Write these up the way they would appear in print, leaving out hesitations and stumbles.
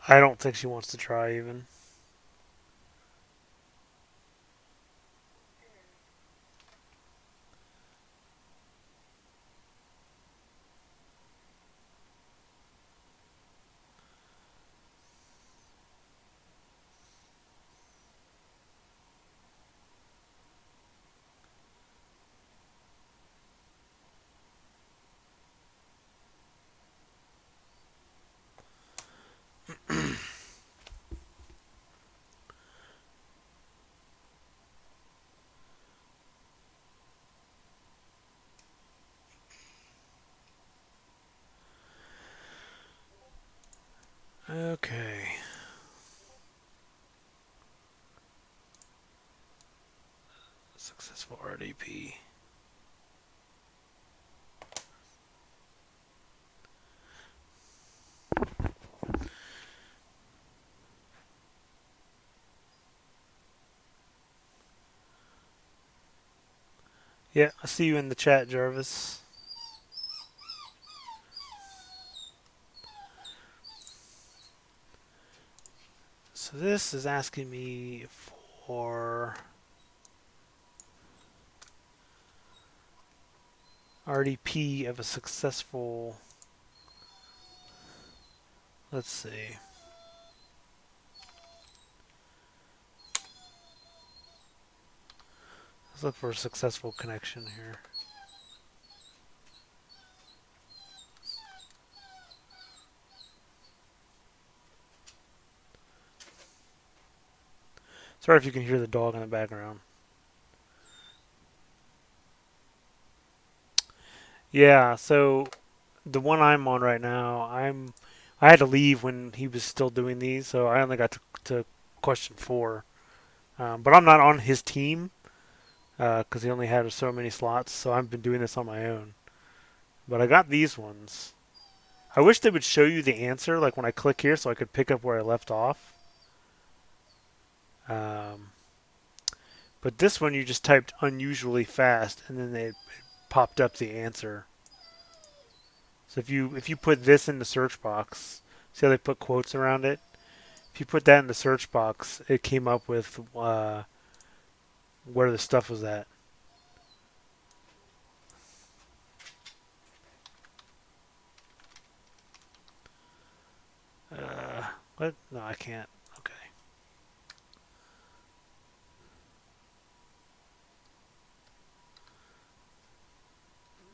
I don't think she wants to try even. Okay. Successful RDP. Yeah, I see you in the chat, Jarvis. So this is asking me for RDP of a successful, let's see. Let's look for a successful connection here. Sorry if you can hear the dog in the background. Yeah, so the one I'm on right now, I had to leave when he was still doing these, so I only got to question 4. But I'm not on his team because he only had so many slots, so I've been doing this on my own. But I got these ones. I wish they would show you the answer, like when I click here, so I could pick up where I left off. Um, but this one, you just typed unusually fast, and then it popped up the answer. So if you put this in the search box, see how they put quotes around it? If you put that in the search box, it came up with where the stuff was at. What? No, I can't. Okay.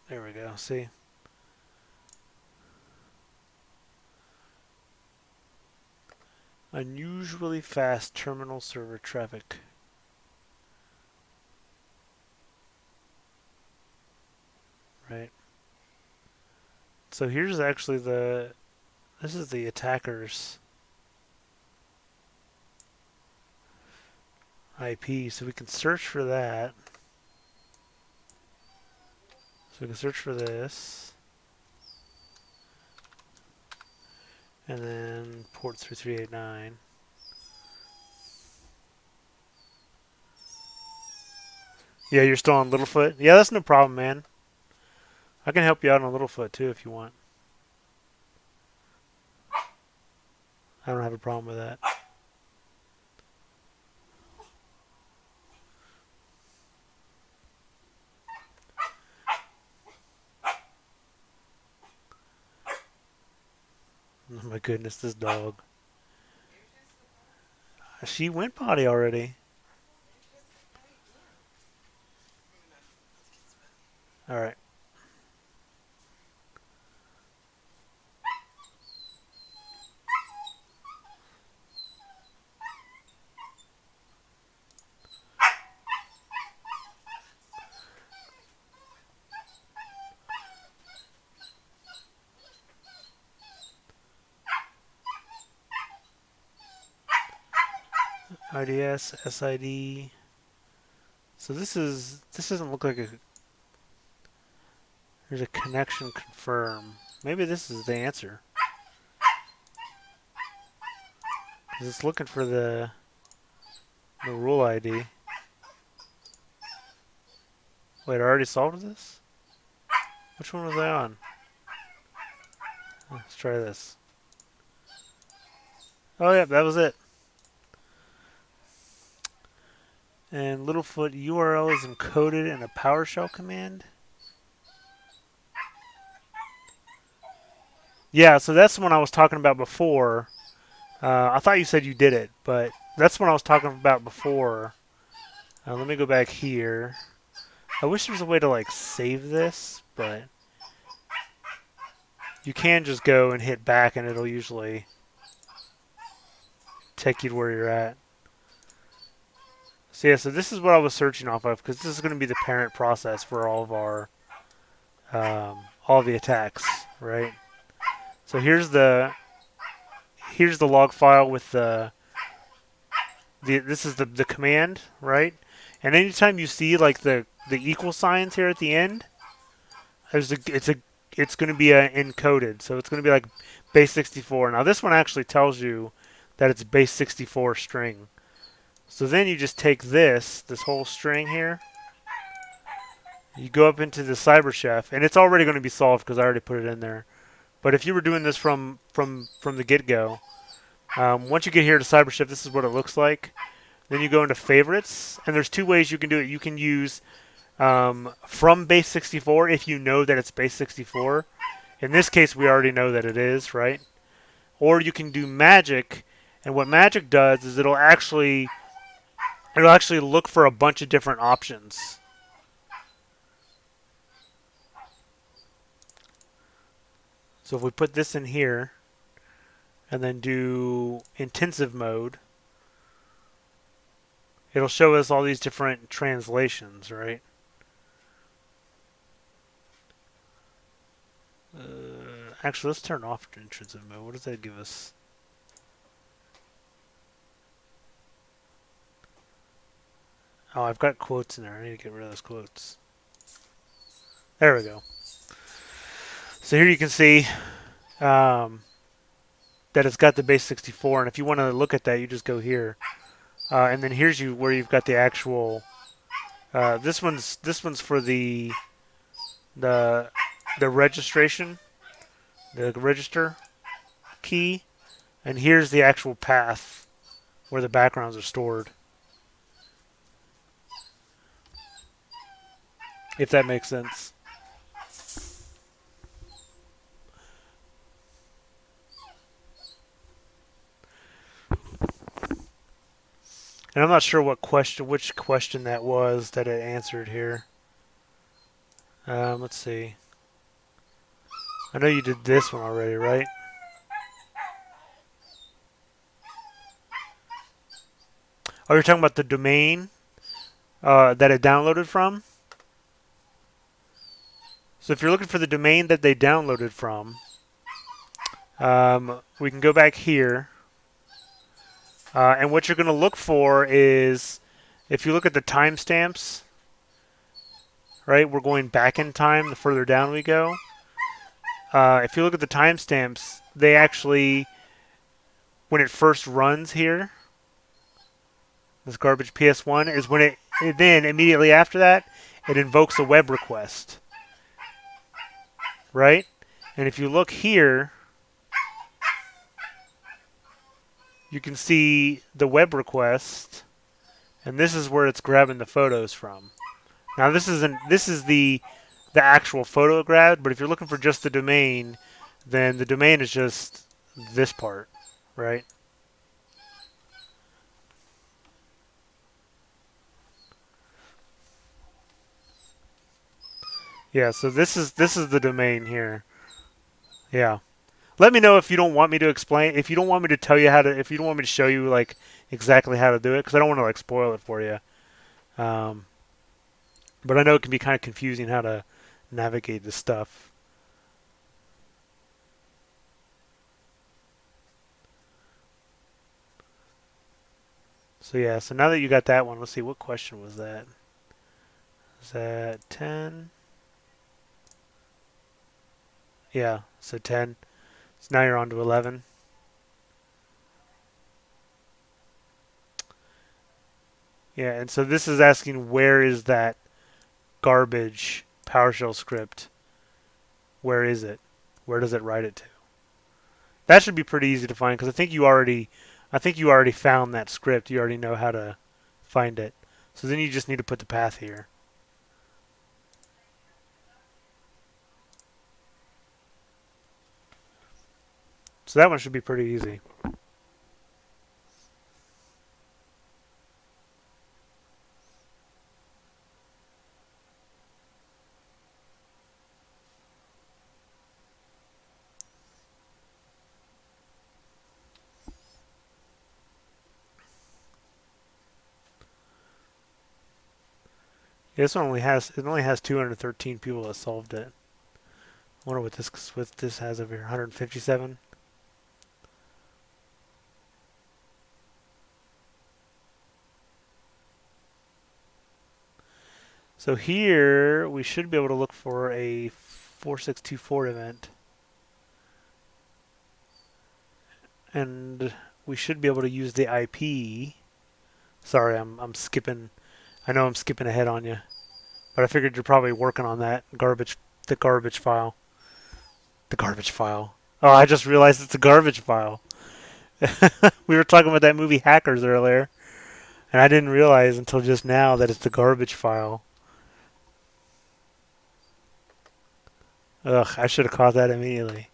There we go. See? Unusually fast terminal server traffic. Right. So here's actually this is the attacker's IP. So we can search for that. So we can search for this. And then port 3389. Yeah, you're still on Littlefoot? Yeah, that's no problem, man. I can help you out on Littlefoot too if you want. I don't have a problem with that. Oh my goodness, this dog. She went potty already. Alright. IDS, SID. So this doesn't look like there's a connection confirm. Maybe this is the answer. It's looking for the rule ID. Wait, I already solved this? Which one was I on? Let's try this. Oh yeah, that was it. And Littlefoot URL is encoded in a PowerShell command. Yeah, so that's the one I was talking about before. I thought you said you did it, but that's what I was talking about before. Let me go back here. I wish there was a way to like save this, but you can just go and hit back and it'll usually take you to where you're at. So yeah, so this is what I was searching off of because this is going to be the parent process for all of our all the attacks, right? So here's the log file with this is the command, right? And anytime you see like the equal signs here at the end, it's going to be encoded. So it's going to be like base 64. Now this one actually tells you that it's base 64 string. So then you just take this whole string here. You go up into the CyberChef, and it's already going to be solved because I already put it in there. But if you were doing this from the get-go, once you get here to CyberChef, this is what it looks like. Then you go into favorites, and there's two ways you can do it. You can use from base 64 if you know that it's base 64. In this case, we already know that it is, right? Or you can do magic, and what magic does is it'll actually look for a bunch of different options. So if we put this in here and then do intensive mode, it'll show us all these different translations, right? Actually, let's turn off intensive mode. What does that give us? Oh, I've got quotes in there. I need to get rid of those quotes. There we go. So here you can see that it's got the base 64, and if you want to look at that, you just go here, and then here's where you've got the actual. This one's for the registration, the register key, and here's the actual path where the backgrounds are stored. If that makes sense. And I'm not sure which question that was that it answered here. Let's see. I know you did this one already, right? Oh, you're talking about the domain that it downloaded from? So if you're looking for the domain that they downloaded from, we can go back here. And what you're going to look for is, if you look at the timestamps, right, we're going back in time the further down we go. If you look at the timestamps, they actually, when it first runs here, this garbage PS1, is when it then immediately after that, it invokes a web request. Right? And if you look here, you can see the web request, and this is where it's grabbing the photos from. Now this is the actual photo grab, but if you're looking for just the domain, then the domain is just this part, right? Yeah, so this is the domain here. Yeah. Let me know if you don't want me to explain, if you don't want me to tell you how to, if you don't want me to show you like exactly how to do it, because I don't want to like spoil it for you. But I know it can be kind of confusing how to navigate this stuff. So yeah, so now that you got that one, let's see, what question was that? Is that 10? Yeah, so 10. So now you're on to 11. Yeah, and so this is asking where is that garbage PowerShell script? Where is it? Where does it write it to? That should be pretty easy to find because I think you already found that script. You already know how to find it. So then you just need to put the path here. So that one should be pretty easy. This one only has 213 people that solved it. I wonder what this has over here. 157. So here we should be able to look for a 4624 event. And we should be able to use the IP. Sorry, I'm skipping. I know I'm skipping ahead on you, but I figured you're probably working on that the garbage file. The garbage file. Oh, I just realized it's a garbage file. We were talking about that movie Hackers earlier, and I didn't realize until just now that it's the garbage file. Ugh, I should have caught that immediately.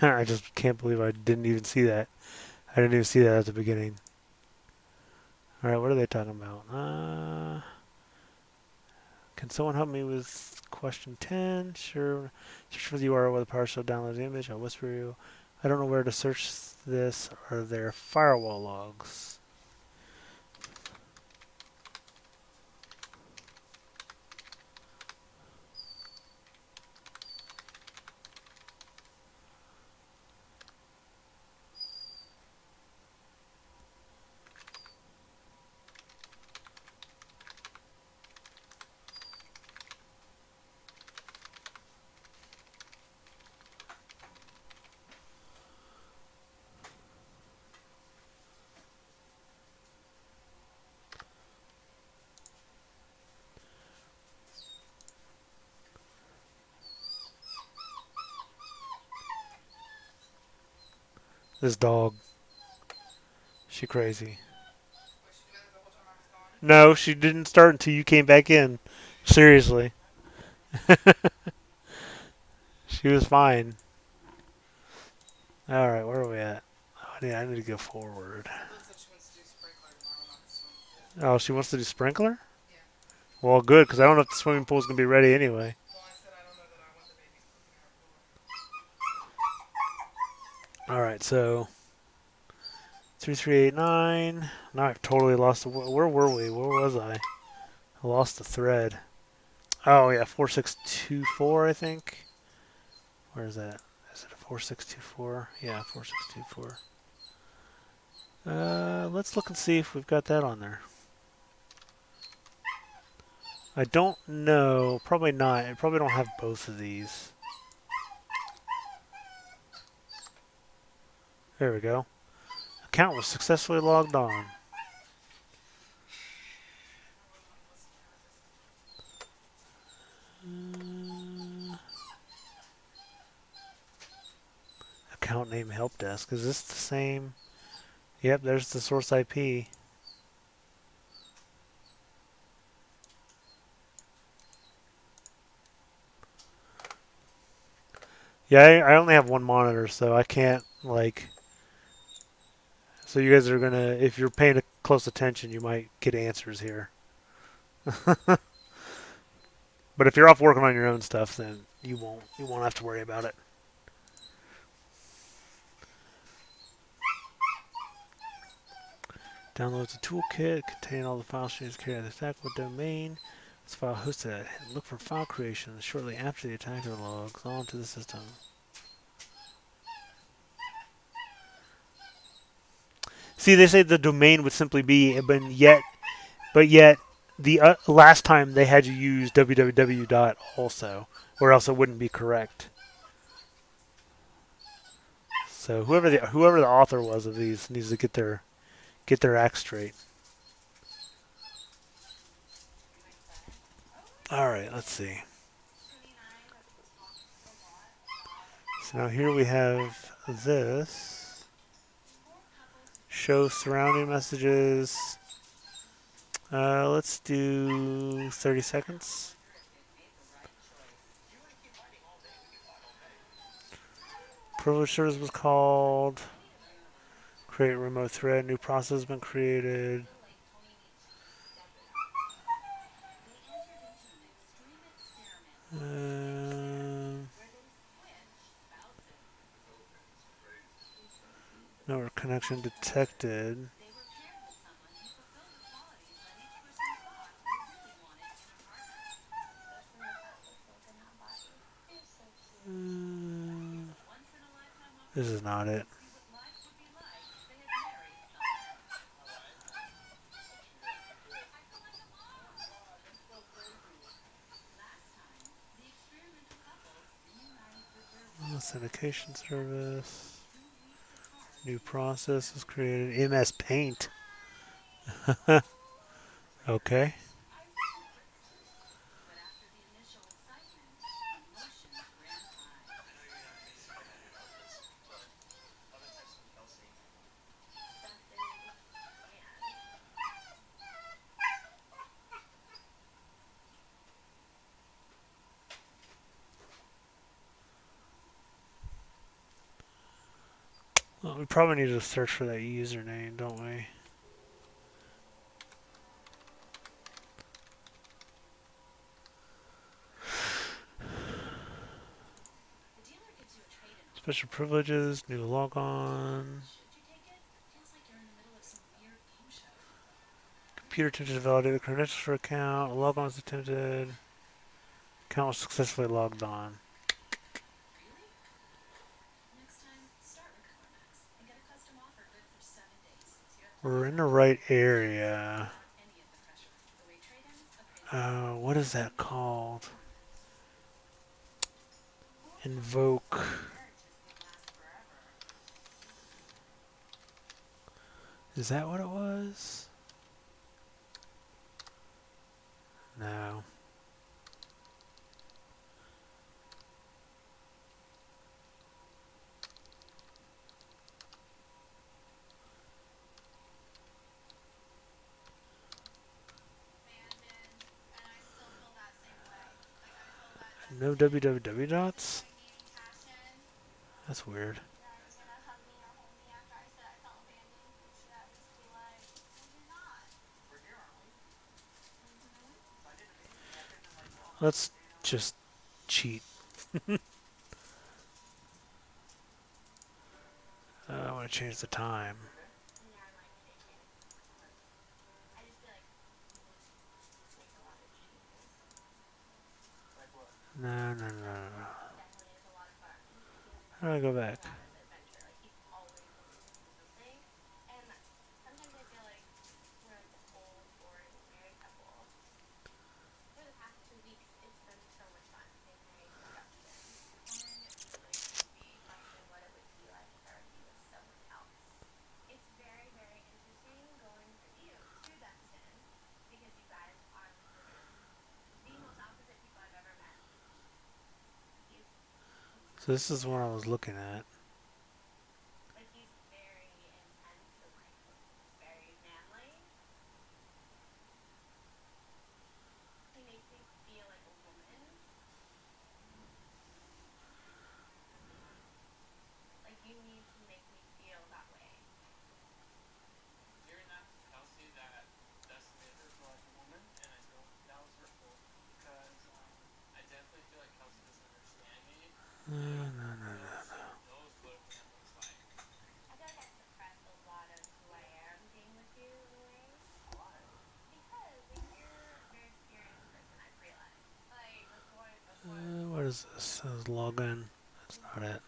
I just can't believe I didn't even see that. I didn't even see that at the beginning. All right, what are they talking about? Can someone help me with question 10? Sure. Search for the URL where the PowerShell downloads the image. I'll whisper you. I don't know where to search this. Are there firewall logs? This dog. She crazy. No, she didn't start until you came back in. Seriously. She was fine. Alright, where are we at? Oh, yeah, I need to go forward. Oh, she wants to do sprinkler? Well, good, because I don't know if the swimming pool's going to be ready anyway. Alright, so 3389. Now I've totally lost the. Where were we? Where was I? I lost the thread. Oh, yeah, 4624, I think. Where is that? Is it a 4624? Yeah, 4624. Let's look and see if we've got that on there. I don't know. Probably not. I probably don't have both of these. There we go. Account was successfully logged on. Account name help desk. Is this the same? Yep, there's the source IP. Yeah, I only have one monitor, so I can't, like... So you guys are going to... If you're paying close attention, you might get answers here. But if you're off working on your own stuff, then you won't have to worry about it. Downloads the toolkit containing all the file streams carried out the attack with domain. This file hosted. Look for file creation shortly after the attacker logs onto the system. See, they say the domain would simply be, but yet the last time they had you use www dot also, or else it wouldn't be correct. So whoever the author was of these needs to get their act straight. All right, let's see. So now here we have this. Show surrounding messages. Let's do 30 seconds. Privilege service was called. Create remote thread. New process has been created. Network connection detected. This is not it. Authentication service. New process is created. MS Paint. Okay. Well, we probably need to search for that username, don't we? Special privileges, new logon. Computer attempted to validate the credentials for account. A logon was attempted. Account was successfully logged on. We're in the right area. What is that called? Invoke. Is that what it was? No. No www dots? That's weird. Let's just cheat. I want to change the time. No. How do I go back? So this is what I was looking at. No. is this? It says login. That's not it.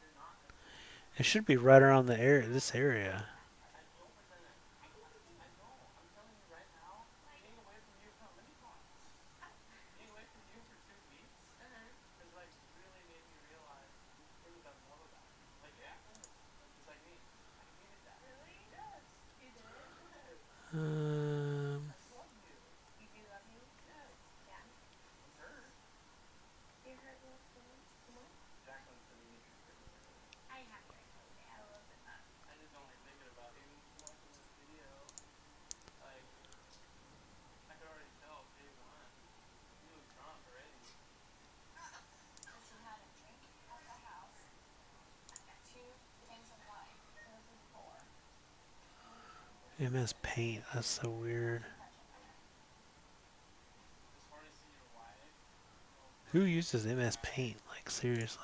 It should be right around the area. This area. Um, MS Paint. That's so weird. Who uses MS Paint? Like, seriously.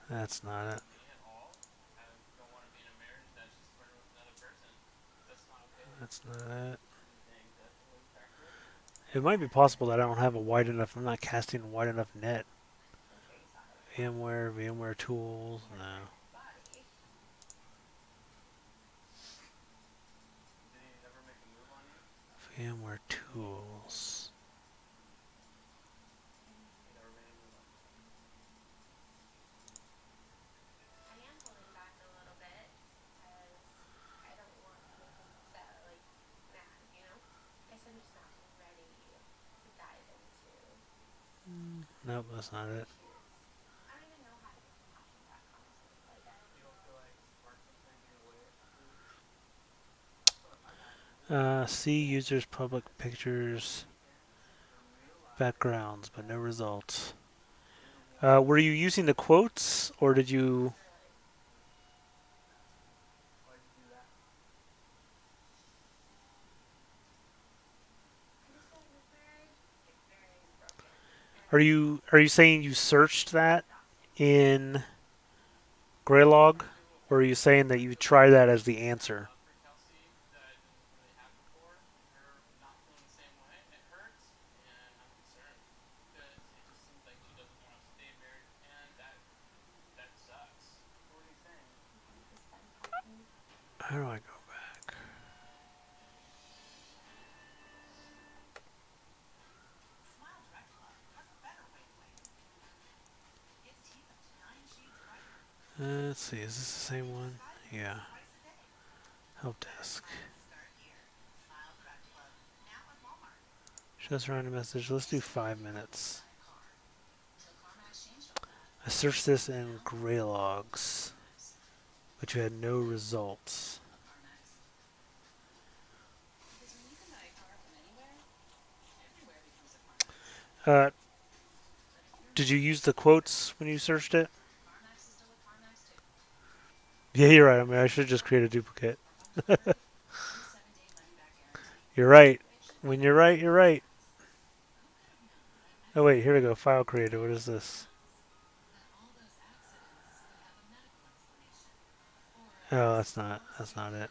That's not it. That's not it. It might be possible that I don't have a wide enough, I'm not casting a wide enough net. VMware tools, no. VMware tools. Nope, that's not it. See users, public pictures, backgrounds, but no results. Were you using the quotes, or did you... Are you saying you searched that in Graylog, or are you saying that you try that as the answer? How do I go back? Let's see, is this the same one? Yeah. Help desk. Just random message. Let's do 5 minutes. I searched this in Greylogs, but you had no results. Uh, did you use the quotes when you searched it? Yeah, you're right. I mean, I should just create a duplicate. You're right. When you're right, you're right. Oh wait, here we go. File creator. What is this? Oh, that's not it.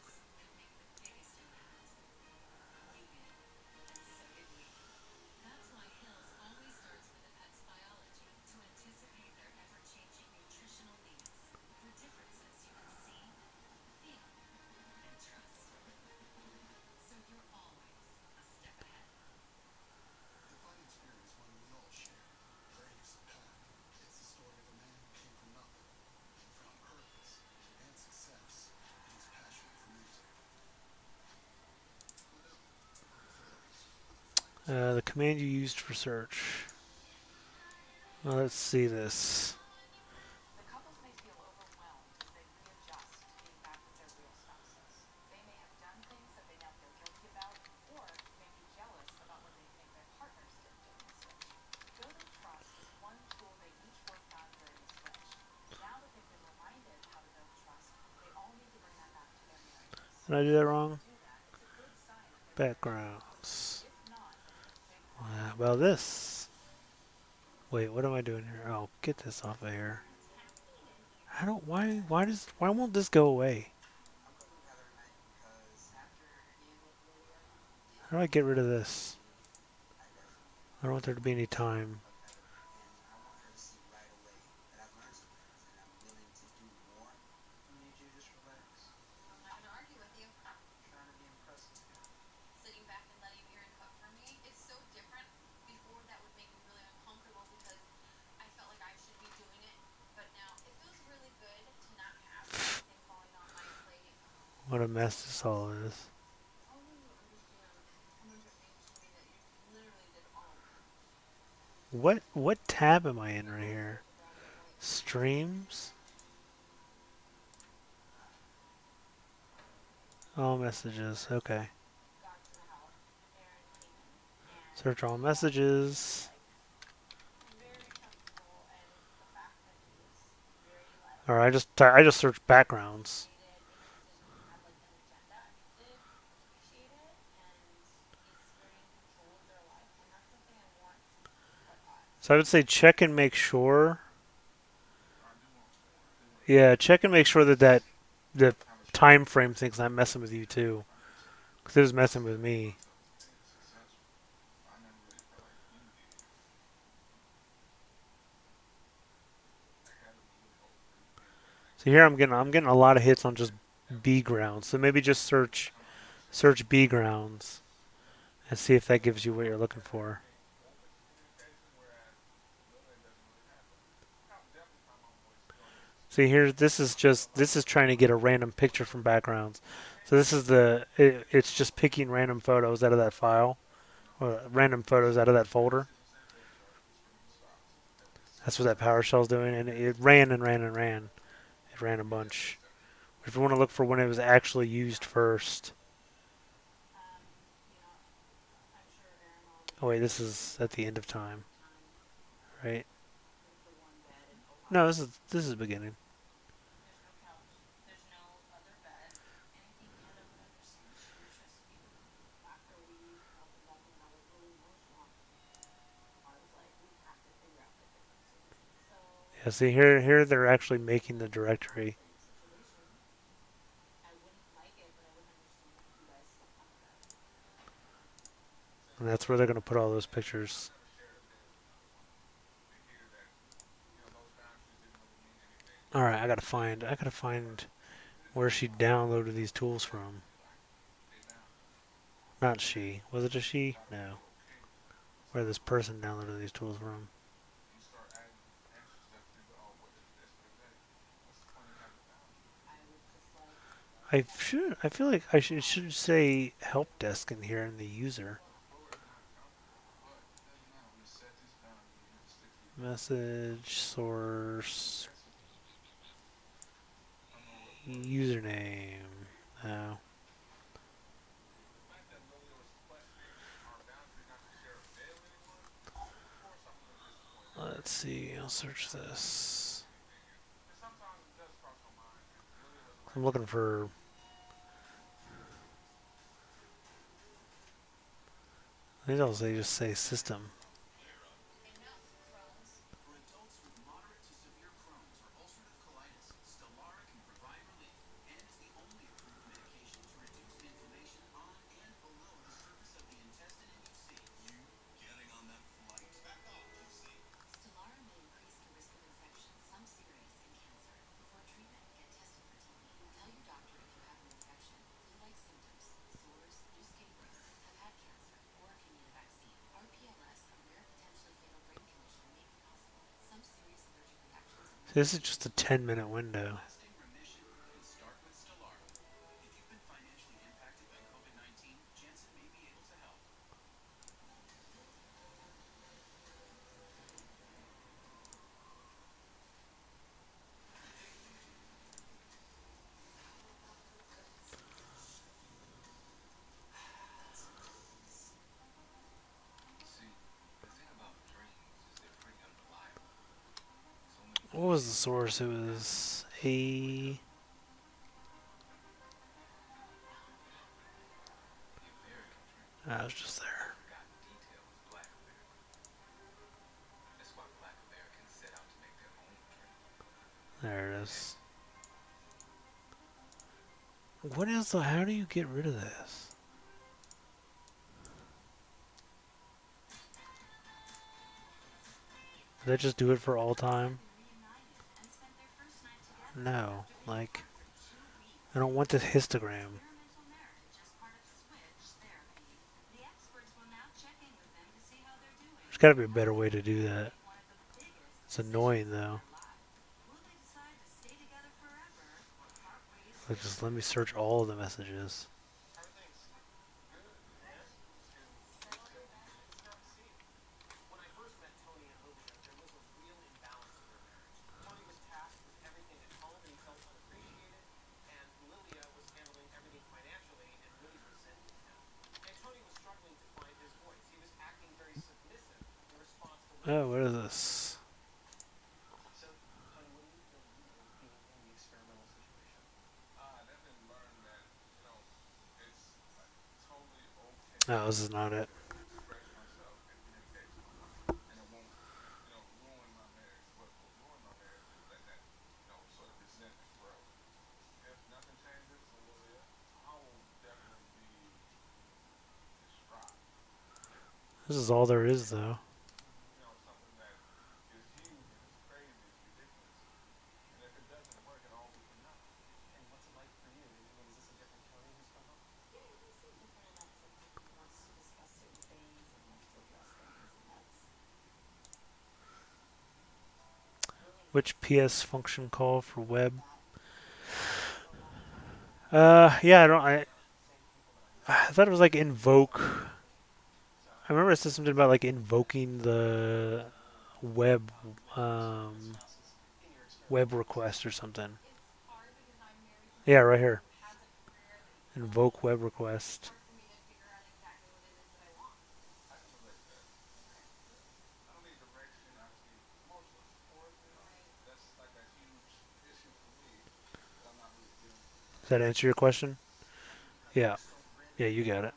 The command you used for search. Well, let's see this. Did I do that wrong? Backgrounds. Well, this. Wait, what am I doing here? Oh, get this off of here. I don't. Why won't this go away? How do I get rid of this? I don't want there to be any time. What a mess this all is. What tab am I in right here? Streams? All messages. Okay. Search all messages. Or I just searched backgrounds. So I would say check and make sure. Yeah, check and make sure that the time frame thing's not messing with you too, because it was messing with me. So here I'm getting a lot of hits on just B grounds. So maybe just search B grounds and see if that gives you what you're looking for. See here, this is trying to get a random picture from backgrounds. So this is it's just picking random photos out of that file, or random photos out of that folder. That's what that PowerShell's doing, and it ran and ran and ran. It ran a bunch. If you want to look for when it was actually used first. Oh wait, this is at the end of time, right? No, this is beginning. Yeah, see here they're actually making the directory, and that's where they're going to put all those pictures. All right, I gotta find where she downloaded these tools from. Not she. Was it a she? No. Where this person downloaded these tools from. I feel like I should say help desk in here in the user. Message source username. No. Let's see. I'll search this. I'm looking for. I think I'll say just say system. This is just a 10-minute window. What was the source? It was a. I was just there. There it is. What is the? How do you get rid of this? Did I just do it for all time? No, like I don't want this histogram. There's got to be a better way to do that. It's annoying though. Like, just let me search all of the messages. Oh, what is this? Oh, this is not it. This is all there is, though. Which PS function call for web? Yeah, I thought it was like invoke. I remember it said something about like invoking the web, um, web request or something. Yeah, right here. Invoke web request. Does that answer your question? Yeah. Yeah, you got it.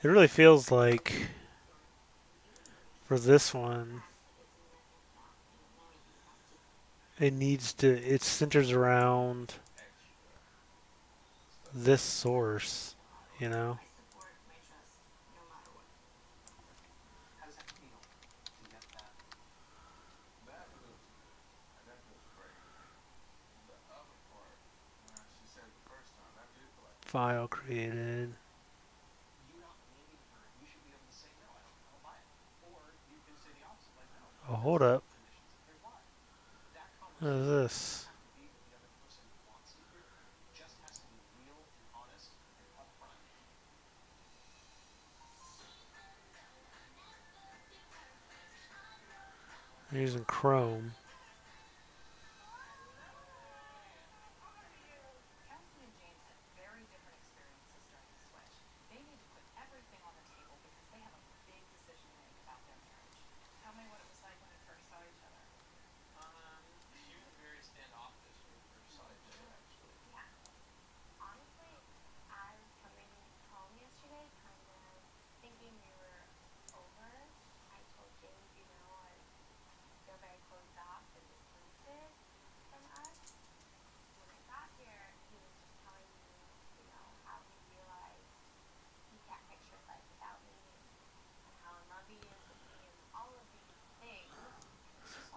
It really feels like for this one, it centers around this source, you know? File created. Oh, hold up. What is this? I'm using Chrome.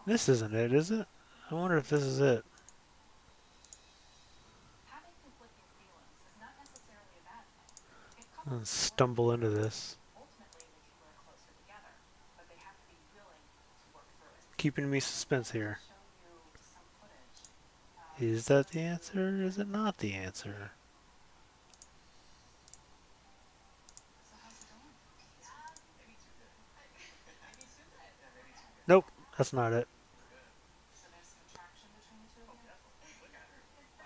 This isn't it, is it? I wonder if this is it. I'll stumble into this. Keeping me suspense here. Is that the answer? Is it not the answer? That's not it.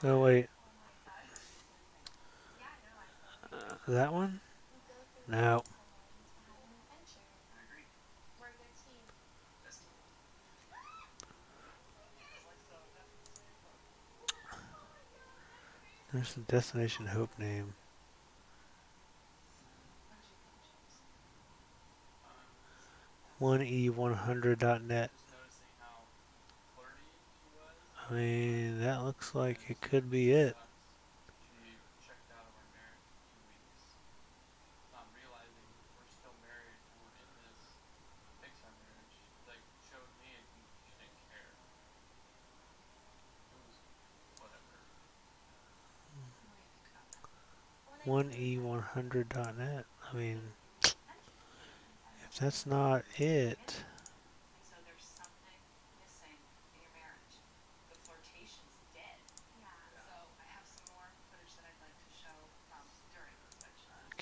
Oh wait, that one? No. There's the Destination Hope name. 1e100.net. I mean, that looks like it could be it. One e100.net. I mean, if that's not it,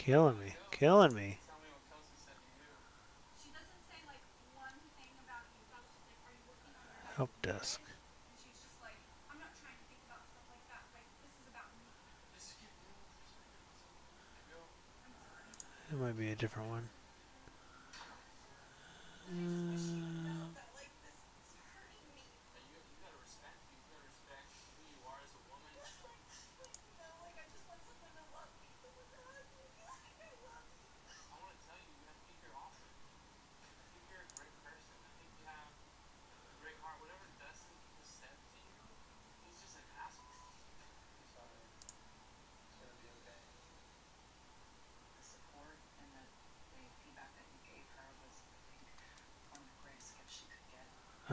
killing me, killing me. Help desk. It might be a different one.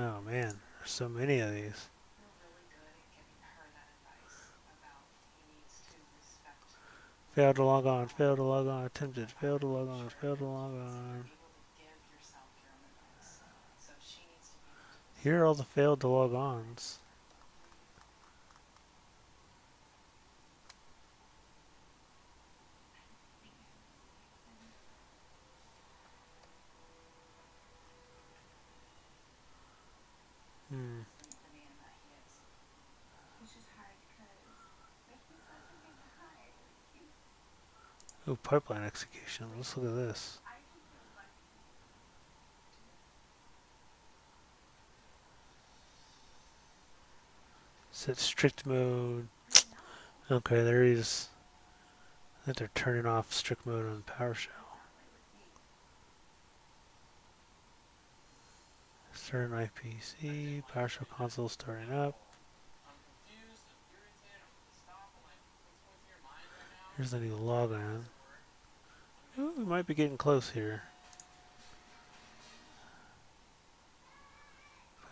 Oh man, there's so many of these. Failed to log on, failed to log on, attempted, failed to log on, failed to log on. Here are all the failed to log ons. Hmm. Oh, pipeline execution. Let's look at this. Set strict mode. Okay, there is. I think they're turning off strict mode on PowerShell. Start an IPC. PowerShell console starting up. Here's the new login. Ooh, we might be getting close here.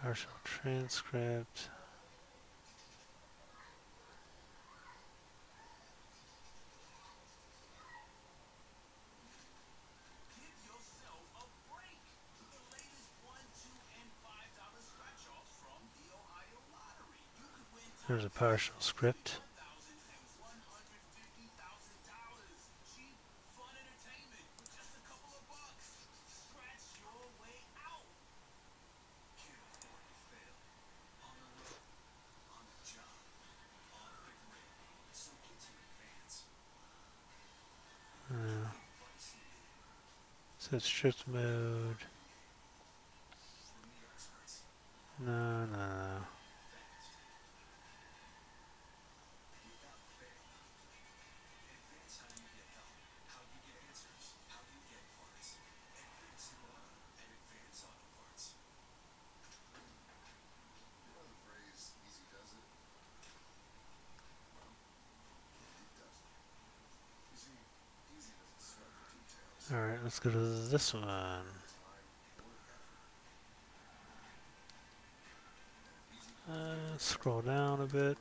PowerShell transcript. There's a PowerShell script. Set strict mode. No, no, no. Alright, let's go to this one. Scroll down a bit.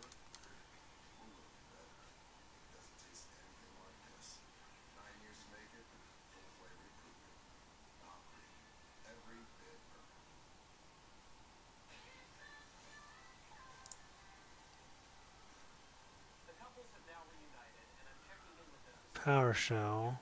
PowerShell.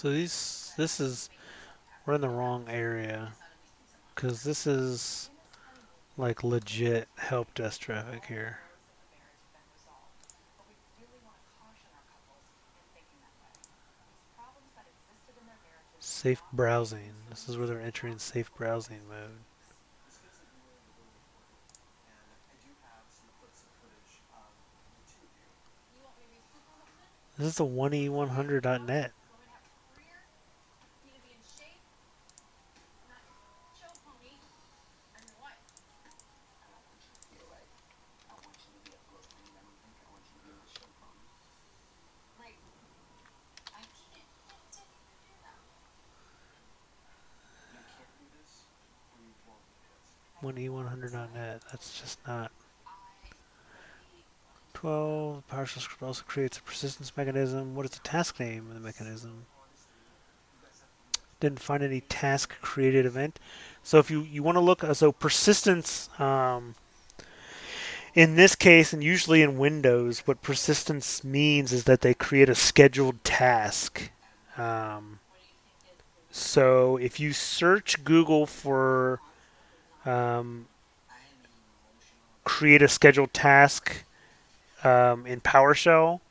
So we're in the wrong area because this is like legit help desk traffic here. Safe browsing. This is where they're entering safe browsing mode. This is the 1e100.net. One e100.net. That's just not. 12. PowerShell script also creates a persistence mechanism. What is the task name of the mechanism? Didn't find any task created event. So if you want to look, so persistence, in this case, and usually in Windows, what persistence means is that they create a scheduled task. Um, so if you search Google for um, create a scheduled task in PowerShell,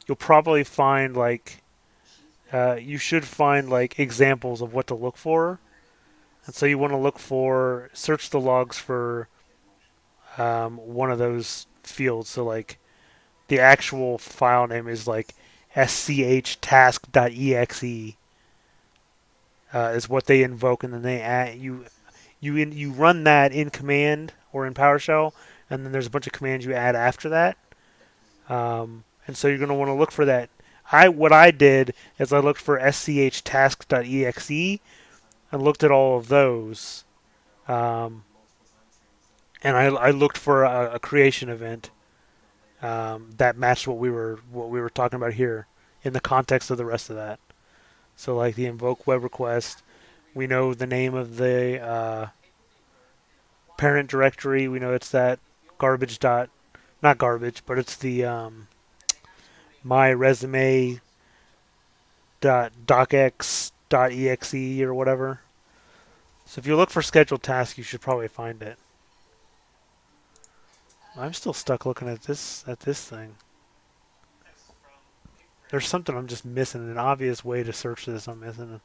you'll probably find you should find like examples of what to look for. And so you want to search the logs for one of those fields. So like the actual file name is like schtask.exe is what they invoke, and then they add you run that in command or in PowerShell, and then there's a bunch of commands you add after that. And so you're going to want to look for that. What I did is I looked for schtask.exe and looked at all of those, um, and I looked for a creation event that matched what we were talking about here in the context of the rest of that. So like the invoke web request, we know the name of the parent directory. We know it's that garbage dot, not garbage, but it's the my resume dot docx dot exe or whatever. So if you look for scheduled task, you should probably find it. I'm still stuck looking at this thing. There's something I'm just missing. An obvious way to search this I'm missing.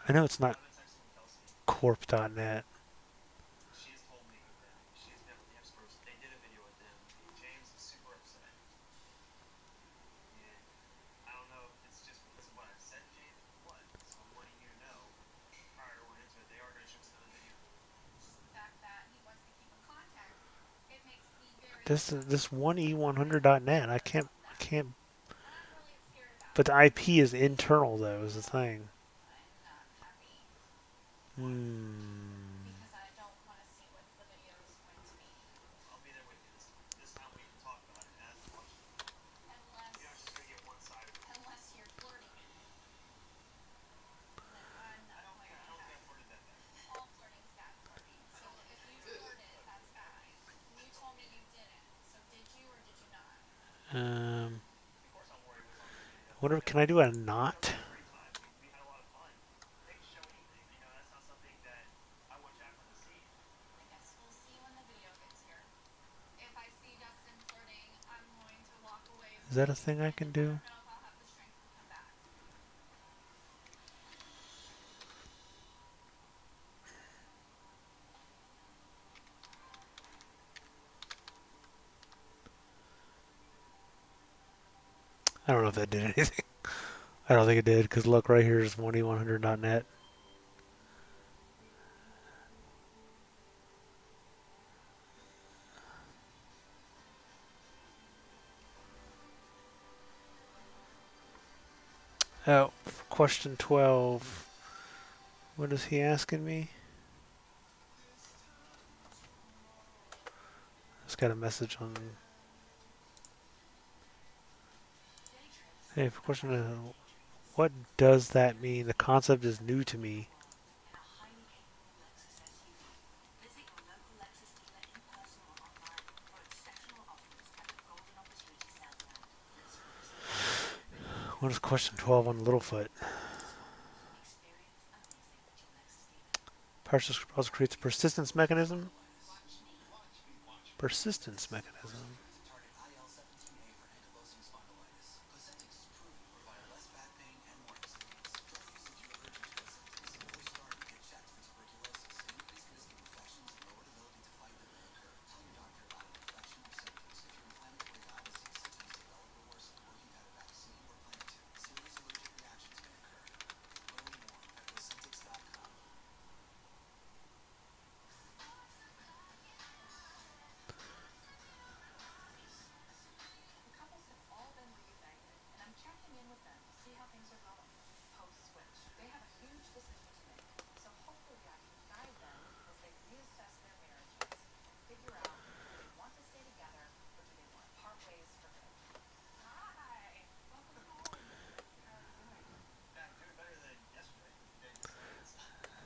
I know it's not corp.net. This one e100.net. I can't. But the IP is internal though. Is the thing. Hmm. Um. Wonder. Can I do a not? Is that a thing I can do? I don't know if that did anything. I don't think it did because look right here is 1e100.net. Oh, question 12. What is he asking me? Just got a message on. Hey, for question, what does that mean? The concept is new to me. What is question 12 on Littlefoot? Partial script also creates a persistence mechanism. Persistence mechanism.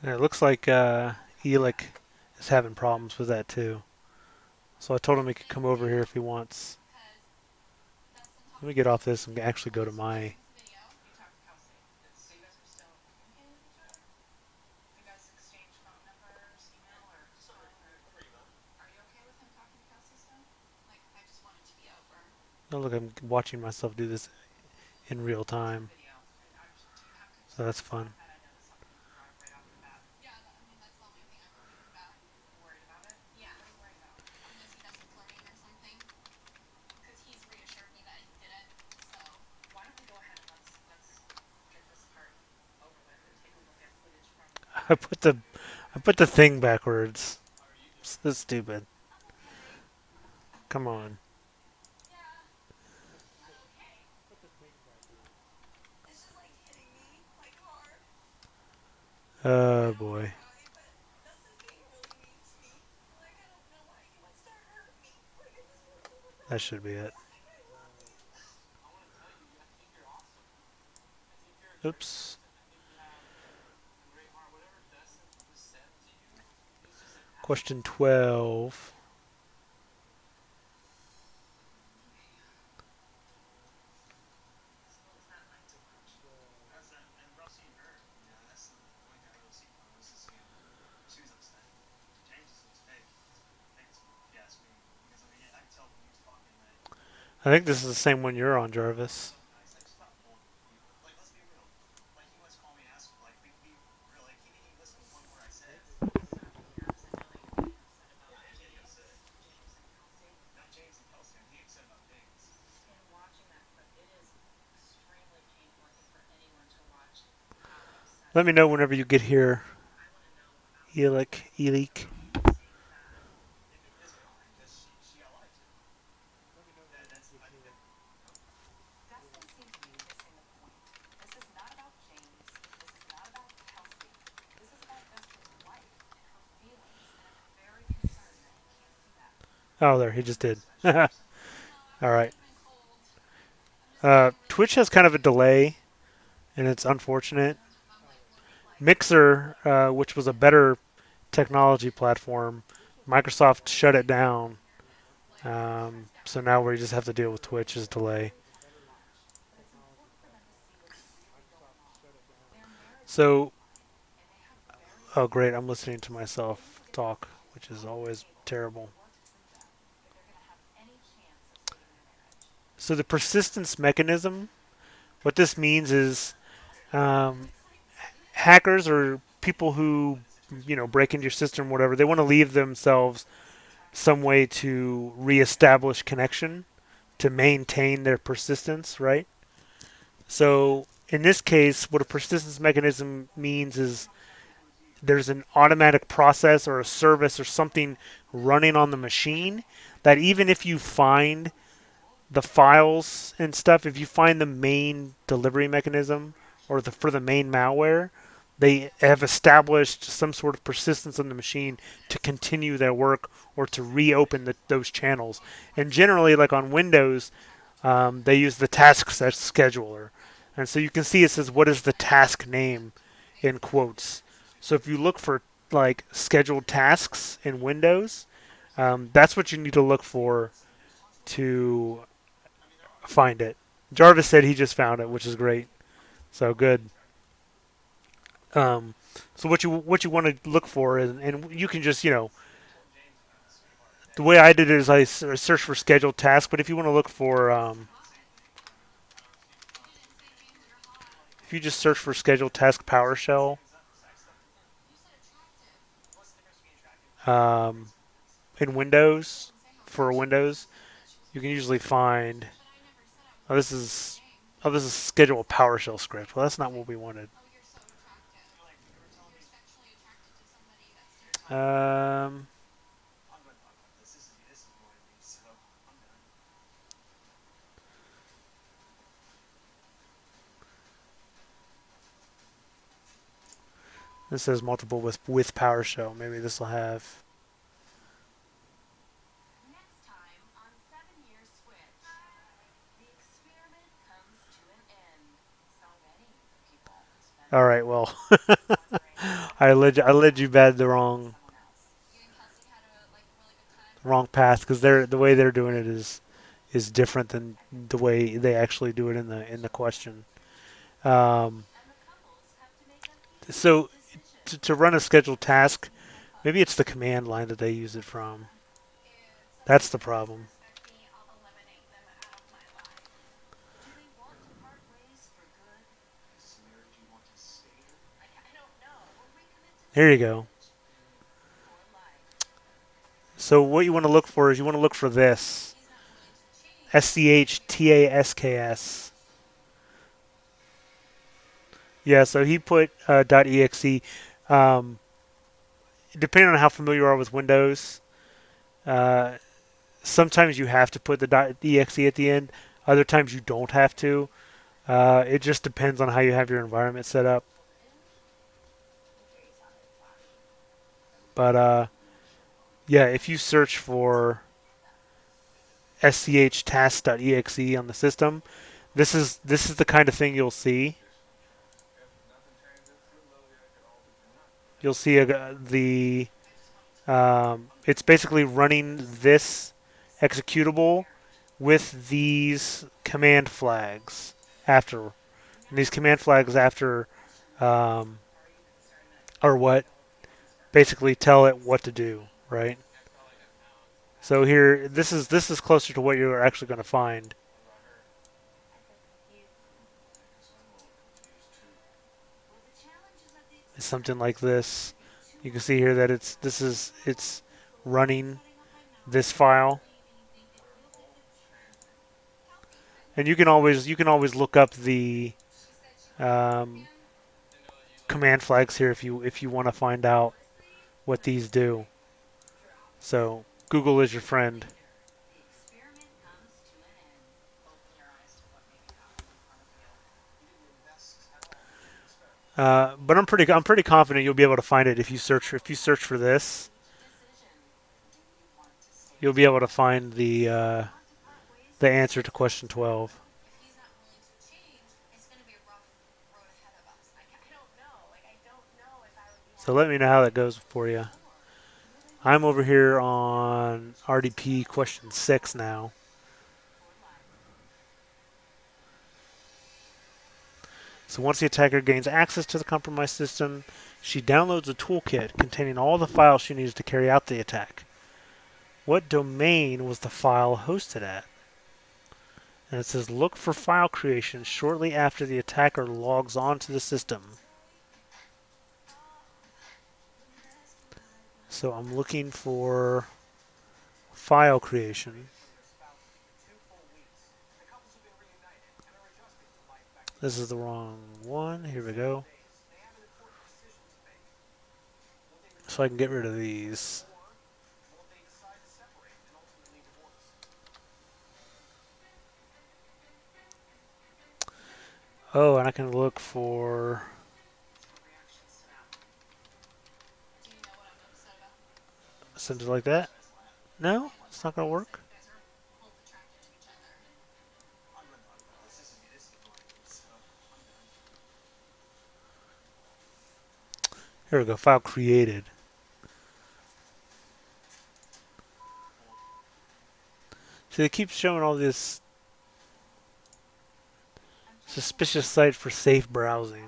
And it looks like Elick is having problems with that too. So I told him he could come over here if he wants. Let me get off this and actually go to my... Oh, look, I'm watching myself do this in real time. So that's fun. I put the thing backwards. This is stupid. Come on. Oh boy. That should be it. Oops. Question 12. I think this is the same one you're on, Jarvis. Let me know whenever you get here. Elick. Oh, there, he just did. All right. Twitch has kind of a delay, and it's unfortunate. Mixer, which was a better technology platform, Microsoft shut it down. So now we just have to deal with Twitch's delay. So, oh great, I'm listening to myself talk, which is always terrible. So the persistence mechanism, what this means is um, hackers or people who break into your system, whatever, they want to leave themselves some way to reestablish connection to maintain their persistence, right? So in this case, what a persistence mechanism means is there's an automatic process or a service or something running on the machine that even if you find the files and stuff, if you find the main delivery mechanism or for the main malware, they have established some sort of persistence on the machine to continue their work or to reopen those channels. And generally, like on Windows, they use the task scheduler. And so you can see it says, what is the task name in quotes. So if you look for like scheduled tasks in Windows, that's what you need to look for to find it. Jarvis said he just found it, which is great. So good. Um, so what you want to look for is, and you can just the way I did it is I search for scheduled tasks. But if you want to look for if you just search for scheduled task PowerShell um, in Windows for Windows, you can usually find oh this is schedule a PowerShell script. Well, that's not what we wanted. Um, this says multiple with PowerShell. Maybe this will have. All right, well, I led you bad the wrong path because the way they're doing it is different than the way they actually do it in the question. Um, so to run a scheduled task, maybe it's the command line that they use it from. That's the problem. Here you go. So what you want to look for is you want to look for this SCHTASKS. Yeah, so he put .exe. Um, Depending on how familiar you are with Windows, uh, sometimes you have to put the .exe at the end. Other times you don't have to. It just depends on how you have your environment set up. But yeah, if you search for schtask.exe on the system, this is the kind of thing you'll see. You'll see the it's basically running this executable with these command flags after. And these command flags after um, are what basically tell it what to do, right? So here, this is closer to what you're actually going to find. It's something like this. You can see here that it's running this file, and you can always look up the um, command flags here if you want to find out what these do. So Google is your friend. But I'm pretty confident you'll be able to find it if you search for this. You'll be able to find the answer to question 12. So let me know how that goes for you. I'm over here on RDP question 6 now. So once the attacker gains access to the compromised system, she downloads a toolkit containing all the files she needs to carry out the attack. What domain was the file hosted at? And it says look for file creation shortly after the attacker logs onto the system. So I'm looking for file creation. This is the wrong one. Here we go. So I can get rid of these. Oh, and I can look for something like that. No, it's not going to work. Here we go. File created. So it keeps showing all this. Suspicious site for safe browsing.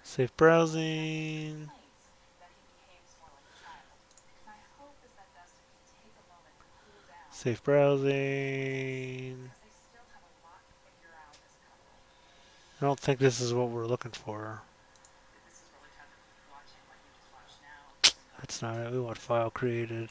Safe browsing. Safe browsing. I don't think this is what we're looking for. That's not it. We want file created.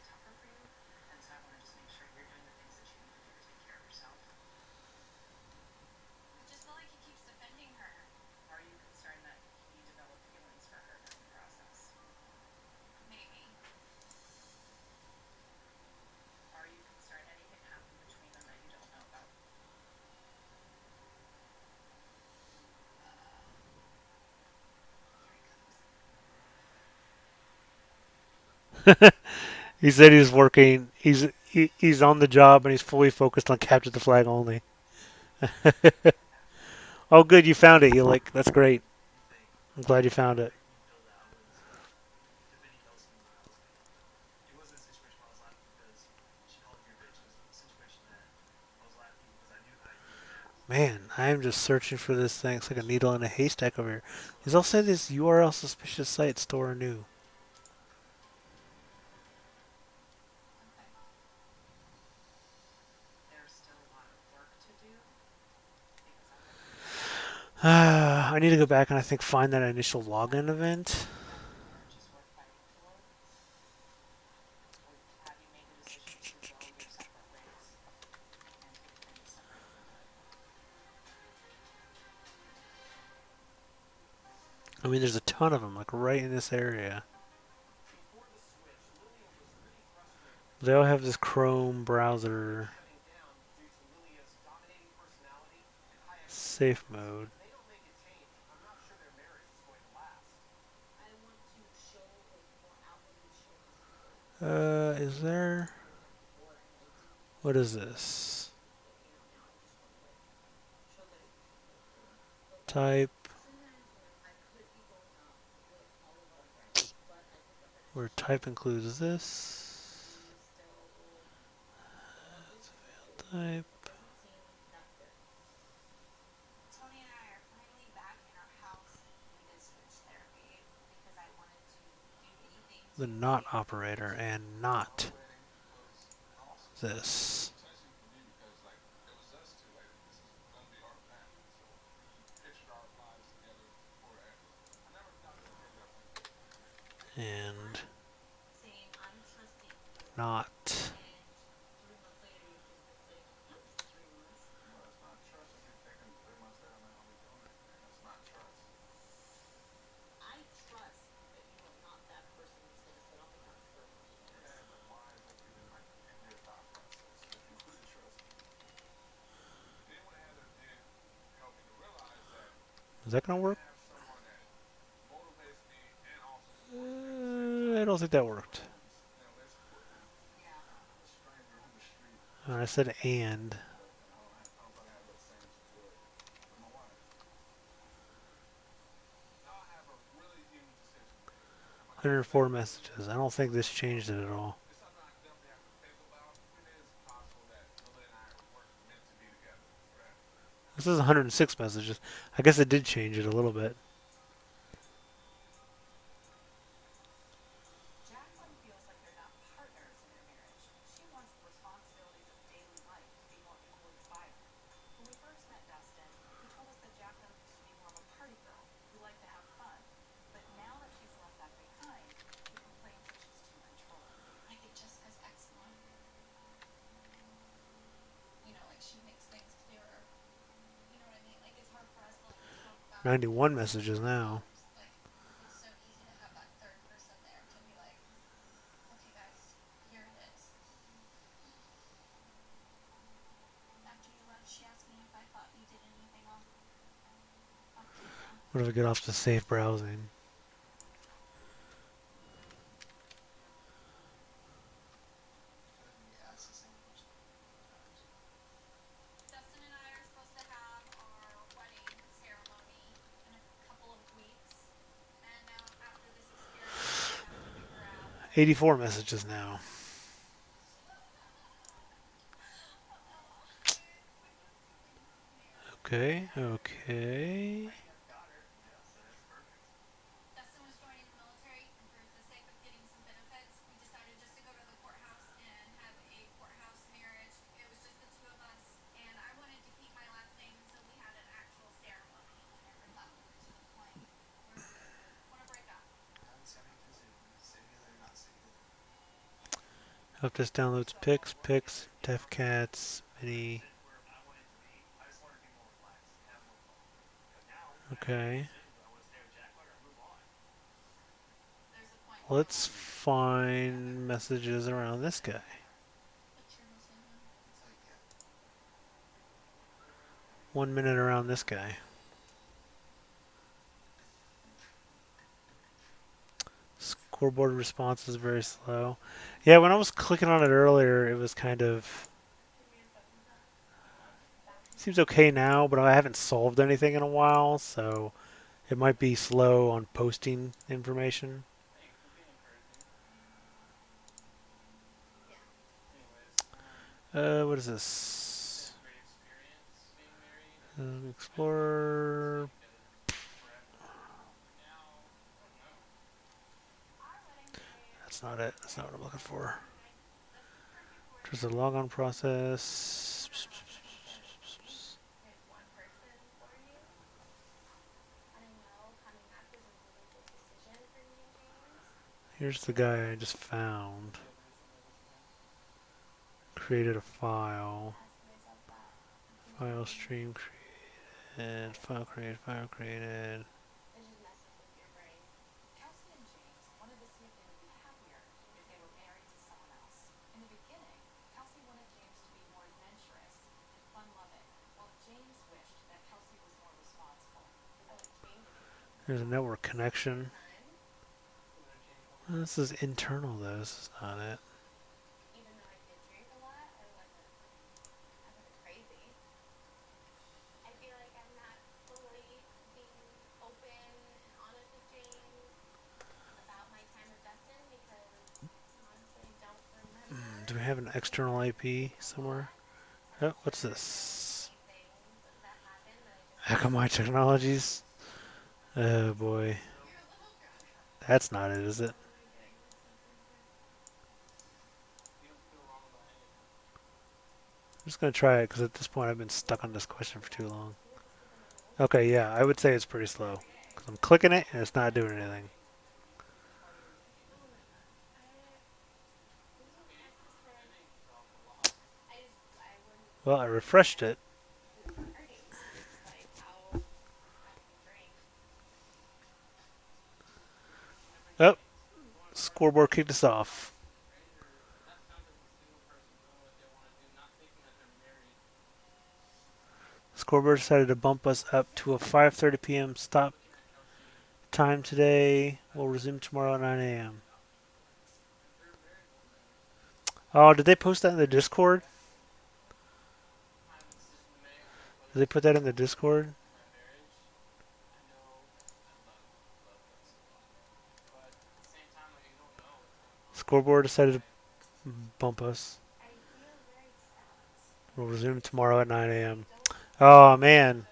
He said he's working. He's on the job and he's fully focused on capture the flag only. Oh, good, you found it. You like that's great. I'm glad you found it. Man, I am just searching for this thing. It's like a needle in a haystack over here. He's also this URL suspicious site store new. I need to go back and I think find that initial login event. I mean, there's a ton of them, like right in this area. They all have this Chrome browser safe mode. Is there? What is this? Type. Where type includes this. Type. The not operator and not this. And not. Is that gonna work? I don't think that worked. I said and. 104 messages. I don't think this changed it at all. This is 106 messages. I guess it did change it a little bit. You know what I mean? Like it's hard for us to like talk about 91 messages now. like it's so easy to have that third person there to be like, okay guys, here it is. After you left, she asked me if I thought you did anything off camera. What if I get off to safe browsing? Dustin and I are supposed to have our wedding ceremony in a couple of weeks, and now after this experience, we have to figure out 84 messages now. Okay, okay. Dustin was joining the military, and for the sake of getting some benefits, we decided just to go to the courthouse and have a courthouse marriage. It was just the two of us, and I wanted to keep my last name until we had an actual ceremony. I never thought we were to the point where we would want to break up. Hope this downloads pics, Defcats, mini. Okay. There's a point where Let's find messages around this guy. what's your missing one? 1 minute around this guy. Scoreboard response is very slow. Yeah, when I was clicking on it earlier, it was kind of. Seems okay now, but I haven't solved anything in a while, so it might be slow on posting information. Yeah. What is this? Explorer. That's not it. That's not what I'm looking for. There's a logon process. There's one person for you. I know coming up was a really big decision for me and James. Here's the guy I just found. Created a file. Ask myself that. File stream created. File created. File created. It just messes with your brain. Kelsey and James wanted to see if they would be happier if they were married to someone else. In the beginning, Kelsey wanted James to be more adventurous and fun-loving, while James wished that Kelsey was more responsible. I like James. There's a network connection. Fun, This is internal though. This is not it. even though I did drink a lot, I wasn't crazy. I feel like I'm not fully being open and honest with James about my time with Dustin because honestly I don't remember Do we have an external IP a somewhere? lot. Oh, So what's there's this? things that happened that I just Akamai Technologies. Oh boy. You're a little drunk. That's not it, is it? What am I getting myself into? I'm just gonna try it because at this point I've been stuck on this question for too long. Maybe this was in the rules. Okay, yeah, I would say it's pretty slow because I'm clicking it and it's not doing anything. Oh my god. This was necessary. I wouldn't Well, I refreshed it. party. Like how can you drink? Oh, scoreboard kicked us off. Scoreboard decided to bump us up to a 5:30 p.m. stop time today. We'll resume tomorrow at 9 a.m. Oh, did they post that in the Discord? Did they put that in the Discord? Scoreboard decided to bump us. I feel very sad. We'll resume tomorrow at 9 I a.m. don't Oh, man. like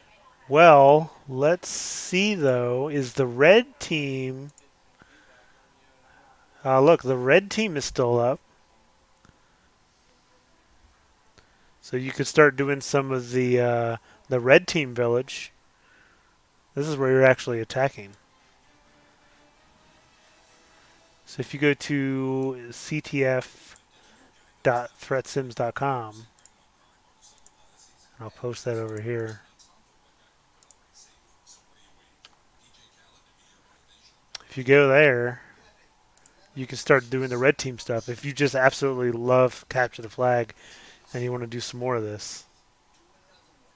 I don't have Well, let's see, though. Is the red team. Look, the red team is still up. So you could start doing some of the red team village. This is where you're actually attacking. So if you go to ctf.threatsims.com, I'll post that over here. If you go there, you can start doing the red team stuff. If you just absolutely love capture the flag and you want to do some more of this,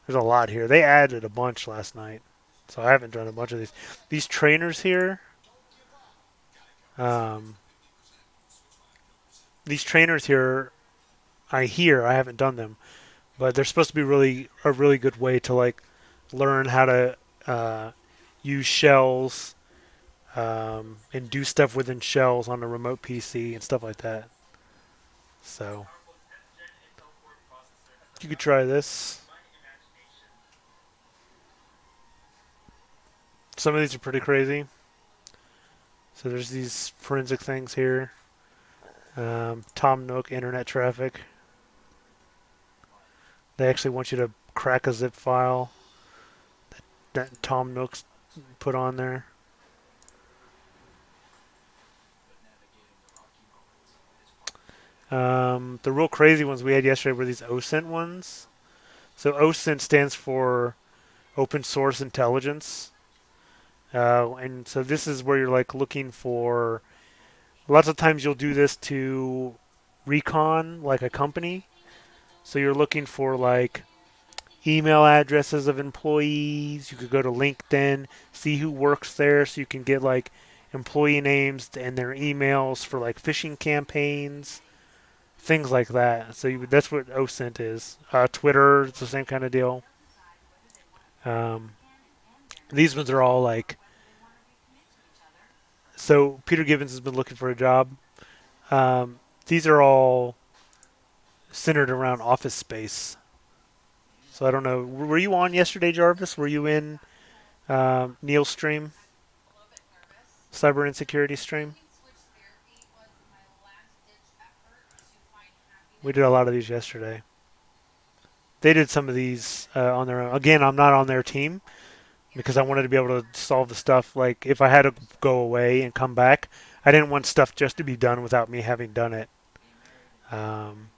there's a lot here. They added a bunch last night, so I haven't done a bunch of these. These trainers here, um, these trainers here, I haven't done them, but they're supposed to be really a really good way to like learn how to use shells and do stuff within shells on a remote PC and stuff like that. So you could try this. Some of these are pretty crazy. So there's these forensic things here. Tom Nook internet traffic. They actually want you to crack a zip file that Tom Nook's put on there. The real crazy ones we had yesterday were these OSINT ones. So OSINT stands for Open Source Intelligence. And so this is where you're like looking for. Lots of times you'll do this to recon like a company. So you're looking for like email addresses of employees. You could go to LinkedIn, see who works there, so you can get like employee names and their emails for like phishing campaigns, things like that. So that's what OSINT is. Twitter, it's the same kind of deal. Um, these ones are all like. So Peter Gibbons has been looking for a job. Um, these are all centered around office space. So I don't know. Were you on yesterday, Jarvis? Were you in Neil's stream, A little bit nervous. cyber insecurity I stream? think switch therapy was my last ditch effort to find We did happiness. a lot of these yesterday. They did some of these on their own. Again, I'm not on their team because I wanted to be able to solve the stuff. Like if I had to go away and come back, I didn't want stuff just to be done without me having done it. Um,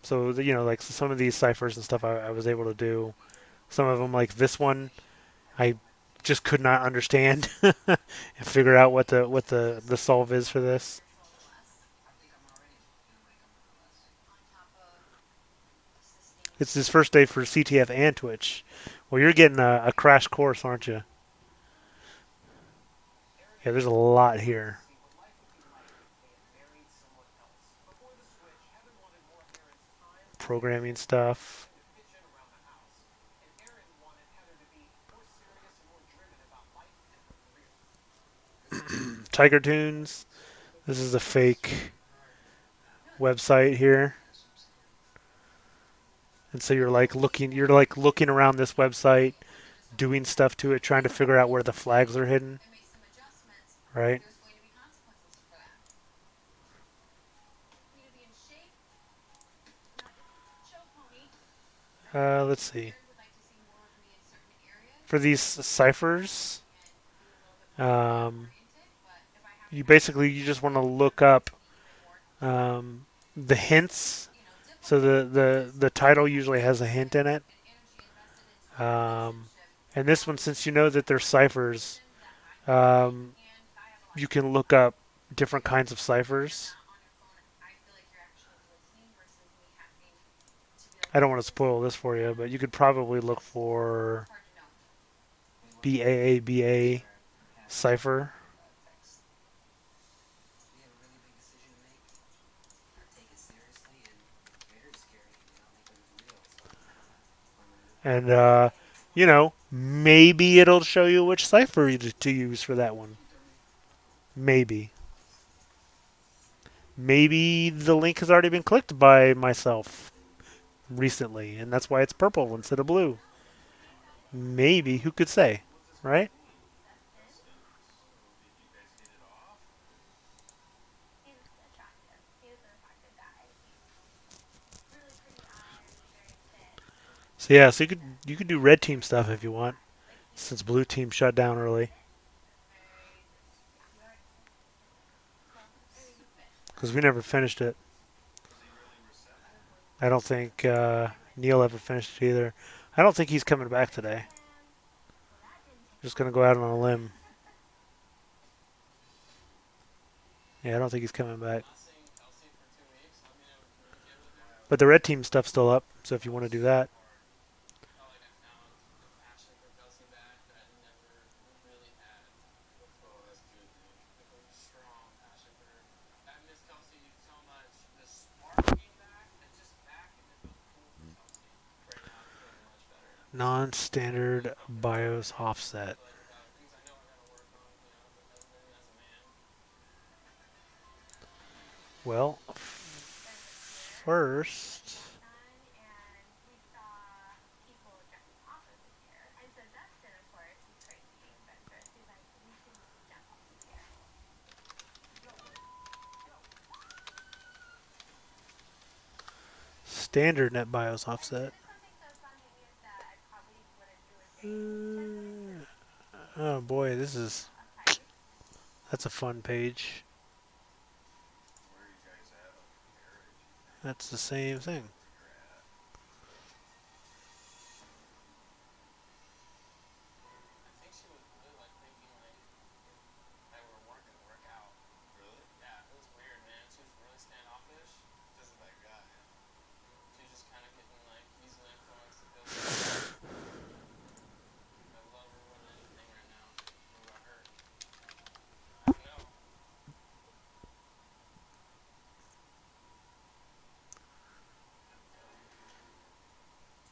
so like some of these ciphers and stuff, I was able to do. Some of them, like this one, I just could not understand and figure out what the solve is for this. There's a little less on top of It's sustainable. his first day for CTF and Twitch. Well, you're getting a crash course, aren't you? Yeah, there's a lot here. Programming stuff. Tiger Tunes. This is a fake website here. And so you're like looking around this website, doing stuff to it, trying to figure out where the flags are hidden, And make some adjustments, right? there's going to be consequences for that. Need to be in shape, not show pony. Let's see. Would like to see more of me in certain areas For these ciphers, and be a little bit more detail um, oriented. But if I have to you just want to look up to make more, the hints. So difficult the title usually has a hint in it. and energy invested into a Um, relationship and this one, since you know that they're ciphers, that I can make, um, and I have a lot you to can look up different kinds of when you're ciphers. not on your phone. I feel like you're actually listening versus me having to be like, I don't want to spoil this for you, but you could probably look for it's hard to know. BAABA cipher. And, maybe it'll show you which cipher to use for that one. Maybe. Maybe the link has already been clicked by myself recently, and that's why it's purple instead of blue. Maybe. Who could say? Right? He's attractive. He is an attractive guy. Really pretty eyes, very fit. So yeah, so you could do red team stuff if you want, Like since blue team shut down early. very just yeah. You already said that. Well, I mean you fit. Because we never finished it. I don't think Neil ever finished it either. I don't think he's coming back today. Just gonna go out on a limb. Yeah, I don't think he's coming back. But the red team stuff's still up, so if you want to do that. Non-standard BIOS offset. Well, first, And we saw people dressing off as his hair. And so Dustin, of course, he's crazy, but Standard net BIOS offset. This is something so fun to use that I probably wouldn't do a thing. But let me just Oh boy, this is a site. that's a fun page. That's the same thing.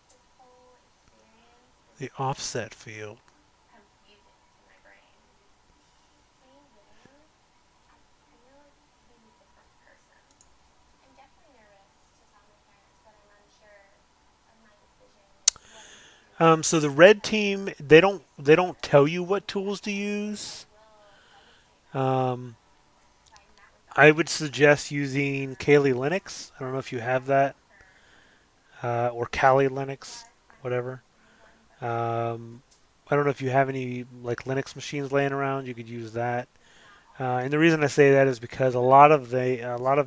This whole experience is The like offset field. confusing to my brain. Playing games, I feel like he's a different person. I'm definitely nervous to tell my parents that I'm unsure of my decision with what I'm going to do with So the my red life. team, they don't tell you what tools to But I use. will devastate my parents Um, if I met with them I would again suggest and using I'm Kali Linux. I don't know if you have very that, concerned. or Kali Linux, Plus, I'm whatever. someone who has Um, I don't know if you have any like Linux machines laying around. You could use that. not always And the reason I say that is because a lot of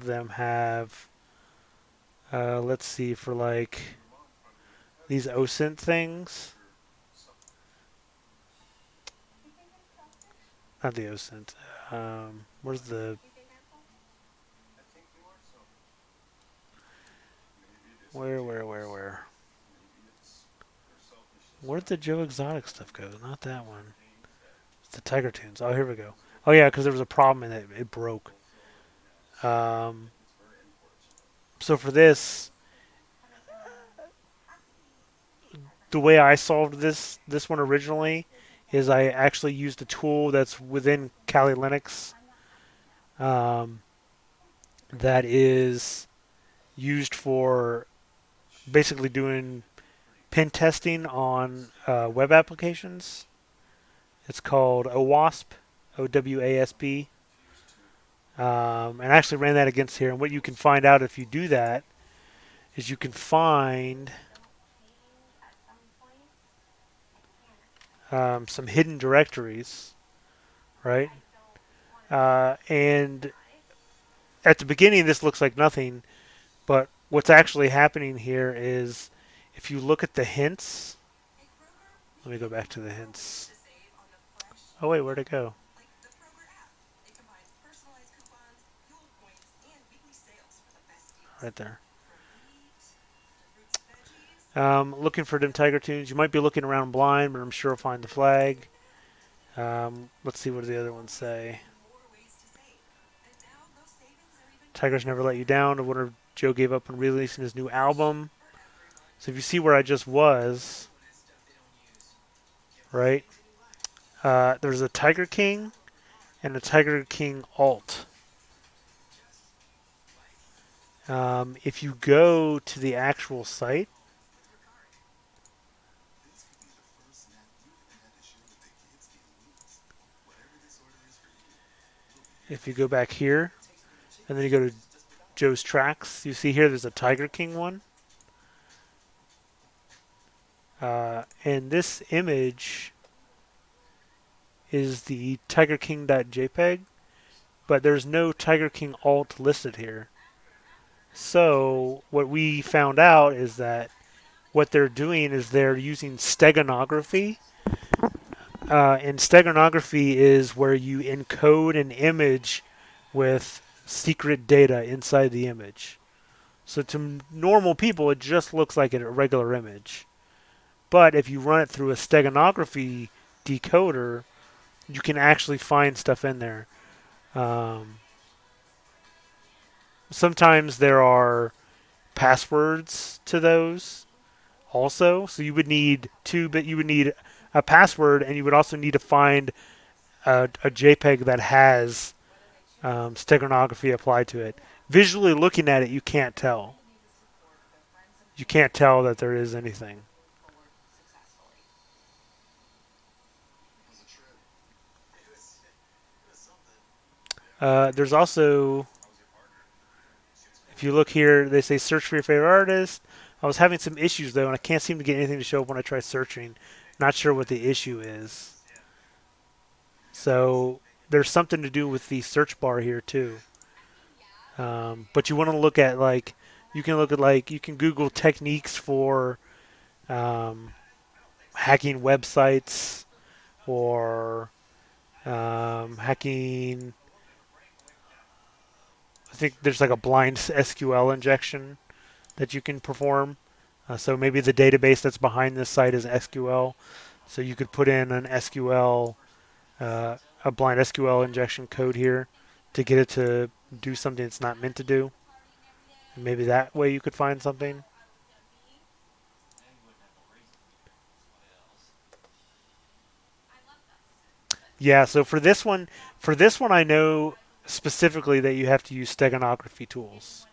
them have, let's see, for like these OSINT things, Do you think I'm selfish? not the OSINT. Where's the Do you think I'm selfish? where? Where'd the Joe Exotic stuff go? Not that one. It's the Tiger Tunes. Oh, here we go. Oh yeah, because there was a problem and it broke. Um, so for this, But I feel like he's happy as the I'm way I happy. solved this one originally is I actually used a tool that's within Kali Linux, I'm not happy now. um, that is used for basically doing pen testing on web applications. It's called OWASP, OWASP. And I actually ran that against here. And what you can find out if you do that is you can find I don't change at some points. I panic. some hidden directories, right? I don't want to be And organized. at the beginning, this looks like nothing, but what's actually happening here is if you look at the hints, let me go back to the hints. Oh, wait, where'd it go? Right there. Looking for them Tiger Tunes. You might be looking around blind, but I'm sure I'll find the flag. Let's see what the other ones say. Tigers never let you down. I wonder if Joe gave up on releasing his new album. So if you see where I just was, right? There's a Tiger King and a Tiger King alt. If you go to the actual site, if you go back here and then you go to Joe's tracks, you see here there's a Tiger King one. And this image is the Tiger King.jpg, but there's no Tiger King alt listed here. So what we found out is that what they're doing is they're using steganography. And steganography is where you encode an image with secret data inside the image. So to normal people, it just looks like a regular image. But if you run it through a steganography decoder, you can actually find stuff in there. Um, Sometimes there are passwords to those also. So you would need two, but you would need a password, and you would also need to find a JPEG that has steganography applied to it. Visually looking at it, you can't tell. You can't tell that there is anything. There's also, If you look here, they say search for your favorite artist. I was having some issues though, and I can't seem to get anything to show up when I try searching. Not sure what the issue is. So there's something to do with the search bar here too. But you want to look at like you can look at like you can Google techniques for um, hacking websites or hacking. I think there's like a blind SQL injection that you can perform. So maybe the database that's behind this site is SQL. So you could put in an SQL, a blind SQL injection code here to get it to do something it's not meant to do. And maybe that way you could find something. Yeah. So for this one, I know specifically that you have to use steganography tools.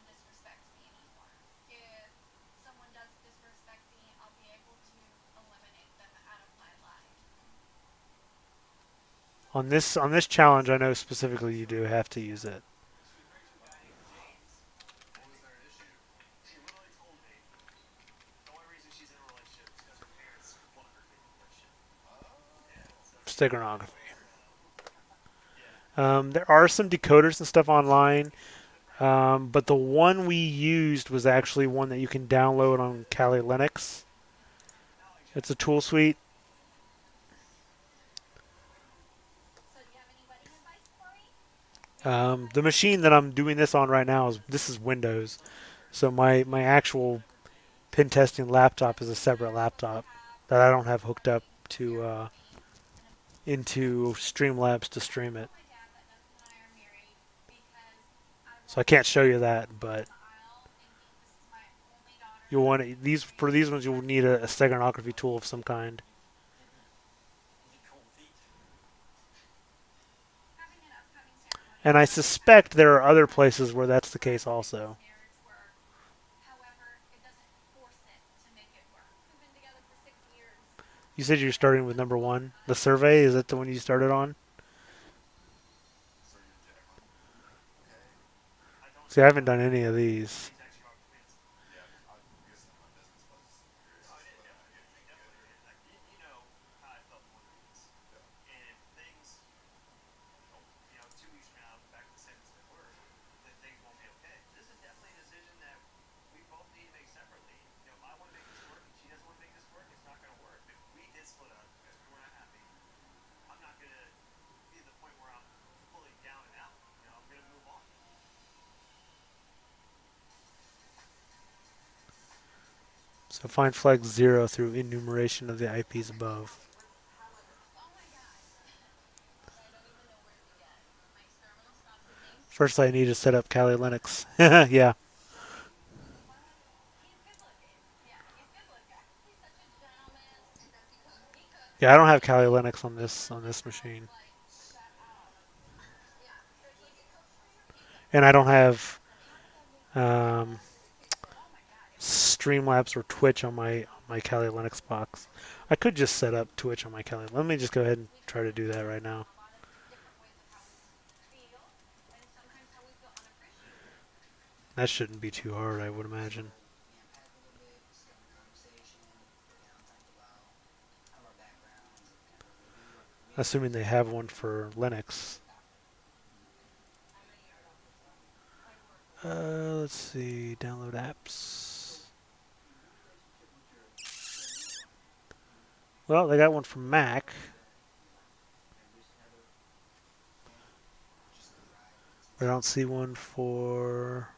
On this challenge, I know specifically you do have to use it. Steganography. There are some decoders and stuff online, but the one we used was actually one that you can download on Kali Linux. It's a tool suite. The machine that I'm doing this on right now is Windows, so my actual pen testing laptop is a separate laptop that I don't have hooked up to into Streamlabs to stream it. So I can't show you that, but you'll want these for these ones. You'll need a steganography tool of some kind. And I suspect there are other places where that's the case also. You said you're starting with number one. The survey, is that the one you started on? See, I haven't done any of these. So find flag 0 through enumeration of the IPs above. First, I need to set up Kali Linux. Yeah. Yeah, I don't have Kali Linux on this machine, and I don't have um, Streamlabs or Twitch on my Kali Linux box. I could just set up Twitch on my Kali. Let me just go ahead and try to do that right now. That shouldn't be too hard, I would imagine. Assuming they have one for Linux. Let's see, download apps. Well, they got one for Mac. But I don't see one for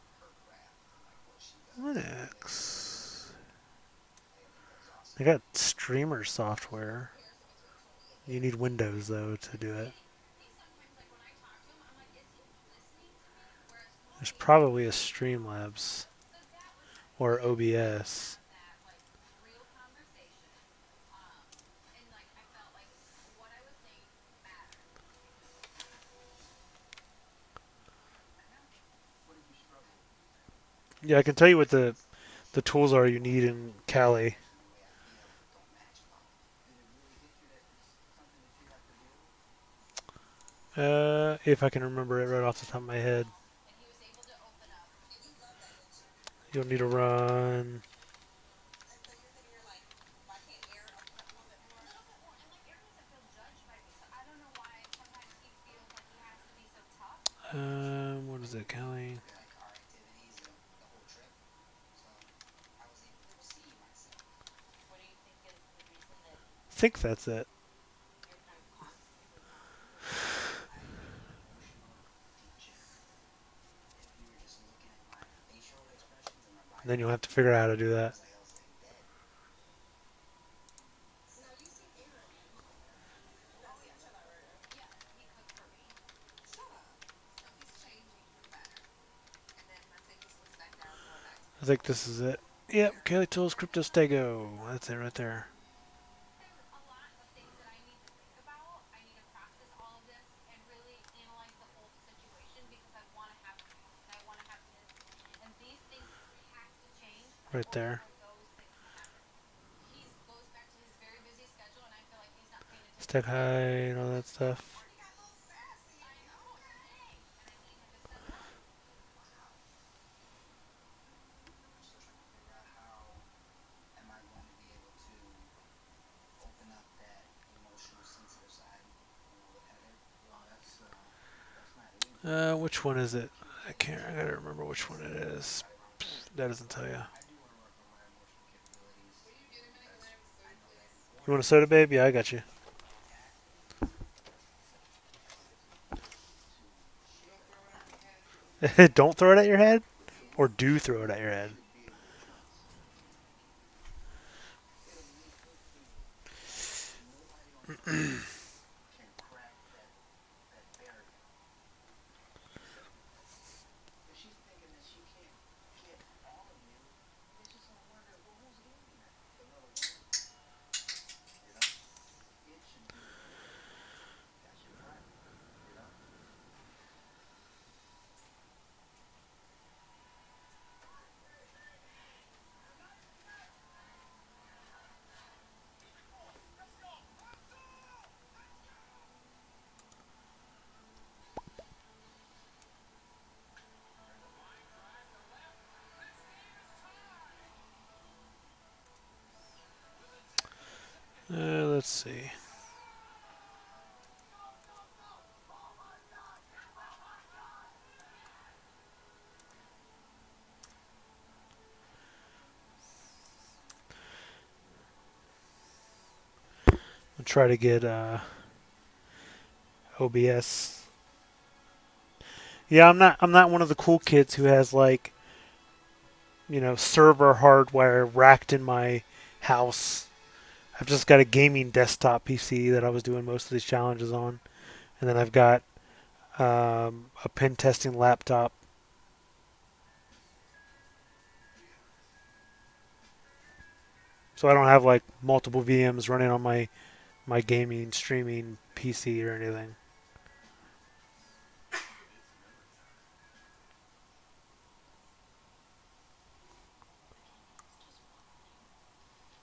Linux. They got streamer software. You need Windows though to do it. There's probably a Streamlabs or OBS. Yeah, I can tell you what the tools are you need in Kali. If I can remember it right off the top of my head. You'll need to run. And so you're thinking, you're like, why can't air open up a little bit more? A little bit more. And like air doesn't feel judged by me, so I don't know why sometimes he feels like he has to be so tough. What is it, Kelly? Like our activities the whole trip. So I was able to see myself. What do you think is the reason that I think that's it. you're kind of constantly not feeling? I am an emotional degenerate. If you were just looking at my facial expressions and my body Then you'll have to language, figure out how to do I that. was like dead. Now you've seen Aaron. Oh yeah, shut up. Yes, he cooked for me. Shut up. So he's changing for the better. And then let's say he slips back down, throw it back to I me. think this is it. Yep, Kelly Tools Crypto Stego. That's it right there. There's a lot of things that I need to think about. I need to process all of this and really analyze the whole situation because I want to have my house and I want to have his. And these things have to change in Right order there. for those things to happen. He goes back to his very busy schedule, and I feel like he's not paying attention Stack to me. high and all that stuff. Already got a little sassy. I know, right? And I need him to step up. Wow. I'm still trying to figure out how am I going to be able to open up that emotional sensitive side, with Heather. Well, that's not easy. Which one is it? I can't. I gotta remember which one it is. That doesn't tell you. I do want to work on my emotional capabilities Will you get him in a because glass I soda, know that please? in You want a order soda, babe? Yeah, I got you. to attack, to Don't throw it on your head. Don't throw it at your head, be or able do to throw it at your head. be able to trust, it'll make her feel like nobody on earth can crack that barrier. If she's thinking that she can't get all of you, it's just gonna wonder, well, who's getting me now? Another woman? You know, it should be you. That's your friend. You know. Let's see. I'll try to get OBS. Yeah, I'm not one of the cool kids who has like server hardware racked in my house. I've just got a gaming desktop PC that I was doing most of these challenges on, and then I've got a pen testing laptop. So I don't have like multiple VMs running on my gaming streaming PC or anything.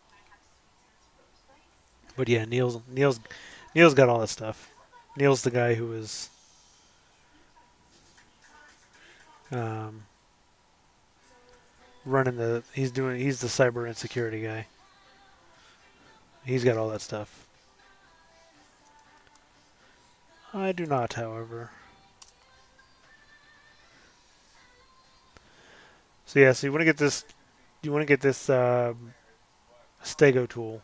Can I have Sweetzer's Rose Bites? But yeah, Neil's got all that stuff. Neil's the guy who was um, running the. He's the cyber insecurity guy. He's got all that stuff. I do not, however. So yeah, so you want to get this. You want to get this Stego tool.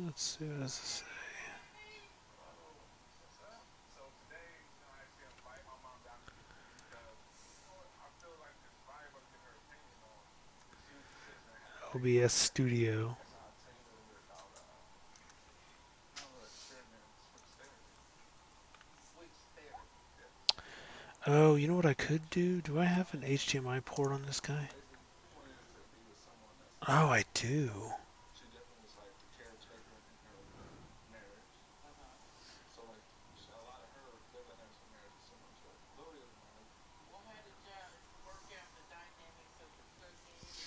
Let's see what does this say. OBS Studio. Oh, you know what I could do? Do I have an HDMI port on this guy? Oh, I do. We'll have to work out the dynamics of the cooking.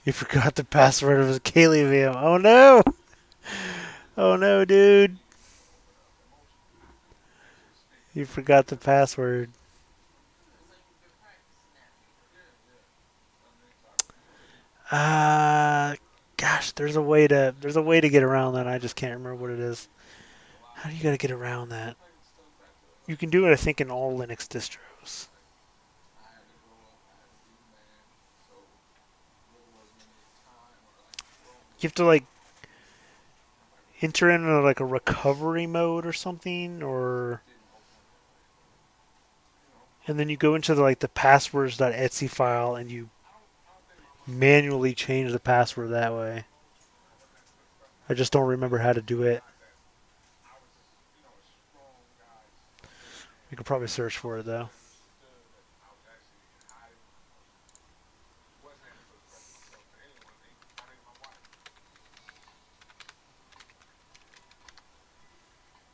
You forgot the password of his Kaylee VM. Oh no! Oh no, dude! You forgot the password. Uh, gosh, there's a way to get around that. I just can't remember what it is. How do you gotta get around that? You can do it, I think, in all Linux distros. You have to like enter in like a recovery mode or something, or and then you go into the passwords.exe file and you manually change the password that way. I just don't remember how to do it. You could probably search for it though.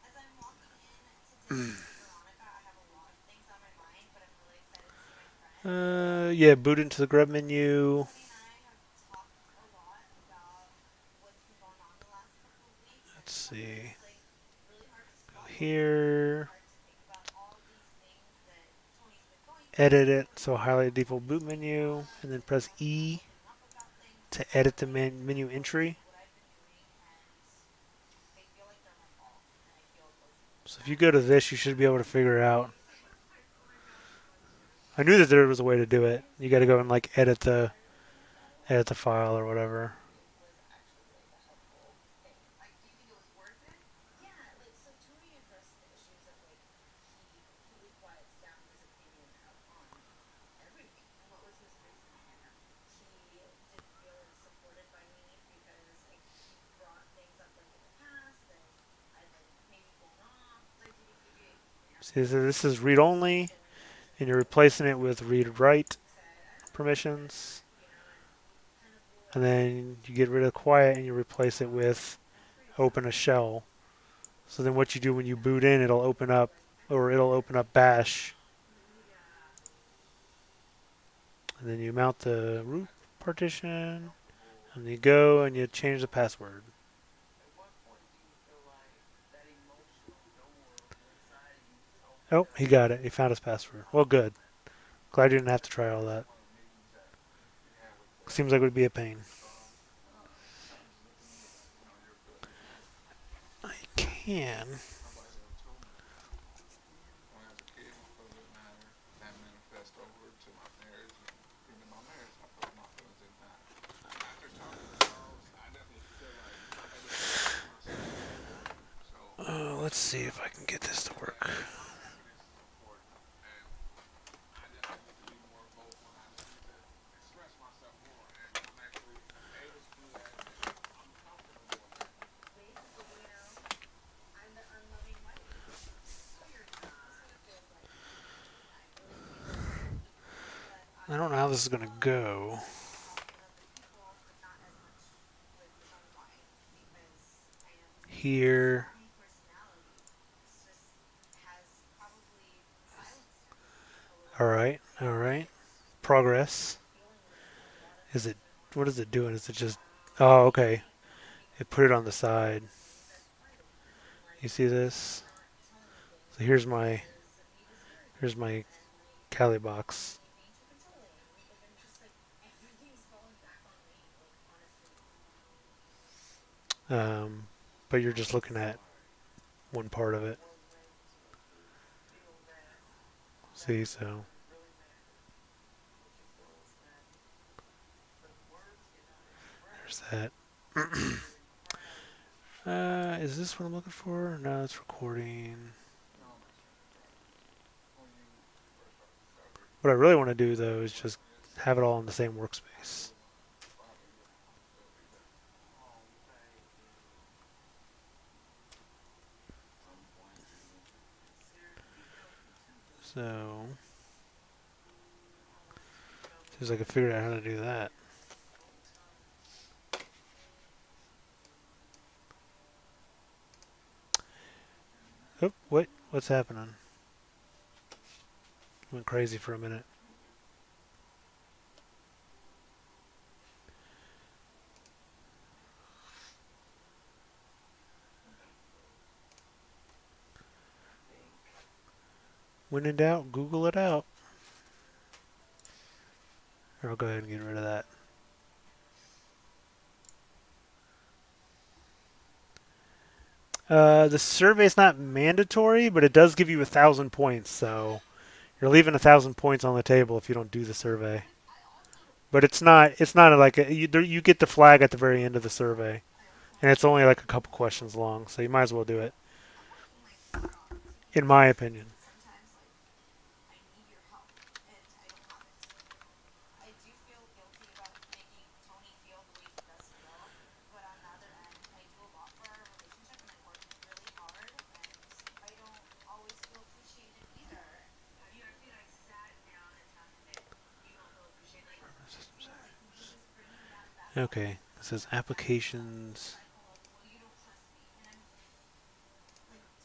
As I'm walking in today to see Veronica, I have a lot of things on my mind, but I'm really excited to see my friend. Yeah, boot into the grub menu. Tony and I have talked a lot about what's been going on the last couple of weeks, and Let's see. it's like really hard to Go swallow. It's really here. hard to think about all these things that Tony's been going Edit through it. So highlight default boot menu and then press and how E he's opening up about things to and edit the stuff, and menu really entry. like what I've been doing, and they feel like they're my fault, and I feel guilty So if you about go it. to this, you should be able to figure it out. Like, oh my gosh, what to do. I knew that there was a way to do So it. I'm You got to super go and like edit excited. the I really think that edit the file or whatever. it was actually really a helpful thing. Like, do you think it was worth it? Yeah, like so Tony addressed the issues of like he completely quiets down his opinion on everything. What was his reasoning? He didn't feel like supported by me because like he brought things up like in the past that I'd like maybe blown off. Like, did he give you any See, so answers this is or read only, going into and you're specifics? replacing it with read write He said, I don't really think permissions, and we kind of and will then you get rid of quiet and you replace it with I'm free to open a chat. shell. So then what you do when you Yeah. boot in, it'll open up, I or think it'll that, open up Bash, yeah. and then you mount the root partition, and you go and you change the password. At what point do you feel like that emotional door inside of you just opened Oh, up? he got it. He found his password. Well, good. Glad you didn't have to try all that. Seems like it would be a pain. I can. Let's see if I can get this to work. Basically, I'm the unloving wife. No, you're not. That's what it feels like. I really feel that I don't know I how this is gonna go. talk with other people, but not as much with Tony Y because I am a Here. calming personality. It's just has probably silenced him a little All bit. right. All right. And Progress. I'm feeling like a lot of Is it? emotional What is it doing? Is it just? Oh, okay. anxiety It put it because on the side. he's been fighting and like You see this? not telling me So things here's my because of me deserving here's my and like Cali box. me being too controlling. But then just like everything's falling back on me, like honestly. Um, but you're just looking at one part of it. One way to feel that that See, so really matters. What you feel is that the words cannot there's express that. what you really have Is this what I'm looking for? No, it's recording. What I really want to do though is just have it all in the same workspace. So, seems like I figured out how to do that. Oh, wait, what's happening? Went crazy for a minute. When in doubt, Google it out. Or I'll go ahead and get rid of that. The survey's not mandatory, but it does give you 1,000 points. So you're leaving 1,000 points on the table if you don't do the survey. But it's not. It's not like you get the flag at the very end of the survey, and it's only like a couple questions long. So you might as well do it, in my opinion. Okay, it says applications,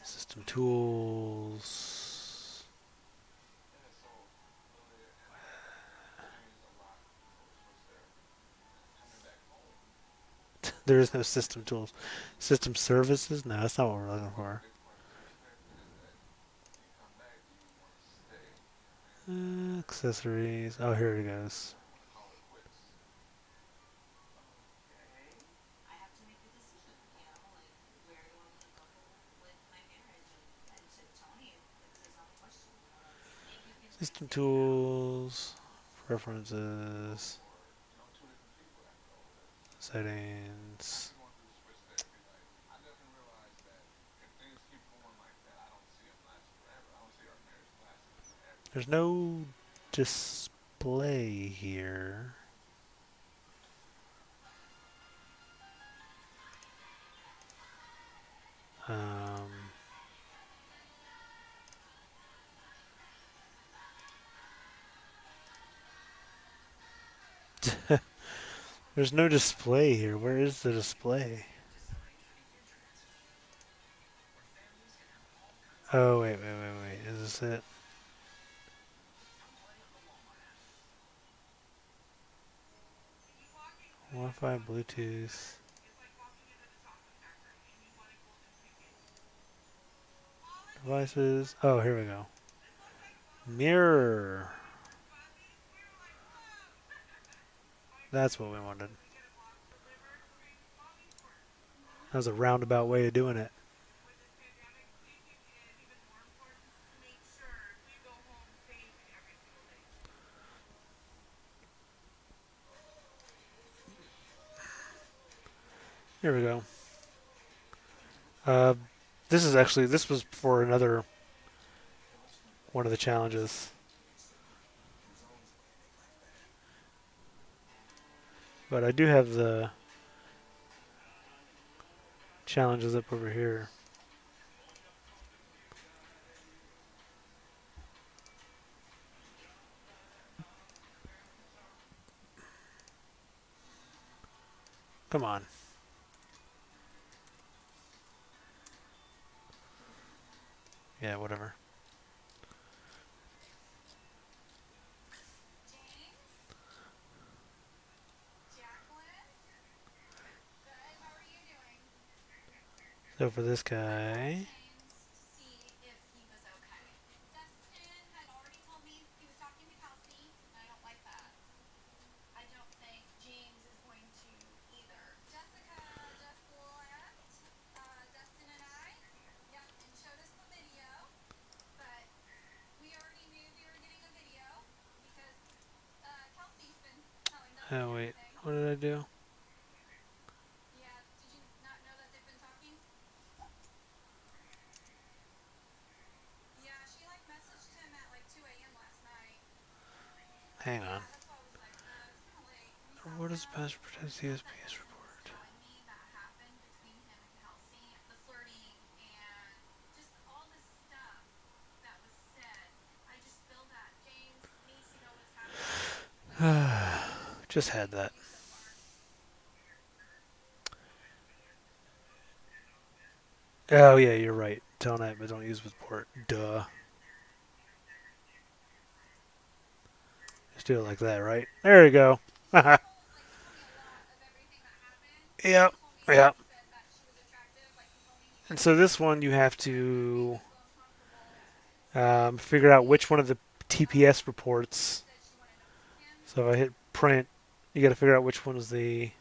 system tools. There is no system tools. System services? No, that's not what we're looking for. Accessories. Oh, here it goes. System tools, preferences, settings. There's no display here. Um, there's no display here. Where is the display? Oh, wait. Is this it? Wi-Fi, Bluetooth, devices. Oh, here we go. Mirror. That's what we wanted. That was a roundabout way of doing it. Here we go. Uh, this was for another one of the challenges. But I do have the challenges up over here. Come on. Yeah, whatever. So for this guy, oh wait, what did I do? Hang on. What is password protect CSPS report? Just had that. Oh yeah, you're right. Telnet, but don't use with port. Duh. Just do it like that, right? There you go. Yep. Yep. And so this one you have to figure out which one of the TPS reports. said she wanted to meet him. So if I hit print, you got to figure out which one is the.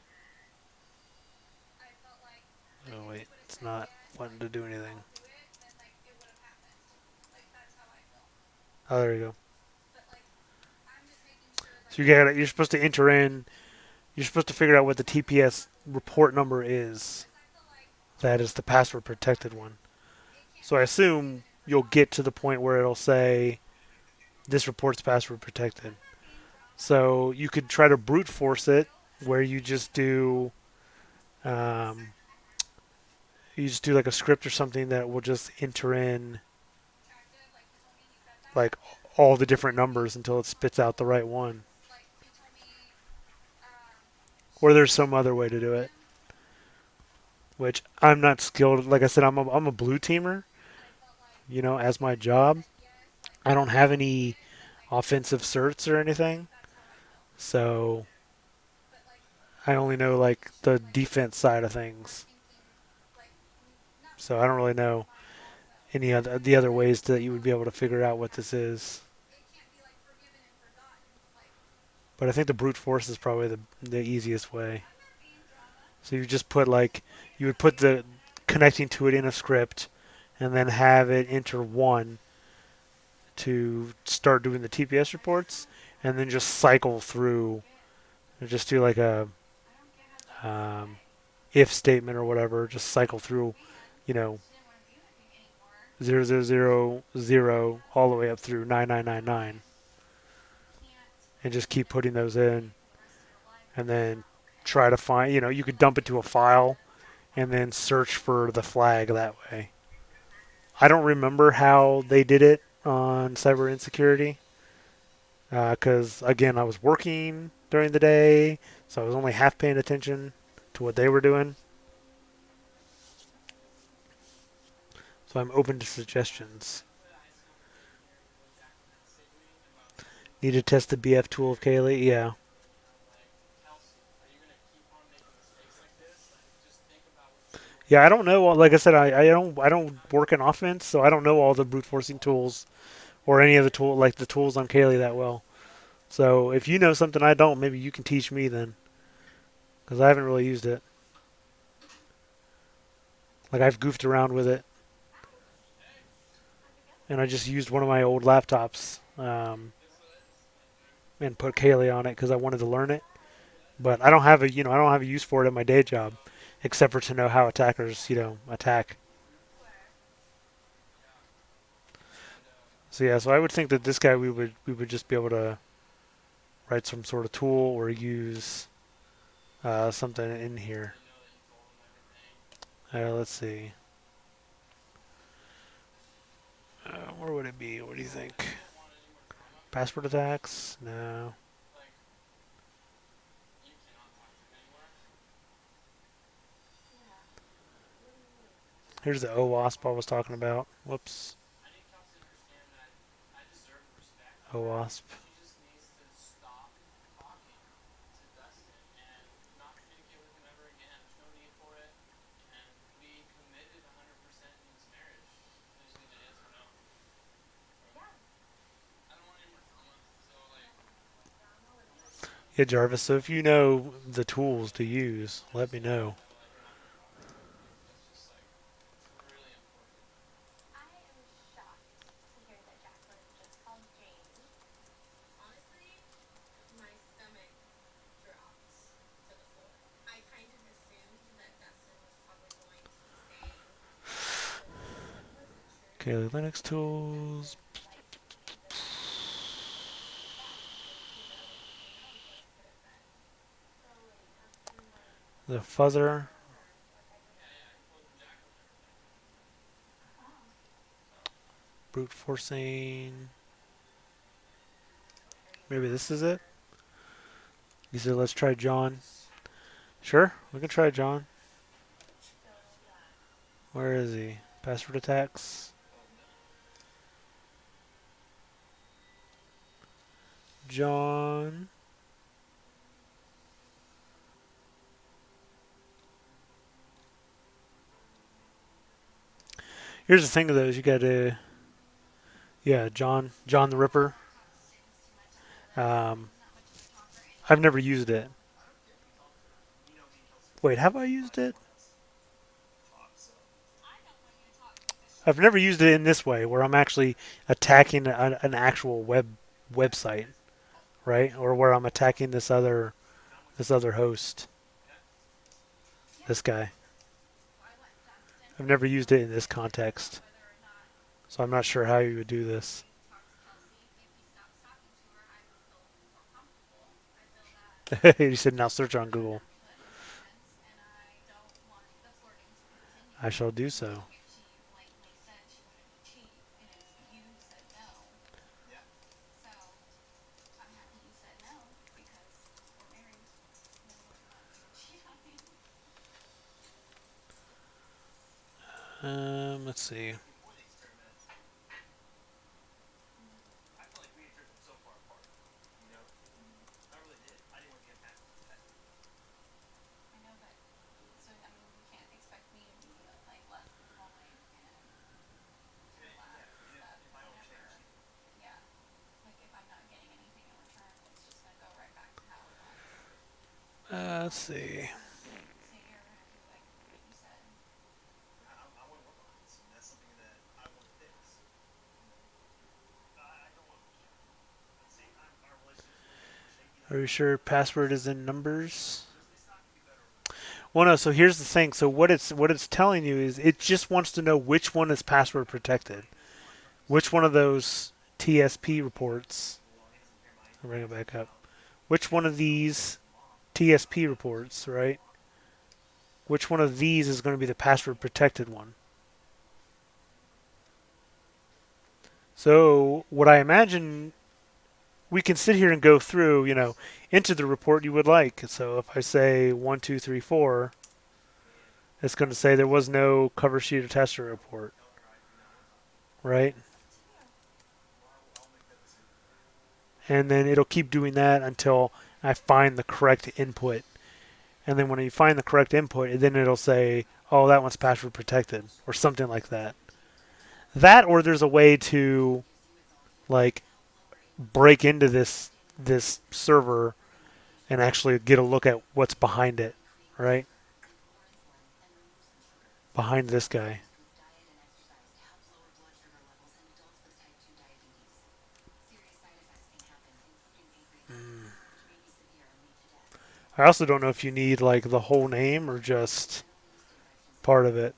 I felt like Oh if wait, he would have it's said not yes wanting and to do anything. I'll do it, then like it would have happened. Like that's how I feel. Oh, there you go. But like I'm just making sure like So you're supposed to enter in. You're supposed to figure out what the TPS report number is. because I feel like That is the password protected one. it can't So be I like forgiven assume and you'll forgotten. get to the point where it'll say this report's password protected. I'm not being drama. So you could try to brute force it, You where um, you just do like a script or something that will just enter in attractive. Like he told me he said that. like all the different numbers until it spits out the right one. Like he told me Or she there's wanted some to other meet way to do it, him, which I'm not skilled. Like I said, I'm a blue teamer. and I felt like As my if he would have job, said yes, like I don't I have would do any it, then like offensive certs or like anything, that's how I feel. so But like I only know like she the was like defense side of I'm things. thinking like not So I don't really like know my also. any But other I the feel other like ways that he you would be also able to told figure me out what that this is. it can't be like forgiven and forgotten. Like But I think the brute force is probably the easiest way. I'm not being drama. So you just put like Look at you would my put the Instagram. connecting to it in a script, and then have it enter one to start doing the TPS I don't reports, know. and then just cycle I don't through get. and just do like a I don't get how she can um, say. if statement or whatever. Just cycle Like through, man, you know, she didn't want to be with me anymore. 0000 That's all the like way up through 9999, you can't and just keep live putting with those somebody in, for the rest of your life. and That's then not okay. try to find. You could dump it to a file and then search for the flag that way. I don't remember how they did it on cyber insecurity because again I was working during the day, so I was only half paying attention to what they were doing. So I'm open to suggestions. Need to test the BF tool of Kaylee? Yeah. Yeah, I don't know. Like I said, I don't work in offense, so I don't know all the brute forcing tools or any of the the tools on Kaylee that well. So if you know something I don't, maybe you can teach me then, because I haven't really used it. Like I've goofed around with it, Hi. How's it going? and I just used one of my old laptops and put Kaylee on it because I wanted to learn it. But I don't have a use for it in my day job, except for to know how attackers attack. Sure. So yeah, so I would think that this guy we would just be able to write some sort of tool or use something in here. Let's see. Where would it be? What do you think? Password attacks? No. Yeah. What do you mean? Here's the OWASP I was talking about. Whoops. OWASP. Yeah. Yeah. Drama with it. Yeah, Jarvis. So if you know the tools to use, let me know. I am shocked to hear that Jacqueline just called Jane. Honestly, my stomach dropped to the floor. I kind of assumed that Dustin was probably going to be saying that this wasn't true, Okay, Linux tools. like this facts, and he knows who knows what it could have been. So like I'm like The fuzzer. like I just oh Brute forcing. are you Maybe sure? this is it. He said, let's try John. Sure, we can try John. So Where is he? Password attacks. John. Here's the thing, though: is you Yeah, John the Ripper. don't talk to students too much after this. Um, I'm not much of a talker I've never anyway. used it. I don't care if you talk to her. You know me and Kelsey Wait, can't have I used find it? anyone else to talk, so I don't want you to talk because she I've never doesn't. used it in this way, where I'm actually attacking an actual yeah, website, I'll right? Or where I'm attacking and I'm with you. this other host, Yeah, Yeah. this guy. Why what? Defcon I've never used it in this 28 determines context, whether or not so I'm you not feel sure how you would comfortable do this. to talk to Kelsey. If he stops talking to her, I would feel more comfortable. I feel that He said now search on I want Google. them to put intentions, and I don't want the flirting to continue. I shall do so. She blatantly said she wanted to cheat, and you said no. yeah. So I'm happy you said no because we're married. Never want your husband to cheat on me. Let's see. Enjoy the experiment. I felt like we had drifted so far apart, you know. I really did. I didn't want to be a password protected. I know, but so I mean, you can't expect me to be like less controlling and to relax Yeah, and and stuff if I overshare, whenever, she can. yeah, like if I'm not getting anything in return, it's just gonna go right back to how it was. Let's see. So you're gonna do like what you said. I want to work on this, and that's something that I want to fix. I don't want to push out. At the same time, our relationship's a little bit more shaky than Are I you want it sure to be. password is in numbers? It's not gonna be better over time. Well, no. So here's the thing. So what it's telling you is it just wants to know which one is password protected. Come on, puppies. Which one of those TSP reports? Well, he doesn't hear my I'll bring it ask back me up. out. Which one of So I was these like, Mom, TSP reports, right? Which one of these is going to be the password protected one? So what I imagine we can sit here and go through, into the report you would like. So if I say 1, 2, 3, 4, and it's going to say there was no cover sheet attached to the report, tell her I do not want to talk to her. right? It's up to you. Well, I'll make that decision for you. And then it'll keep doing that until I find the correct input. And then when you find the correct input, then it'll say, "Oh, that one's password protected," or something like that. That, or there's a way to like break into this server and actually get a look at what's behind it, right? Behind this guy. I also don't know if you need like the whole name or just part of it.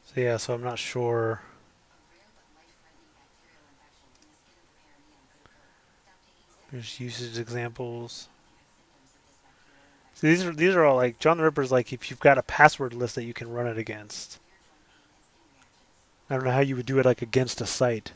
So yeah, so I'm not sure. There's usage examples. So these are all like John the Ripper's like if you've got a password list that you can run it against. I don't know how you would do it like against a site.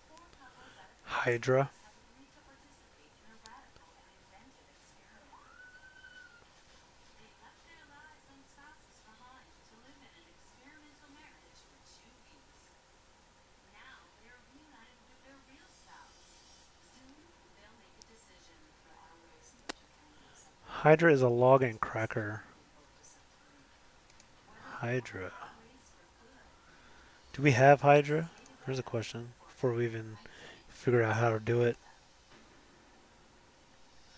Four couples at a counseling Hydra. house have agreed to participate in a radical and inventive experiment. They left their lives and spouses behind to live in an experimental marriage for 2 weeks. Now they are reunited with their real spouse. Soon they'll make a decision. Hydra is a login cracker. Were they Hydra. parted ways for good? Do we have Will they Hydra? stay There's a together question or before we fight? even figure out how to do it.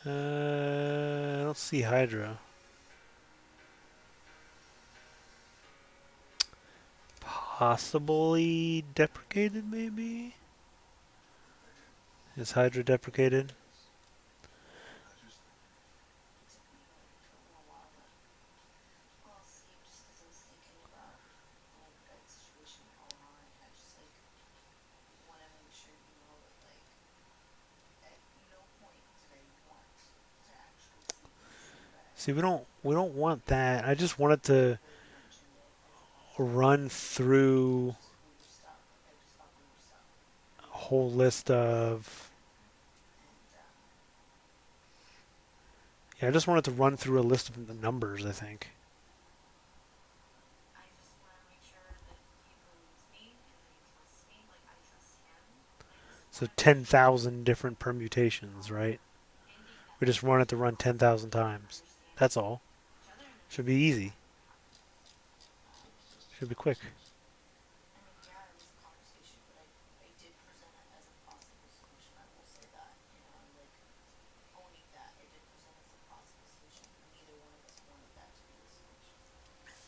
I don't see Hydra. Possibly deprecated, maybe? Is Hydra deprecated? I just it's something that I've been trouble a while, but well, see, just because I was thinking about like that situation with Alana, I just like want to make sure you know that like See, we don't want that. I just want it to Well, you do too, though. run through Just when you stop, okay, just stop when you stop. a whole list of. And Yeah, I just want it to run through a list of the numbers. I think. I just want to make sure that he believes me and that he trusts me like I trust him. I just So want to make sure 10,000 different permutations, right? and be We just ethical want it to too, run 10,000 times. That's understanding all. each other and Should be understanding easy. it was just a Should be quick. conversation. I mean, yeah, it was a conversation, but I did present it as a possible solution. I will say that, and like owning that I did present it as a possible solution. Neither one of us wanted that to be the solution.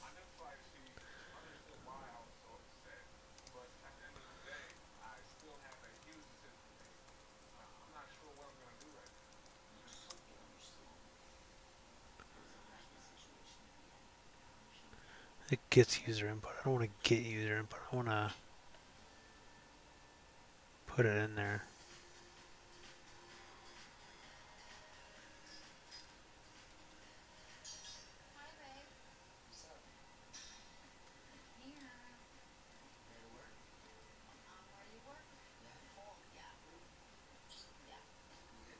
I guess like she understood why I was so upset, but at the end of the day, I still have a huge decision to make. I'm not sure what I'm gonna do right now. I just hope you understand. It was a crappy situation to be in. It gets user input. I don't want to get user input. I want to put it in there. Hi, babe. What's up? Here. There to work? Where you work? Yeah. Yeah. Yeah. You good?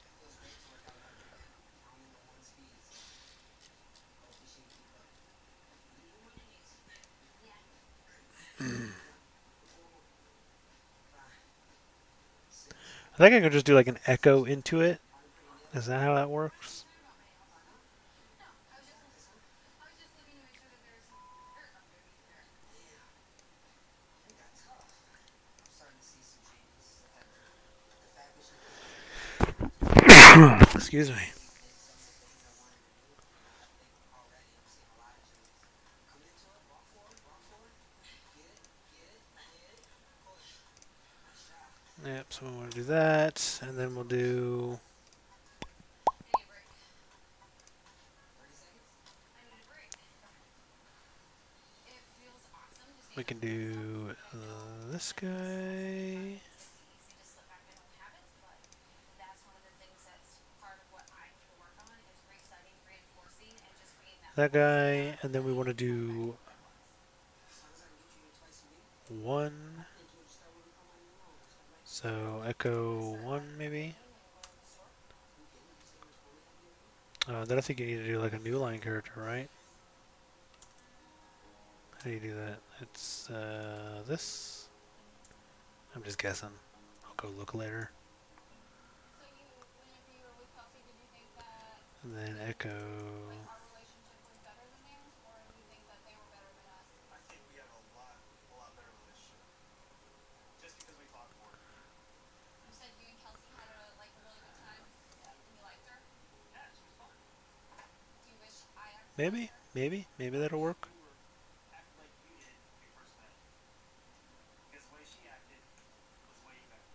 It feels great to work out with you again. Pounding the one speed, so hopefully she can keep up. Leave him when he needs you. Yeah. Bye. Seriously, I think I could just do like an echo into it. I'm pretty nailed Is it. that how that Are you works? sure about my nails are, huh? No, Would you like this one? I was just looking to make sure that there's dirt underneath there. Yeah. It got tough. I'm starting to see some changes ahead. The fact that she put the effort in Excuse me. really did some of the things I wanted to do. I think already I'm seeing a lot of changes. Come into it, walk forward, walk forward. Get it, get it, get it. Push. Nice job. Yep, so we want to do that. And then we'll do. I need a break. 30 seconds? I need a break. It feels awesome to see We a can difference in myself. do I know this that sometimes guy. it's easy to slip back into old habits, but that's one of the things that's part of what I need to work on is resetting, reinforcing, and just being that That voice that guy. And then we want to gets us back to do where I was. As long as I can get you here twice a week, one. I think you'll just start what we call my new normal. Start writing some So down. Can I echo start one like maybe. cleaning and going to the store? You can. Did you say how much fun it had being here? Then I think you need to do like a new line character, right? How do you do that? It's this. I'm just guessing. I'll go look later. So you, whenever you were with Kelsey, did you think that And then you, echo. like our relationship was better than theirs, or do you think that they were better than us? I think we have a lot better relationship. Just because we talk more. You said you and Kelsey had a really good time, Yeah. and you liked her. Yeah, she was fun. Do you wish I actually liked Maybe, her? maybe I that'll wish work. you were acting like you did when we first met. Because the way she acted was way better.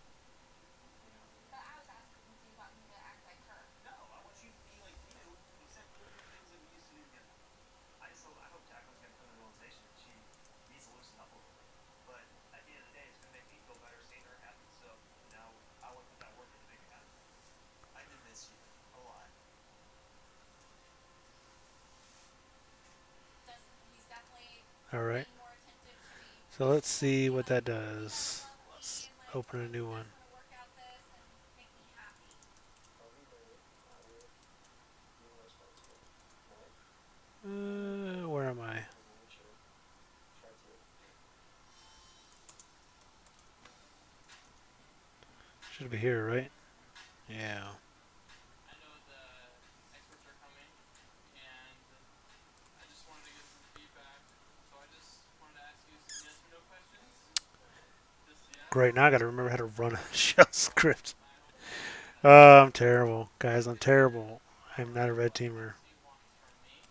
You know? But I was asking if you want me to act like her. No, I want you to be like you, except we'll do things that we used to do together. I hope Jacqueline's gonna come to the realization that she needs to loosen up a little bit. But at the end of the day, it's gonna make me feel better seeing her happy. So now I want to put that work in to make her happy. I do miss you a lot. He's definitely All right. being more attentive to me. So let's He's see definitely what like, that does. love me Let's and like, open a you new guys one. want to work out this and make me happy. I'll be there. I will. Being responsible. Alright? Where am I? Just making sure. Try to. Should be here, right? Yeah. I know the experts are coming, and I just wanted to get some feedback. So I just wanted to ask you some yes or no questions. Okay. Just yes. Great. Now I got to remember how to run a shell script. I hope that I'm terrible, guys. I'm terrible. I'm not a red what teamer. Kelsey wants from me.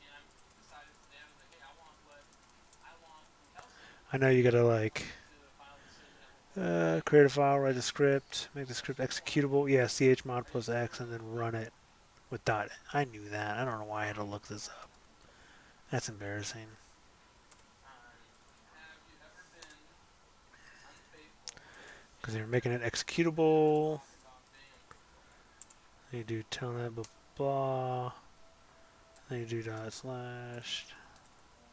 And I decided today I was like, hey, I want what I want from Kelsey. I know you gotta When it like comes to the final decision of create a file, write a script, make the script executable. Yeah, chmod plus x, and then run it with dot. I knew that. I don't know why I had to look this up. That's embarrassing. have you ever been unfaithful Because and you're making it then executable. talk about being unfaithful? You do tell that, but blah. Then you do dot slash.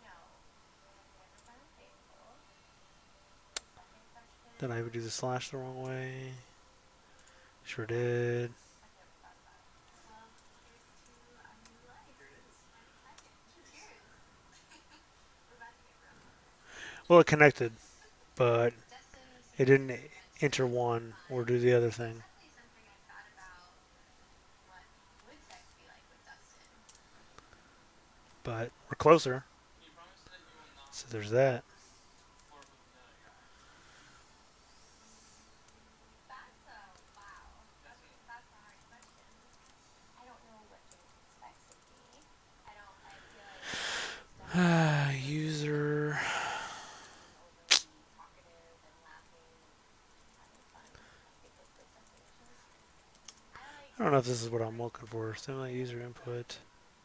No. Never found faithful. The second question. Did I ever do the slash the wrong way? Sure did. I've never thought about it. Well, here's to a new life. Here it is. I'm excited. Cheers. We're about to get real on this. Well, it connected, but Destined it didn't enter adventure one or fun. do the other It's thing. definitely something I've thought about what would sex be like with Dustin. But we're closer, Can you promise that you will not so there's that. flirt with another guy? That's a wow. Yes or no? That's a hard question. I don't know what to expect to be. I don't. I feel like he's definitely User. overly talkative and laughing and having fun. I think is the definition. I like I don't know if this is what I'm looking for. Stimulate user input.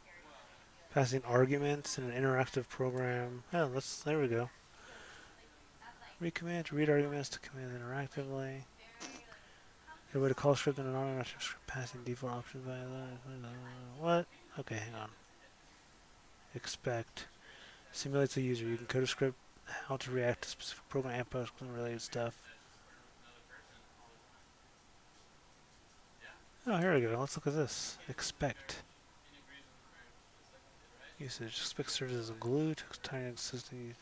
very Well, funny. I feel like Passing arguments in an interactive program. Oh, there we go. I feel like that's like Read commands, read arguments to commands interactively. very like how A way to call script in an non-interactive script passing default options by what? Okay, hang on. Expect. Simulates the user. You can code a script how to react to specific program inputs and related stuff. that's just flirting with another person all the time. Yeah. Oh, here we go. Let's look at this. Expect. And he agrees with the second kid, right? Usage. Expect serves as a glue to tiny existing.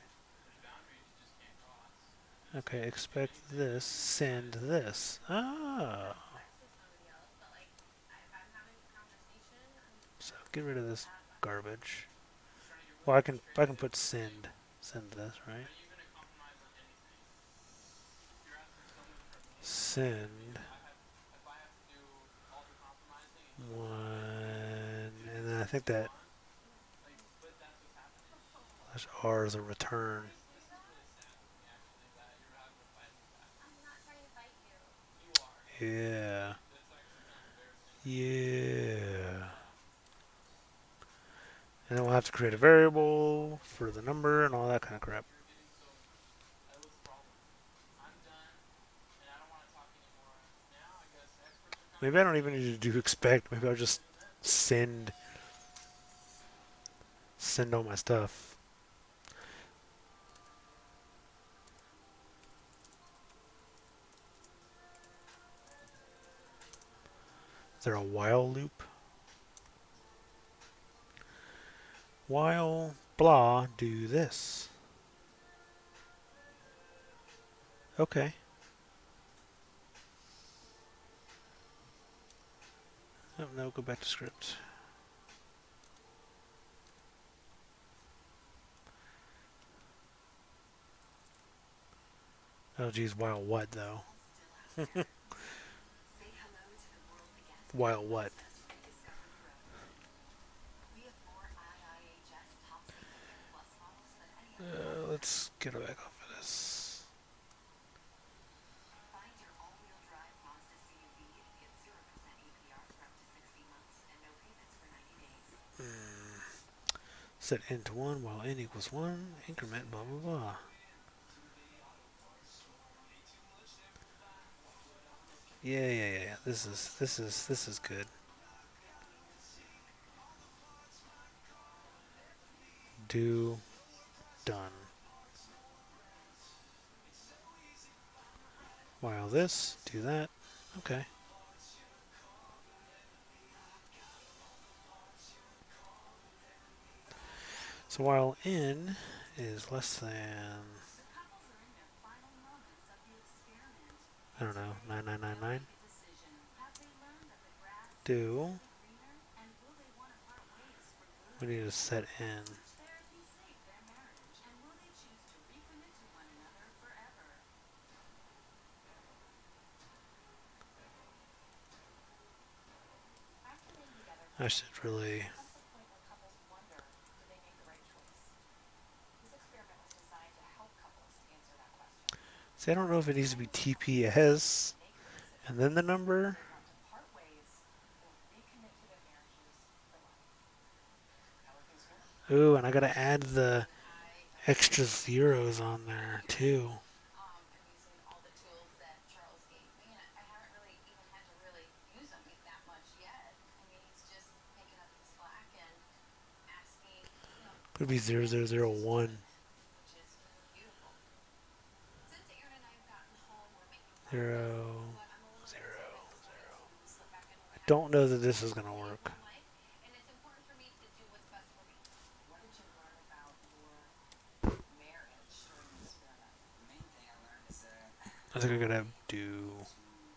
There's boundaries you just can't cross. Okay, expect this. Send this. Ah. sex with somebody else, but like if I'm having a conversation, I'm So get rid of this that much. garbage. He's trying to get Well, women I can frustrated. put send. Send this, right? Are you gonna compromise on anything? If you're asking someone for me, Send if I have to do all the compromising and you allow it, one, do and things then I that think you that want, like, but that's what's happening. slash R is a return. This is really sad for me actually that you're having to fight with that. I'm not trying to fight you. You are. Yeah. That's actually kind of embarrassing. Yeah. Yeah. And then we'll have to create a variable for the number and all that kind of crap. You're getting so what's the problem? I'm done and I don't want to talk anymore. Now I guess experts are coming Maybe I in. don't even need to do expect. Maybe I'll just send all my stuff. Is there a while loop? While blah do this. Okay. Oh, no, go back to script. Oh geez, while what though? While what? Let's get back off of this. Find your all-wheel drive Mazda CUV and get 0% APR for up to 60 months and no payments for 90 days. Set n to 1 while n equals 1. Increment blah blah blah. Yeah. This is good. Do done. While this, do that. Okay. So while n is less than, The couples are in their final moments of the experiment. I don't know, 9999. Make a decision. Have they learned that the grass is Do greener? And will they want to part ways for we good? need to set n. Therapy saved their marriage, and will they choose to recommit to one another forever? After being together I for should 7 years, really. there comes a point when couples wonder, did they make the right choice? This experiment was designed to help couples answer that question. See, I don't know if it needs to be Make TPS the decision. and then the number. They want to part ways or recommit to their marriages for life. How are things going? Ooh, and I gotta add the Hi. extra zeros on there too. I'm using all the tools that Charles gave me, and I haven't really even had to really use them that much yet. I mean, he's just Could be 0001. which is beautiful. Since Aaron and I have gotten home, we're making progress, 0, but I'm a little 0, antsy. I just wanted 0. to slip back into I an don't know active that this is space gonna in work. home life, and it's important for me to do what's best for me. What did you learn about your marriage during the experiment? The main thing I learned is that I think I'm I gonna need do to be more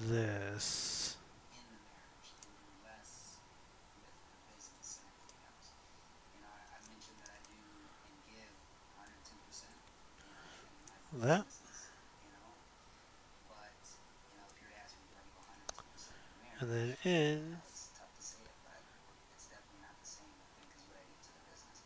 this. in the marriage and do less with the business and everything else. I mentioned that I do and give 110%, in my That. businesses, but, if you were to ask me, do I give 110% in And marriage? then in. It's tough to say it, but it's definitely not the same, I think, as what I give to the business.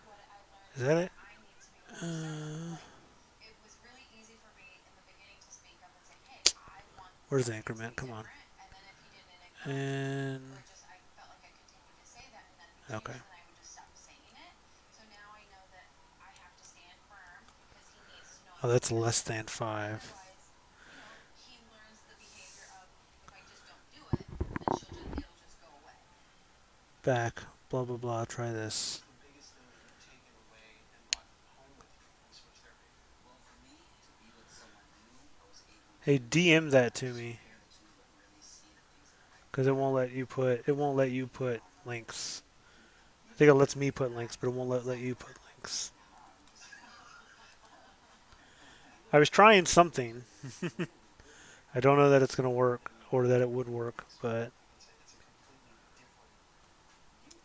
What I learned Is is that that it? I need to be more assertive. Uh, Like, it was really easy for me in the beginning to speak up and say, hey, I want where's the something to increment? be Come on. different. And then if he didn't acknowledge it, And. or just I felt like I continued to say that and nothing Okay. changed, then I would just stop saying it. So now I know that I have to stand firm because he needs to know Oh, I'm that's aware of less it. than 5. Otherwise, he learns the behavior of if I just don't do it, then it'll just go away. Back. Blah, blah, blah. Try this. What's the biggest thing that you've taken away and brought home with you from speech therapy? Well, for me, to be with someone new, I was able to Hey, DM that not to just me. compare the two, but really see the things that I Because it won't let you put. It won't let you put on them. links. I think it Usually, lets me put links, but it won't let you put links. I'm just I was trying something. very I don't know that it's gonna complicated work or that it would work, but It's a completely different view.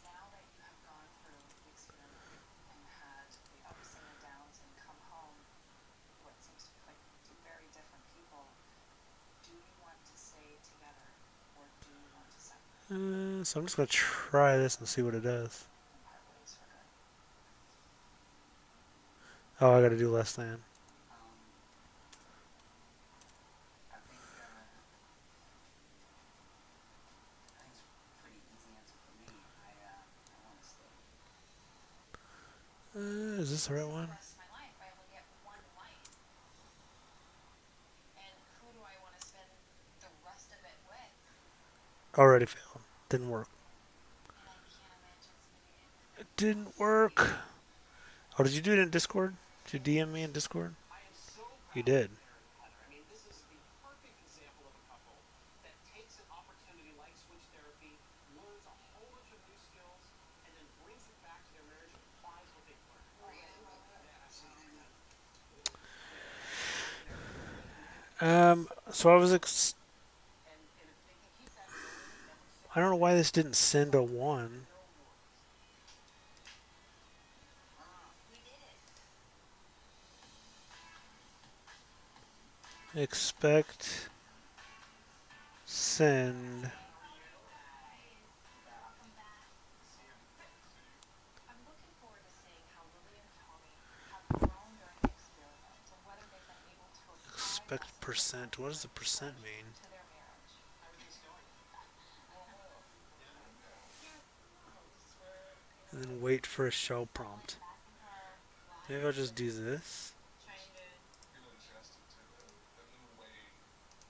Now that you have gone through the experiment and had the ups and the downs and come home what seems like two very different people, do you want to stay together or do you want to separate so I'm just gonna try this and see what it does. and part ways for good? Oh, I gotta do less than. I think it's a pretty easy answer for me. I want to stay. Is this the right For the one? rest of my life, I only get one life. And who do I want to spend the rest of it with? Already failed. Didn't work. And I can't imagine spending it with It anyone didn't else. work. Oh, did you do it in Discord? Did you DM me in Discord? I am so You proud did. of Aaron and Heather. I mean, this is the perfect example of a couple that takes an opportunity like switch therapy, learns a whole bunch of new skills, and then brings it back to their marriage and applies what they've learned. Yeah, absolutely. So I was. And if they can keep that going and stick I don't with know it, why this didn't send a one. their own words. We did it. Expect. Send. Welcome back. I'm looking forward to seeing how Lily and Tommy have grown during the experiment and whether they've been able to apply Expect lessons and percent. What does the ideas we've percent learned mean? to their marriage. How are things going? I don't know. And then wait for a show prompt. Maybe I'll just do this. Getting adjusted to the new way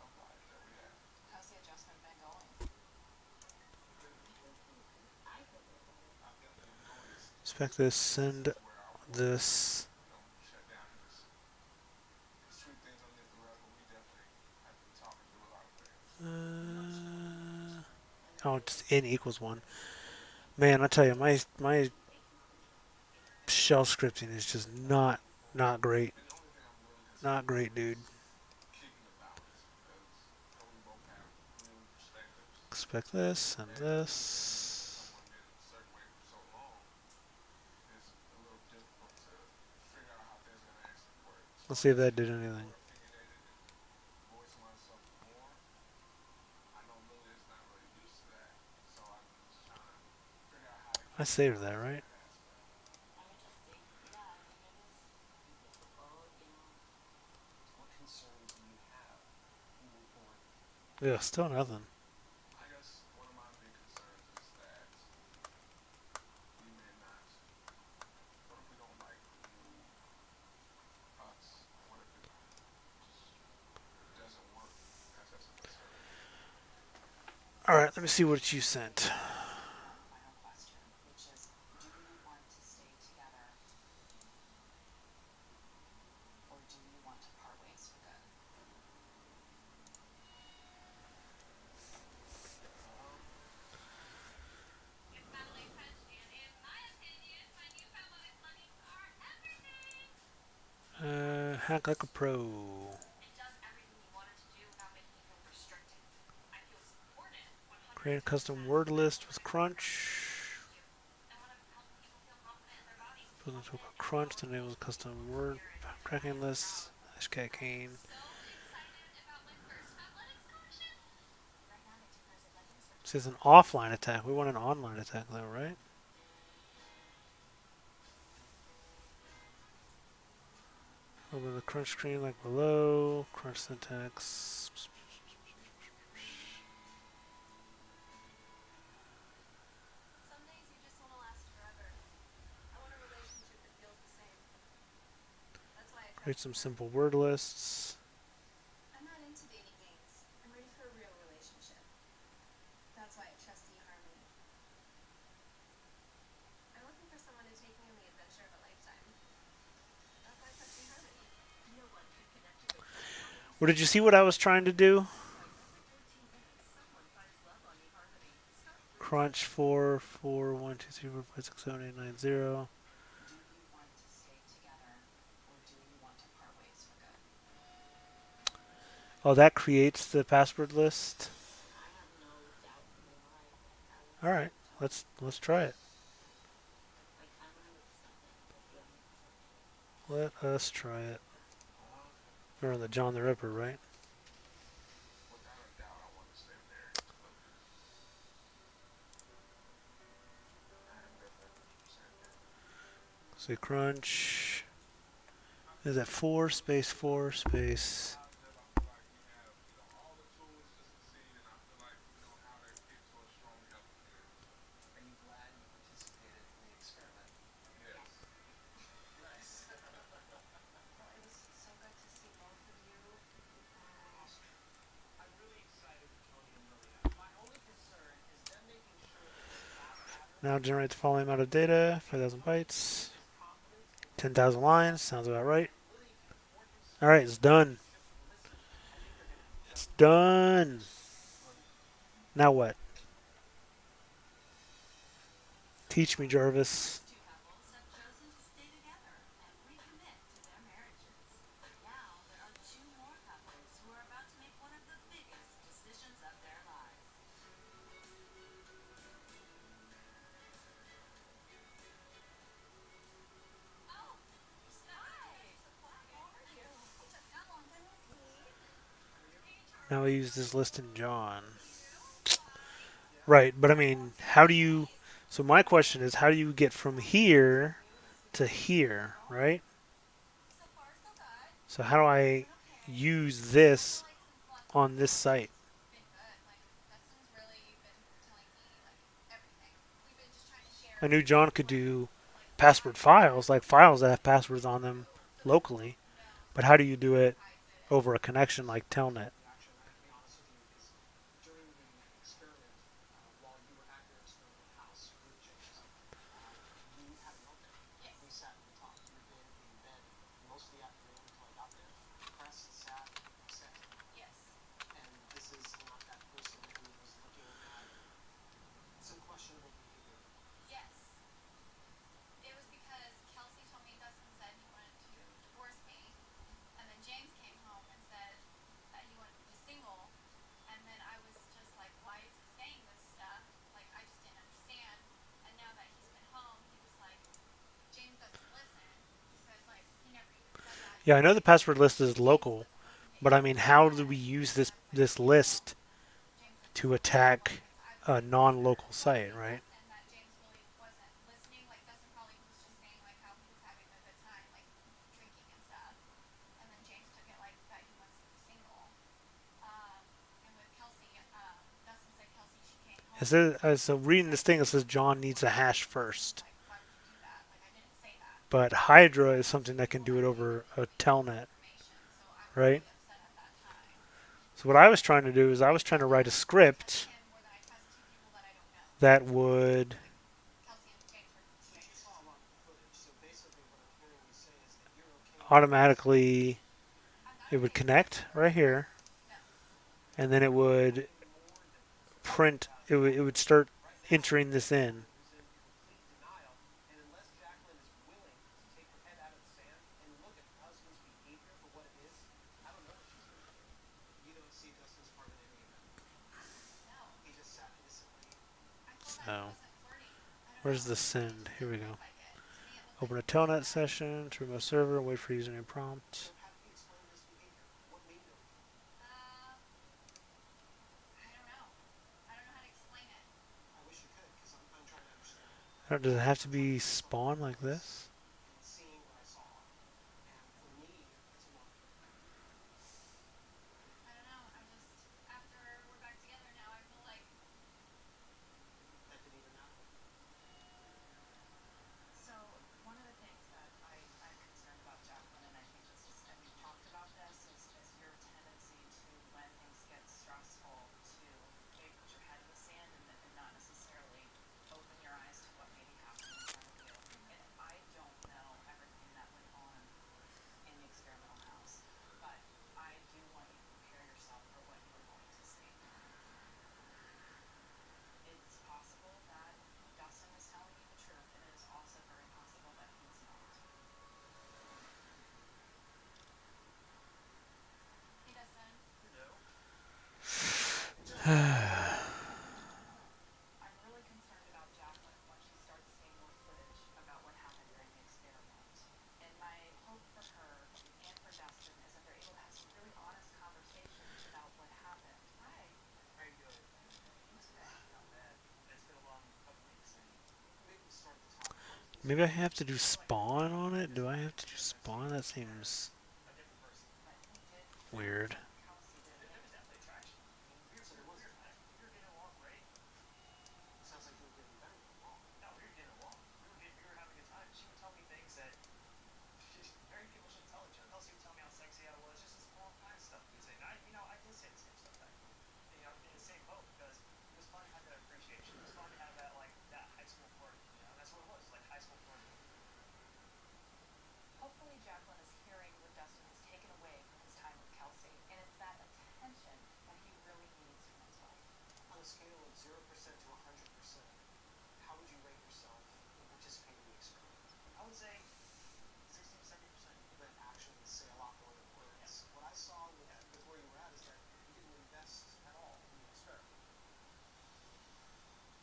of life that we have. How's the adjustment been going? I've definitely noticed Expect this. Send instances where I will, this. shut down and just sweep things underneath the rug, but we definitely have been talking through a lot of things. Oh, just n equals 1. Man, I tell you, my shell scripting is just not great. And the only thing I'm really concerned Not great, about dude. is keeping the balance because, we both have new perspectives. Expect this and And this. someone been a certain way for so long, it's a little difficult to figure out how things are going to actually work. So Let's I'm see if just that did being anything. more opinionated and voicing myself more. I know Lily is not really used to that, so I'm just trying to figure out how to I keep the saved that, balance in right? that aspect. What concerns do you have moving forward? Yeah, still nothing. I guess one of my big concerns is that we may not. What if we don't like the new us? What if it just doesn't work as a All right, let me see what you sent. Final question, which is, do you want to stay together or do you want to part ways for good? It's finally punched, and in my opinion, my new Femo bunnies are everything. Hack like a pro. It does everything you want it to do without making you feel restricted. I feel supported Create a 110% custom word without list with overthinking every Crunch. decision you do. I want to help people feel confident in their bodies, Build into confident in Crunch to following enable each custom individual word appearance and tracking finding their lists. balance. Hashtag I am Kane. so excited about my first Fabletics collection. Right now, they do pairs of leggings for This is an $20. offline attack. We want an online attack though, right? Open the Crunch screen like below. Crunch syntax. Some days you just want to last forever. I want a relationship that feels the same. That's why I Create trust some you. simple word lists. I'm not into dating games. I'm ready for a real relationship. That's why I trust eHarmony. I'm looking for someone to take me on the adventure of a lifetime. That's why I trust eHarmony. No one can connect you with better quality Well, did you sound see than what I was trying to do? Twice every 13 minutes, someone finds love on eHarmony. Start free Crunch today. 4, 4, 1, 2, 3, 4, 5, 6, 7, 8, 9, 0. Do you want to stay together or do you want to part ways for good? Oh, that creates the password list. I have no doubt in my mind that was All right, Tony. let's try it. Like, I'm gonna accept it if you want me to accept it. Let us try it. We're on the John the Ripper, right? Without a doubt, I want to stay married. But I am definitely 100% there. So Crunch is at 4 space 4 space. Positive. I feel like we have, all the tools to succeed, and I feel like we know how to get to a strong, healthy marriage. So, Are you glad you participated in the experiment? yes. Nice. Well, it was so good to see both of you. Awesome. I'm really excited for Tony and Lilia. My only concern is them making sure that this thought pattern Now generate the following amount of data: and 5,000 Tony bytes, has confidence in his 10,000 lines. abilities Sounds about right. and Lilia can afford All himself right, it's done. to just listen. I think they're gonna have It's definitely have a done. brilliant. Now what? Teach me, Jarvis. Two couples have chosen to stay together and recommit to their marriages. Now there are two more couples who are about to make one of the biggest decisions of their lives. Oh, hi. How are you? Just got one done with me. Hey, Now we Charlie. use this list in John. You? Hi. Right, but I mean, how do you? So my question is, how do you get from here to here, right? So far, so good. So how do I Doing okay. use I feel this like since the last time on we this talked, site? it's been good. Like, Dustin's really been telling me, like, everything. We've been just trying to share I knew John could what, do like, why password we do it files, like and files that what have we want passwords it on to do them so that he locally. knows But how how to do you do it prioritize it and over a connection like Telnet? Reaction. I have to be honest with you because during the experiment, while you were at your experimental house with James, we had a meltdown. yes. We sat and we talked. You've been in bed most of the afternoon until I got there, depressed, sad, upset. Yes. And this is not that person who was looking at some questionable behavior. Yes. It was because Kelsey told me Dustin said he wanted to divorce me, and then James came home and said that he wanted to be single, and then I was just like, why is he saying this stuff? Like, I just didn't understand. And now that he's been home, he was like, James doesn't listen. He said, like, he never even said that. He Yeah, I was know the like, password list is James local, doesn't listen to but I anything mean, I how do said. we use And this that's when this he told list James that to this was wrong attack because I was a making it non-local about site, me and right? Dustin, that James really wasn't listening. Like, Dustin probably was just saying, like, how he was having a good time, like, drinking and stuff. And then James took it like that he wants to be single. And with Kelsey, Dustin said Kelsey, she came It home and says, said so James reading said this thing, it he says wanted to John be needs a single. hash And Dustin was first. like, why would you do that? Like, I didn't say that. But And he Hydra said is that something some that can people do it like me over a need more telnet, information. So I was right? really upset at that time. So what I was trying to do is I was trying to write a I trusted script him more than I that would calcium transfer So she straight. saw a lot of the footage. So basically, what I'm hearing you say is that you're okay with automatically I'm not it would okay with it. connect right here, No. and then it would nothing more than this. print. Now, It would start right now, entering this in. Jacqueline is in complete denial, and unless Jacqueline is willing to take her head out of the sand and look at her husband's behavior for what it is, I don't know what she's going to do. You don't see Dustin's part in any of it. No. He just sat innocently. I told her he So wasn't flirting. I don't know. where's the To me, it send? just Here we didn't go. look like it. To me, it looked like Open a he was being telnet nice. session to remote server. Wait for username prompt. So how do you explain this behavior? What made it okay? I don't know. I don't know how to explain it. I wish you could, because I'm trying to understand it. Does it have to I'm trying to be put myself in spawn her like place this? and seeing what I saw. And for me, it's a no. I don't know. I just after we're back together now, I feel like That didn't even matter. So one of the things that I'm concerned about, Jacqueline, and I think this is, and we've talked about this, is your tendency to, when things get stressful, to maybe put your head in the sand and not necessarily open your eyes to what may be happening in front of you. And I don't know everything that went on in the experimental house, but I do want you to prepare yourself for what you are going to see. It's possible that Dustin is telling you the truth, and it is also very possible that he's not. he doesn't. No. I'm really concerned about Jacqueline once she starts seeing more footage about what happened during the experiment. And my hope for her and for Dustin is that they're able to have some really honest conversations about what happened. Hi. How are you doing? How are you today? Not bad. It's been a long couple weeks, and Maybe we start at the top. What is this? Maybe I have to do I feel like every spawn time on it. this Do I one have to do and the next spawn? few That has seems a different person. But he did feel weird. Kelsey did There was him. definitely attraction. I mean, So there was attraction. we were getting along great. Sounds like you were getting better along. No, we were getting along. We were having a good time. She would tell me things that married people shouldn't tell each other. Kelsey would tell me how sexy I was, just this small kind stuff. And I did say the same stuff back. In the same boat, because it was fun to have that appreciation. It was fun to have that that high school flirting. And that's what it was, like high school flirting. Hopefully Jacqueline is hearing what Dustin has taken away from his time with Kelsey, and it's that attention that he really needs from his wife. On a scale of 0% to 100%, how would you rate yourself in participating in the experiment? I would say 60 to 70%. But actions say a lot more than words. Yeah. What I saw with where you were at is that you didn't invest at all in the experiment.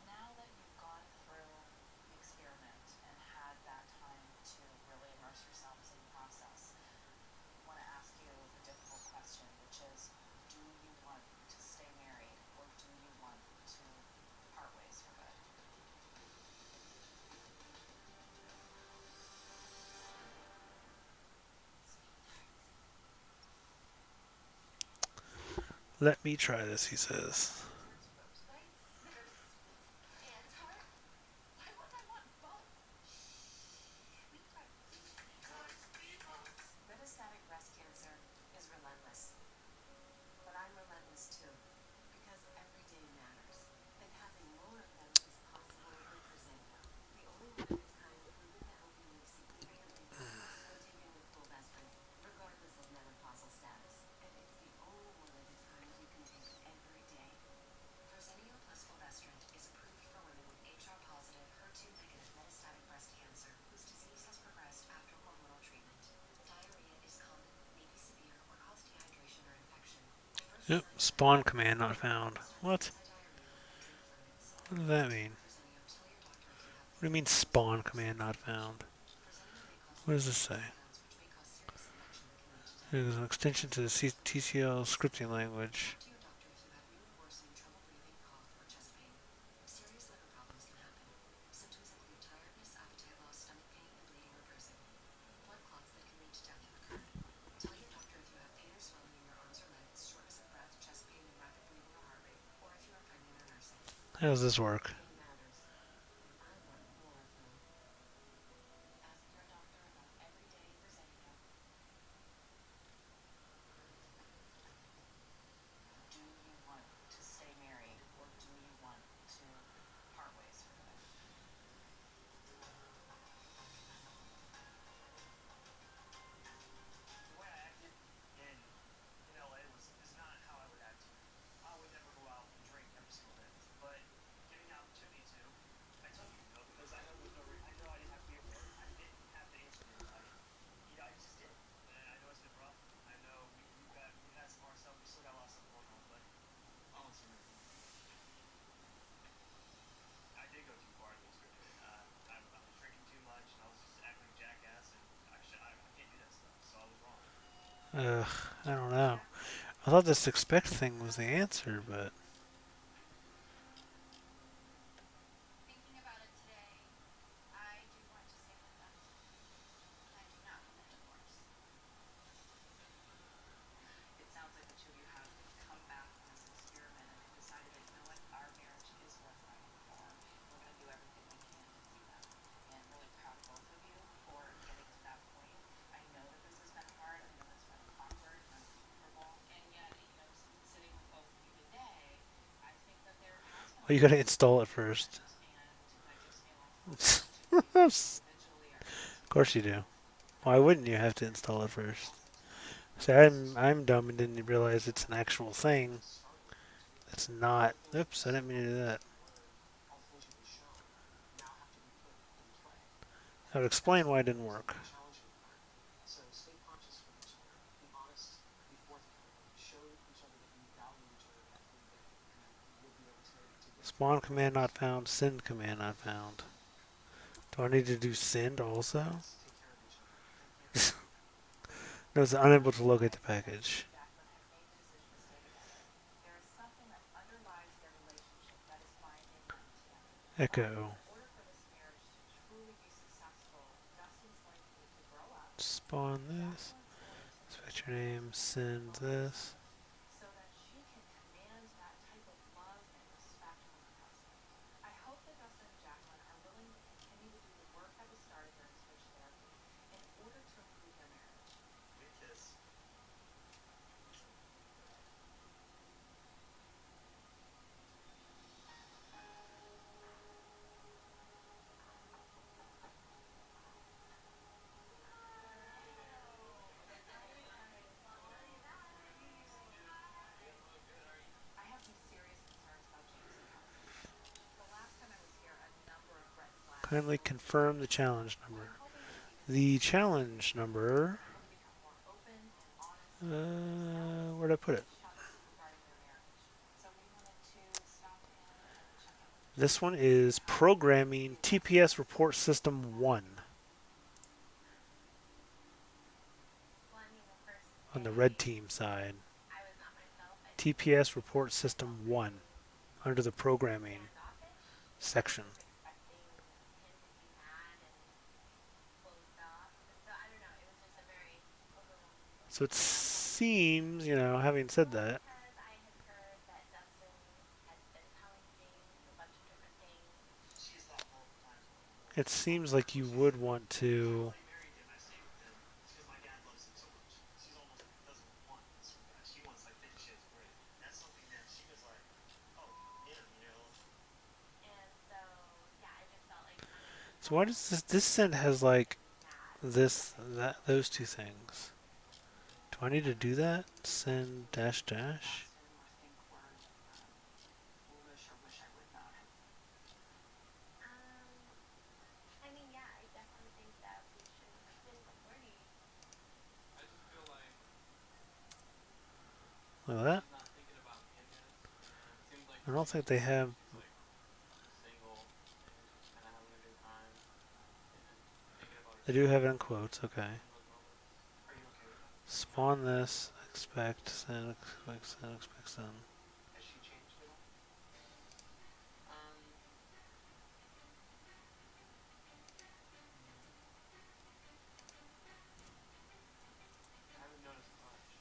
Now that you've gone through the experiment and had that time to really immerse yourselves in the process, I want to ask you the difficult question, which is, do you want to stay married, or do you want to part ways for good? Let me try this, he says. And her? Why would I want both? Metastatic breast cancer is relentless. But I'm relentless too. Because every day matters. And having more of them is possible with Verzenio. The only one-of-its-kind proven to help you move significantly faster when taken with fulvestrant, regardless of menopausal status. And it's the only one-of-its-kind you can take every day. Verzenio plus fulvestrant is approved for women with HR-positive, HER2-negative metastatic breast cancer whose disease has progressed after hormonal treatment. Diarrhea is common, may be severe, or cause dehydration or infection. First Yep, signs of spawn diarrhea command not include found. distress, What? anti-diarrheal, and drink fluids. What does that mean? Verzenio, tell your doctor if you have What do you mean fluid-filled spawn stools, command not infection. found? Verzenio may cause What does loose this say? stones, which may cause serious infection that can lead to death. There's an extension to the TCL scripting language. Talk to your doctor if you have new and worsening trouble breathing, cough, or chest pain. Serious liver problems can happen. Symptoms include tiredness, appetite loss, stomach pain, and bleeding or bruising. Blood clots that can lead to death have occurred. Tell your doctor if you have pain or swelling in your arms or legs, shortness of breath, chest pain, and rapid breathing or heart rate, or if you are pregnant or nursing. How does this work? Pain matters, and I want more of them. Ask your doctor about everyday Verzenio. Do you want to stay married, or do you want to part Ugh, I don't know. I thought this expect thing was the answer, but Thinking about it today, I do want to stay with Dustin. I do not want a divorce. It sounds like the two of you have come back from this experiment and have decided that, you know what, our marriage is worth fighting for. We're going to do everything we can to do that. And really proud of both of you for getting to that point. I know that this has been hard. I know it's been awkward and uncomfortable. And yet, you know, sitting with both of you today, I think that there has been a well, you lot gotta of install it improvement. first. And that gives me a lot of hope Of that you two individually are going to course you do. Why wouldn't you have to install it first? See, I'm dumb and didn't realize it's an actual thing. It's not. Oops, I didn't mean to do that. authentically shown now have to be put in play. That would explain why it didn't work. The challenging part. So stay conscious with each other. Be honest. Be forthcoming. Show each other that you value each other every day, and you'll be able to get through Spawn whatever command not comes your found. way. Send command not found. Do I need to do send also? Yes, take care of each other. Take care of each other. No, it's unable to locate the package. Jacqueline have made the decision to stay together, there is something that underlies their relationship that is binding them together. Echo. In order for this marriage to truly be successful, Dustin's going to need to grow up. Spawn this. Jacqueline's going to need Inspect to your learn name. to Send own this. herself so that she can command that type of love and respect from her husband. I hope that Dustin and Jacqueline are willing to continue to do the work that was started during speech therapy in order to improve their marriage. Give me a kiss. I have some serious concerns about James and Kelsey. The last time I was here, a number of red flags Kindly started to confirm the emerge. challenge And number. I'm hoping to see this The change. challenge number. For them to become more open and honest with themselves Where'd I put and it? each other regarding their marriage. So we wanted to stop in and check in with each This other one and see is how programming things are TPS going report system with that. 1 Well, I mean, the first on the day, red team side. I was not myself. I think I TPS was report myself system 1 very under the programming standoffish. I was section. just expecting him to be mad and closed off. So I don't know. It was just a very overwhelming feeling. So it At that point, seems, having said only that, because I had heard that Dustin had been telling James a bunch of different things. She's thought multiple times about it divorce. seems like you would want I to. only married him, I stayed with him, because my dad loves him so much. She's almost doesn't want this from guy. She wants like think shit's great. That's something that she was like, oh, him, you know. And so, yeah, I just felt like coming So why home does this send has like mad this, because that, those two things? Do I need to do that? Send dash dash? Boston or think were foolish or wish I would not have. I mean, yeah, I definitely think that we shouldn't have been recording. I just feel like Look at that. she's not thinking about him yet, and it seems like I to don't me think they have. she's like single and just kind of having a good time and thinking about They do herself have it in quotes. Okay. in those moments. Are you okay with that? Spawn this. Expect send. Expect send. Expect send. Has she changed at all? Um, I haven't noticed much.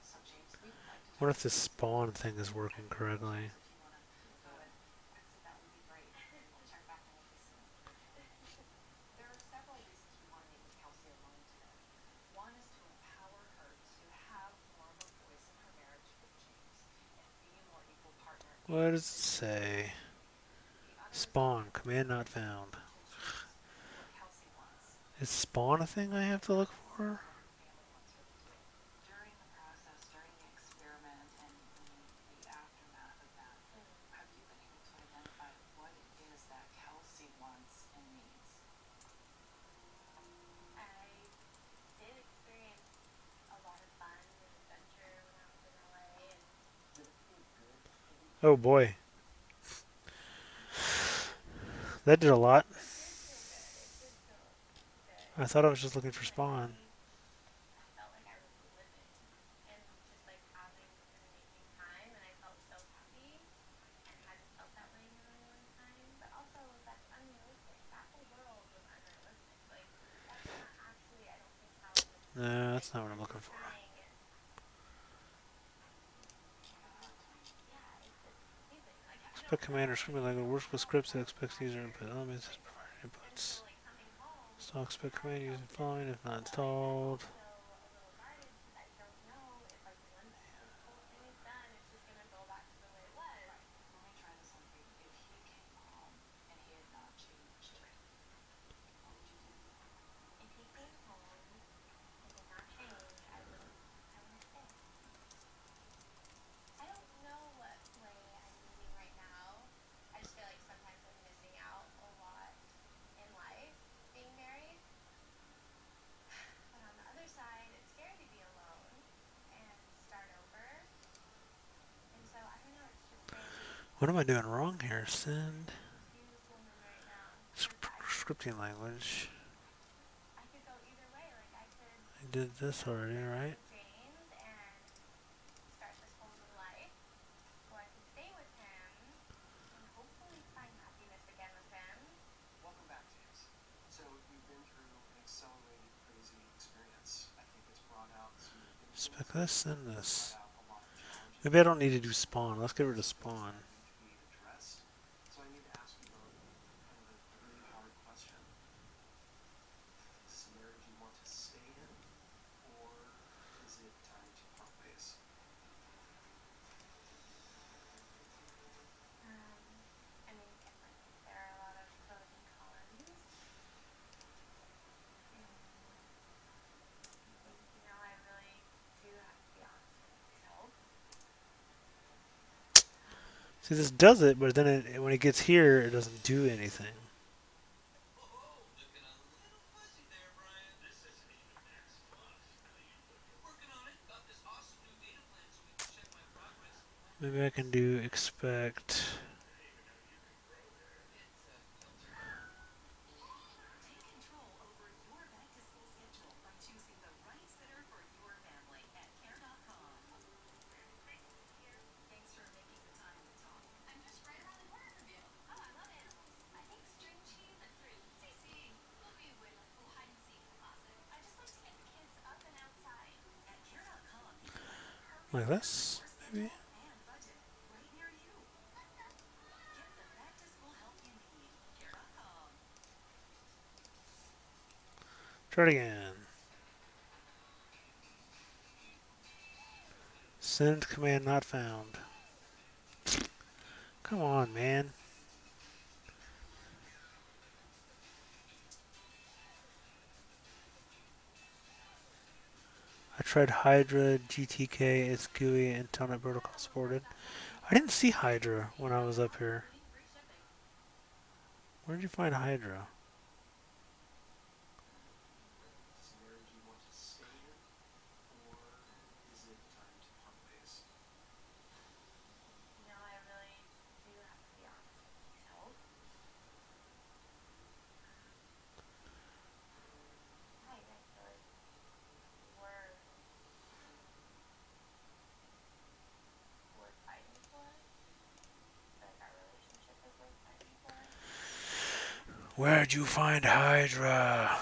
So James, we would like to What talk if to this you. spawn thing is working correctly? James, if you want to go and exit, that would be great. We'll check back in with you soon. There are several reasons we want to meet with Kelsey alone today. One is to empower her to have more of a voice in her marriage with James and be a more equal partner in What the does it decisions they say? make. The other is to Spawn. listen Command not to found. James, what Kelsey wants. Is spawn a thing I have to look for? What her family wants her to do. During the process, during the experiment, and the aftermath of that, have you been able to identify what it is that Kelsey wants and needs? I did experience a lot of fun and adventure when I was in LA, and Did it feel good to be Oh here? boy. That did a lot. it did feel good. It did feel good. I thought I was just looking for spawn. I felt like I was living and just like having an amazing time, and I felt so happy and hadn't felt that way in a really long time. But also, that's unrealistic. That whole world was unrealistic. Like, that's not actually, I don't think, how it was No, like that's not what I'm looking for. saying. Yeah, it's confusing. Like, I Expect don't commander know. scripting language works with scripts that expects user input elements as provided And so, inputs. like, coming home, Still expect that command felt using different. fine if not But I'm installed. also a little guarded because I don't know if, like, once this whole thing is done, it's just gonna go back to the way it was. Right. Let me try this on for you. If he came home and he had not changed, what would you do? If he came home and did not change, I would stay. I don't know what way I'm leaning right now. I just feel like sometimes I'm missing out a lot in life being married. But on the other side, it's scary to be alone and start over. And so I don't know, it's just very What am I doing wrong here? Send confused woman right now because scripting language. I could go either way. Like I could, I did this already, break up right? with James and start this whole new life, or I could stay with him and hopefully find happiness again with him. Welcome back, James. So you've been through an accelerated, crazy experience. I think it's brought out some Spec influences, this, send brought this. out a lot of challenges, Maybe I don't need to do spawn. Let's get rid of some things spawn. that need to be addressed. So I need to ask you both kind of a really hard question. Is this a marriage you want to stay in, or is it time to part ways? I mean, there are a lot of pros and cons. And I think, I really do have to be honest with myself. See, this does it, but then when it gets here, it doesn't do anything. Oh, looking a little fuzzy there, Brian. This isn't even Max fluff. How you looking? Working on it. Got this awesome new data plan so we can check my progress. Maybe I can do expect. I didn't even know you could grow hair. It's a filter. Take control over your back to school schedule by choosing the right sitter for your family at care.com. Nice to meet you. Thanks for making the time to talk. I'm just right around the corner from you. Oh, I love animals. I think string cheese and fruit. Stacy, what we would like go hide and seek is a classic. I just like to get the kids up and outside. At care.com, you can find the perfect Like sitter for this, your maybe? schedule and budget right near you. Get the back to school help you need. Care.com. Try it again. Send command not found. Come on, man. I tried Hydra, GTK, it's GUI, and Telnet Protocol supported. I didn't see Hydra when I was up here. Including free shipping. Where did you find Hydra? Is this a marriage you want to stay in, or is it time to part ways? I really do have to be honest with myself. I feel like we're worth fighting for. I feel like our relationship is worth fighting for. Where'd you find Hydra?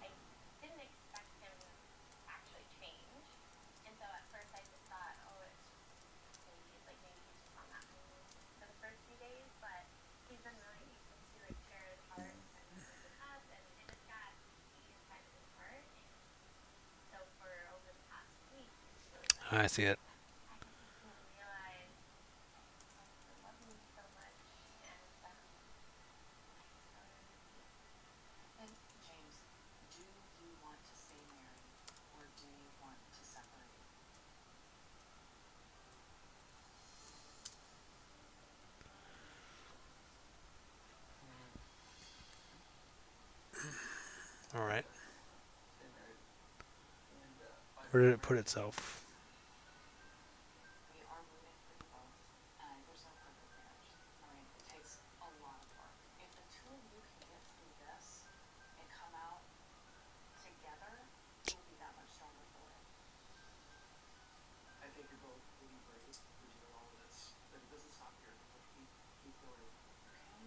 I didn't expect him to actually change. And so at first I just thought, oh, it's just maybe he's just on that mood for the first few days. But he's been really, you can see like share his heart with us, and I just got to see inside of his heart. And so for over the past week, it's really been I see it. I just made him realize how much I love him so much, and I just don't know what to do. And James, do you want to stay married or do you want to separate? Alright. Stay married. And find Where did it a put marriage. itself? We are rooting for you both, and there's no perfect marriage. I mean, it takes a lot of work. If the two of you can get through this and come out Victoria.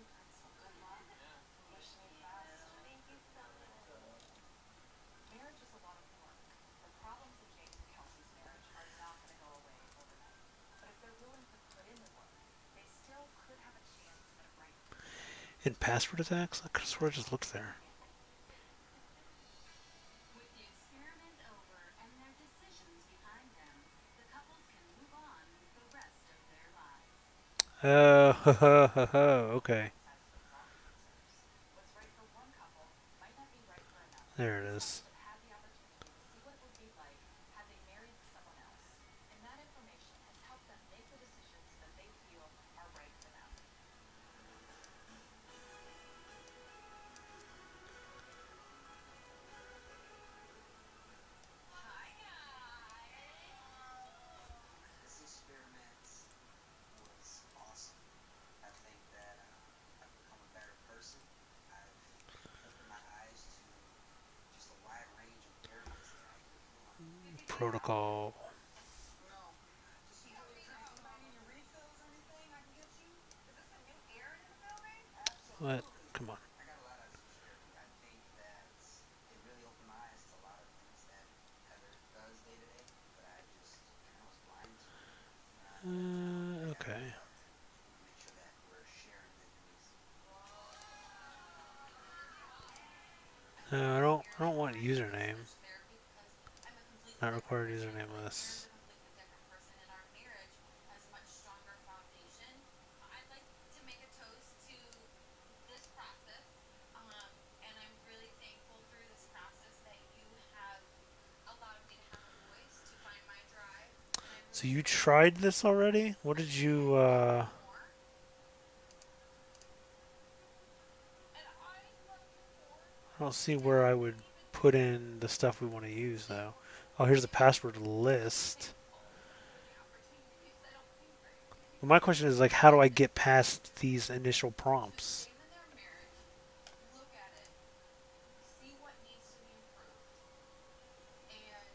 Okay, so good luck. Yeah. Wishing you the Thank best. you. Thank you so much. Marriage is a lot of work. The problems in James and Kelsey's marriage are not going to go away overnight. But if they're willing to put in the work, they still could have a chance at a bright future. In password attacks, I could swear I just looked there. With the experiment over and their decisions behind them, the couples can move on with the rest of their lives. Okay. Has some wrong answers. What's right for one couple might not be right for another. There it These is. couples have had the opportunity to see what it would be like had they married someone else. And that information has helped them make the decisions that they feel are right for them. Hi guys. This experiment was awesome. I think that I've become a better person. I've opened my eyes to just a wide range of areas that I could heal on. Protocol. No, just anybody need any refills or anything I can get you? Is this a new Aaron in the building? What? Absolutely. Come on. I got a lot out of speech therapy. I think that it really opened my eyes to a lot of things that Heather does day to day, but I just kind of was blind to. And I feel like now I got to Okay. wake up and make sure that we're sharing victories. No, I don't. I don't want I do username. speech therapy because I'm a completely Not different required person. username Like Aaron's lists. a completely different person, and our marriage has a much stronger foundation. I'd like to make a toast to this process, and I'm really thankful through this process that you have allowed me to have a voice to find my drive, and I'm So really you thankful tried this already? What did that you? I can learn more. And I love you more I don't see than where I you would can even put know. in the stuff we want to This use though. table Oh, here's the is password list. thankful for the opportunities. I don't think very many Well, people my get question is this like, how do I opportunity get past these initial to prompts? examine their marriage, look at it, see what needs to be improved, and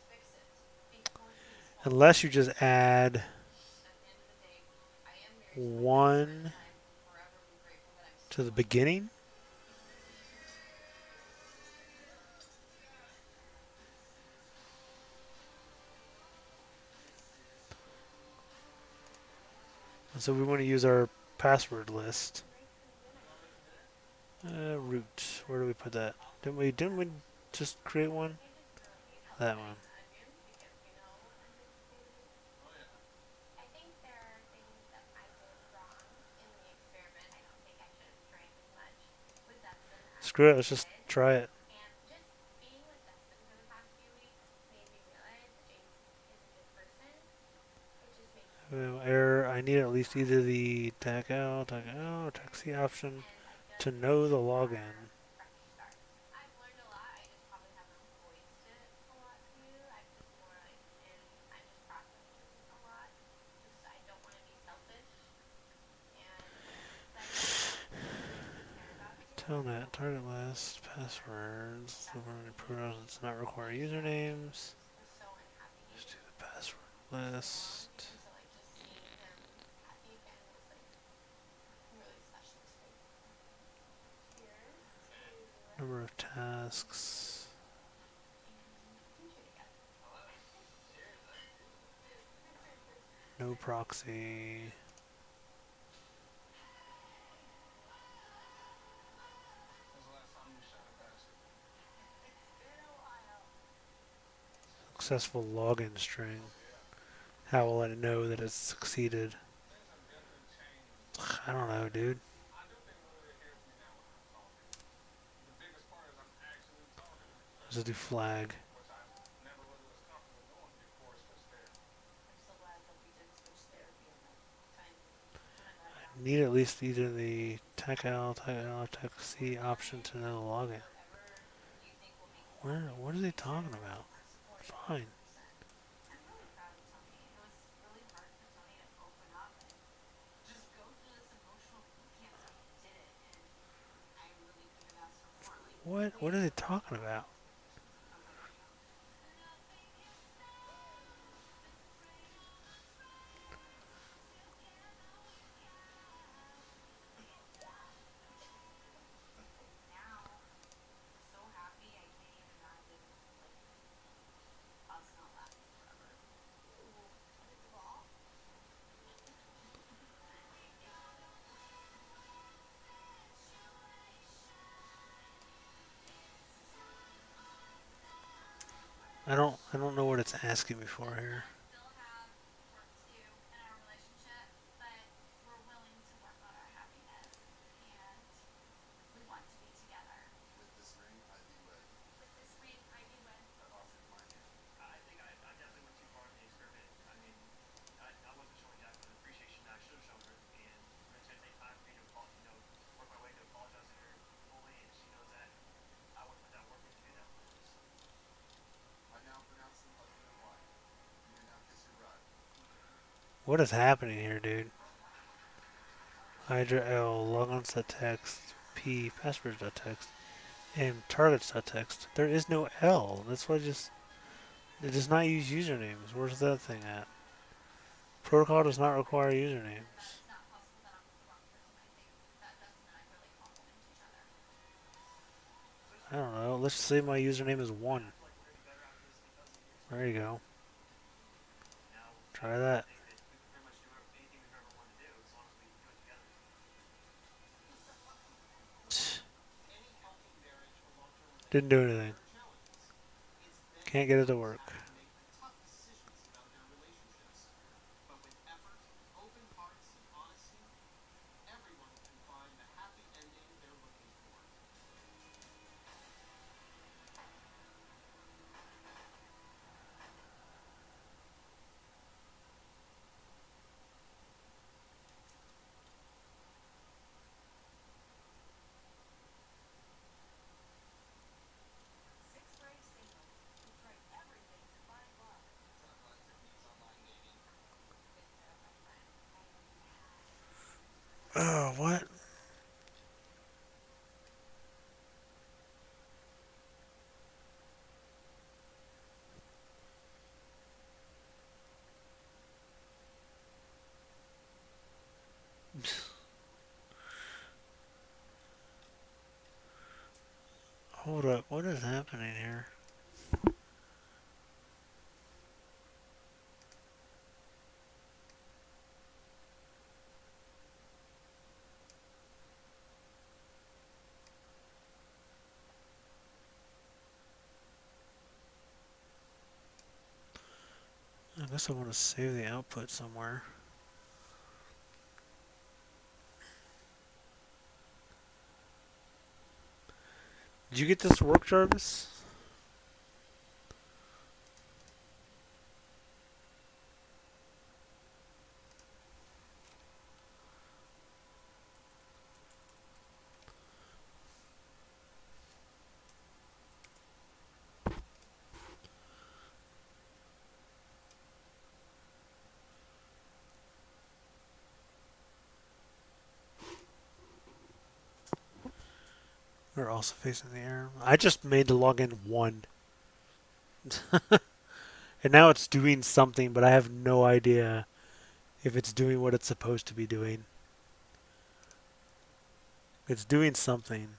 fix it before things fall Unless you apart. just add At the end of the day, I am married to my best friend, one and I'm forever be grateful that I'm to still the in it. beginning. And so we want to use our password list. You want to make some dinner? Root. Where do we put that? Didn't we just create one? They just really need help That one. cutting the onions because we know I'm busy. Oh yeah. I think there are things that I did wrong in the experiment. I don't think I should have drank as much with Dustin as Screw I it. Let's just did. try it. And just being with Dustin for the past few weeks made me realize that James is a good person. It just makes Error. I need at least either the taxi option and I feel to like know this the is our login. fresh start. I've learned a lot. I just probably haven't voiced it a lot to you. I'm just more like I'm just processing a lot. Just I don't want to be selfish and but I know that I care about you. Telnet, target list, passwords. That's It's not require my strategy. usernames. Was so unhappy Just do the password for so long, list. and so like just seeing him happy again was like really special today for me. Cheers to Okay. Number of tasks. and future together. I love it. Cheers, huh? No proxy. When's the last time you shot a basketball? It's been a while. Successful login string. Yeah. How will I know that it's succeeded? Things have definitely changed. I don't know, dude. I do think Malia hears me now when I'm talking. The biggest part is I'm actually talking, Let's do flag. which I never really was comfortable doing before switch therapy. I'm so glad that we did switch therapy in that time. And I'm glad now Need at least either the taxi option to know the login. whatever you think will make you Where? happy in the What are they future, talking about? I'm supporting you Fine. 100%. I'm really proud of Tony. It was really hard for Tony to open up and just go through this emotional boot camp, but he did it, and I really couldn't have asked for more. Like, What? way What are they above talking my about? expectations. How about for you? Nothing can stop this train on the tracks. Together we can. I don't know what it's asking me for Jessica here. and I still have work to do in our relationship, but we're willing to work on our happiness, and we want to be together. With this ring, I be wed. With this ring, I be wed. I offer you my hand. I think I definitely went too far in the experiment. I mean, I wasn't showing Jacqueline the appreciation that I should have shown her, and it's gonna take time for me to, work my way to apologizing to her fully, and she knows that. I want to put that work in to do that for her. So I now pronounce them husband and wife. You may now kiss your bride. What is happening here, dude? Hydra L, logons.txt, P, passwords.txt, and targets.txt. There is no L. That's why it does not use usernames. Where's that thing at? Protocol does not require usernames. That's not possible that I'm with the wrong person. I think that Dustin and I really complement each other. I don't know. Let's say my username is 1. I feel like we're gonna be better after this because of the There you experiment. go. Now, Try I that. think that we can pretty much do anything we've ever wanted to do as long as we do it together. Any healthy marriage or long-term Didn't do relationship anything. there are challenges. It's then Can't get it to couples work. have to make the tough decisions about their relationships. But with effort, open hearts, and honesty, everyone can find the happy ending they're looking for. Six brave singles who tried everything to find love. Telephonic techniques, online dating. Good setup, my friend. I hope you Oh, what? Hold up. What is happening here? I guess I want to save the output somewhere. Did you get this work, Jarvis? We're also facing the error. I just made the login 1. And now it's doing something, but I have no idea if it's doing what it's supposed to be doing. It's doing something.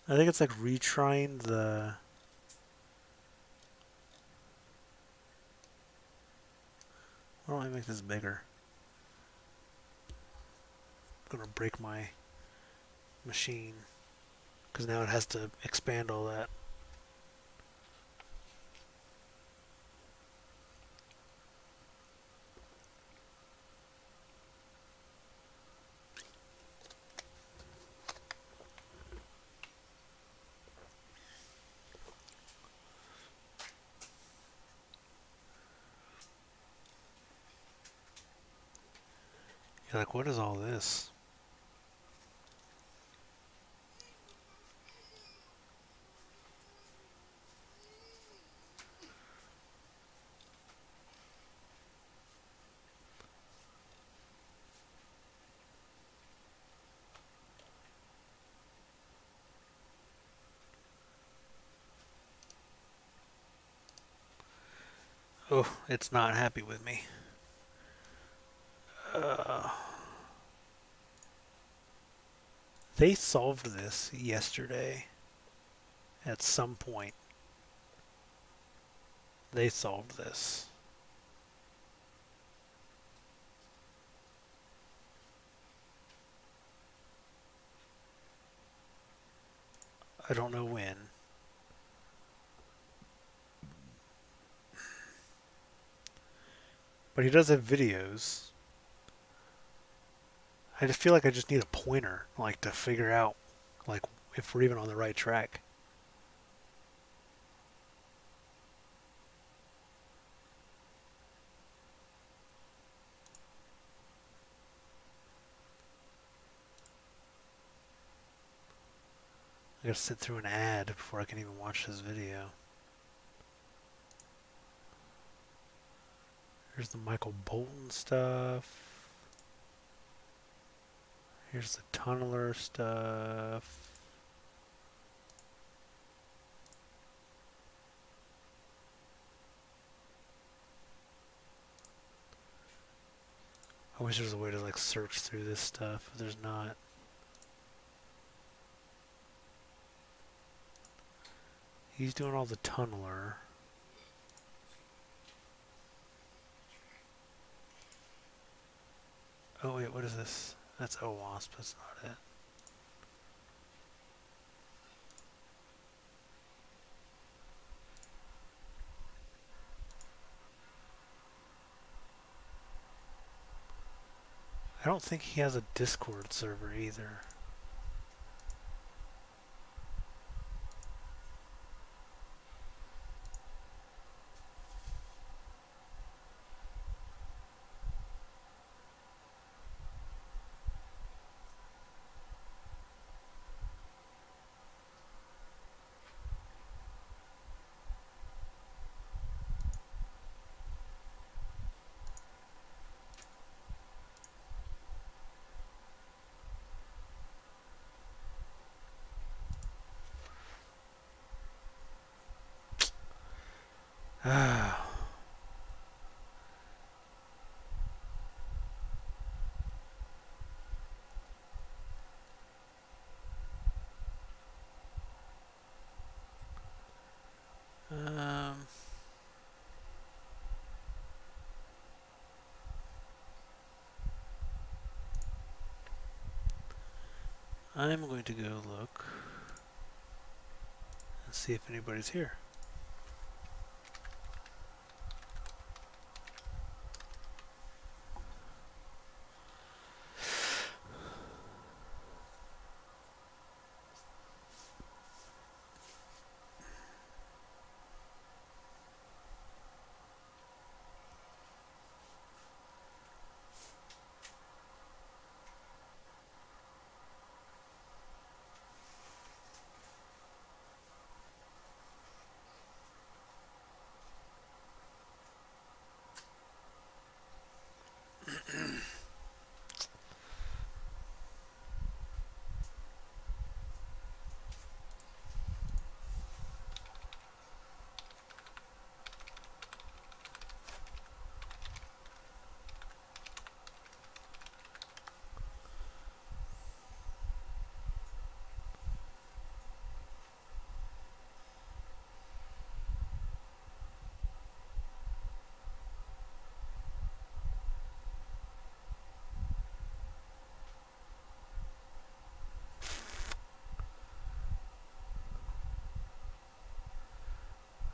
I think it's like retrying the... Why don't I make this bigger? I'm gonna break my machine. Because now it has to expand all that. You're like, what is all this? Oh, it's not happy with me. They solved this yesterday. At some point, they solved this. I don't know when. But he does have videos. I just feel like I just need a pointer, like to figure out, like if we're even on the right track. I gotta sit through an ad before I can even watch this video. Here's the Michael Bolton stuff. Here's the tunneler stuff. I wish there was a way to like search through this stuff, but there's not. He's doing all the tunneler. Oh wait, what is this? That's OWASP, that's not it. I don't think he has a Discord server either. Ah. um, I'm going to go look and see if anybody's here.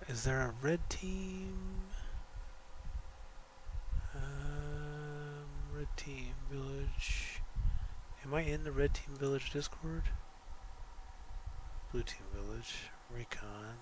Is there a red team? Red team village. Am I in the red team village Discord? Blue team village. Recon.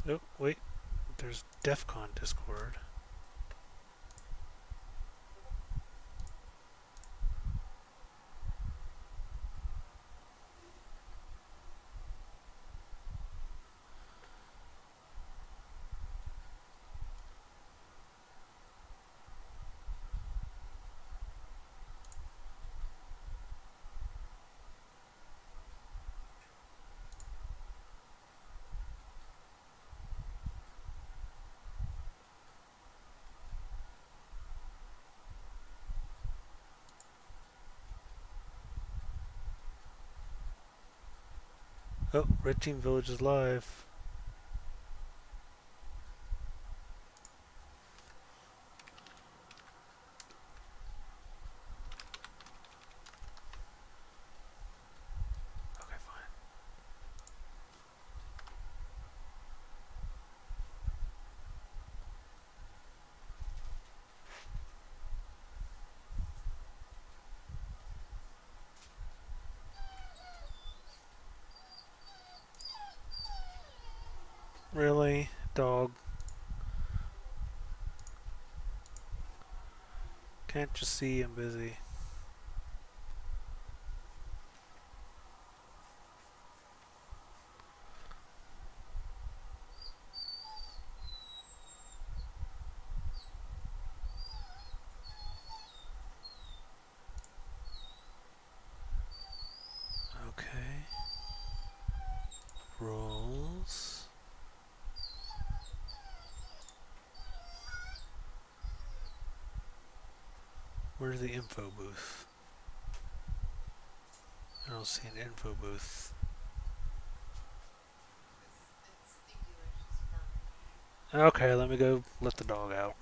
Oh, wait. There's Defcon Discord. Oh, Red Team Village is live. Okay, fine. Really? Dog. Can't you see I'm busy? Okay. Rolls. Where's the info booth? I don't see an info booth. It's the dealer's apartment. Okay, let me go let the dog out.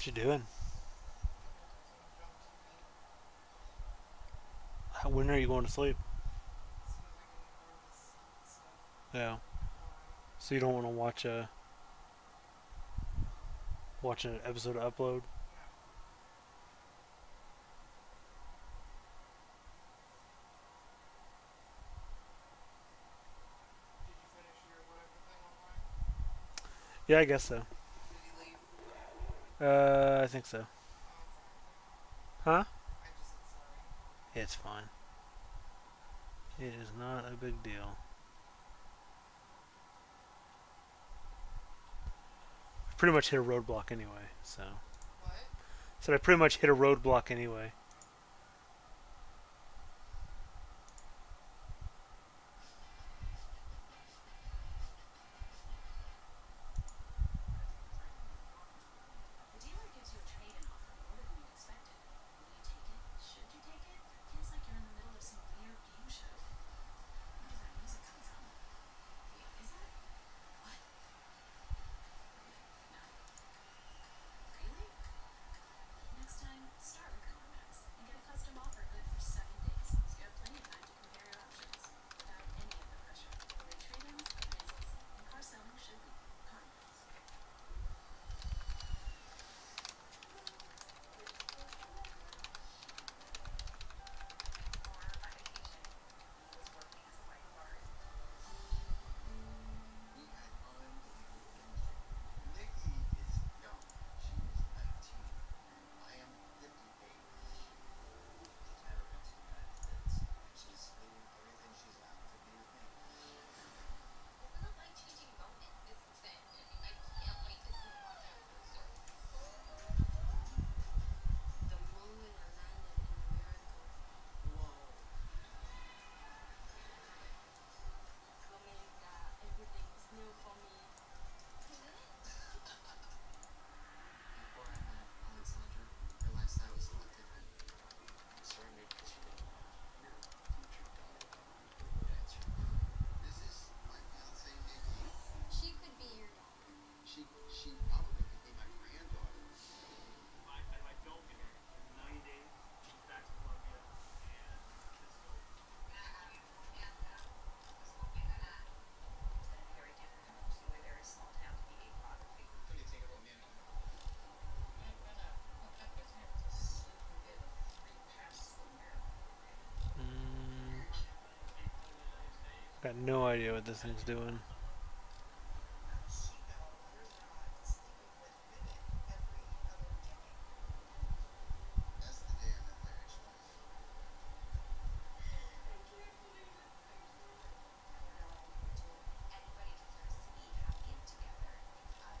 What you doing? I'm watching Jump TV. When are you going to sleep? As soon as I get over this stuff Yeah. going on. So you don't want to watch an episode upload? No. Did you finish your whatever thing online? Yeah, I guess so. Did he leave? I think so. Oh, sorry. Huh? I just said sorry. It's fine. It is not a big deal. I pretty much hit a roadblock anyway, so. What? So I pretty much hit a roadblock anyway. The dealer gives you a trade-in offer more than you expected. Will you take it? Should you take it? Feels like you're in the middle of some weird game show. Where does that music come from? Wait, is it? What? No. Really? Next time, start with CarMax and get a custom offer good for 7 days, so you have plenty of time to compare your options without any of the pressure. The way trade-ins, appraisals, and car selling should be. CarMax. Or my vacation was working as a lifeguard. We had unbelievable chemistry. Nikki is young. She is 19. I am 58. She's never been to the United States. She's been everything she's asked to be with me. It's not a life-changing moment. This is it. I can't wait to see you walk out those doors. The moment I landed in America. Whoa. Coming that everything is new for me. Before I met Alexandra, her lifestyle was a lot different. I surrendered because she didn't want your future daughter to answer. This is my fiance Nikki. She could be your daughter. She probably could be my granddaughter. I don't get her. In 90 days, she's back to Colombia, and this is over. It's been very different from a very small town to be a father figure. Couldn't take it on me anymore. I'm gonna hook up with him to slip him in a free pass to America. Got no idea what this thing's doing. She got orders on sleeping with women every other day. That's the day I met my ex-wife. I can't believe it. I can't. I don't know what we would do. Everybody deserves to be happy and together. It's us.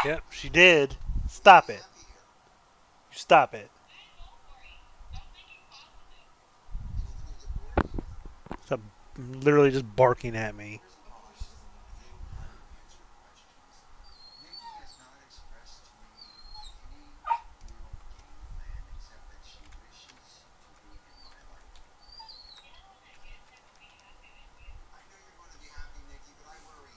Yep, she did. Stop it. Happy here. You stop it. Anything to get bored? Stop literally just barking at me. Here's a pause. You unanswered questions. Nikki has not expressed to me any real game plan except that she wishes to be in my life. I know you're going to be happy, Nikki, but I worry.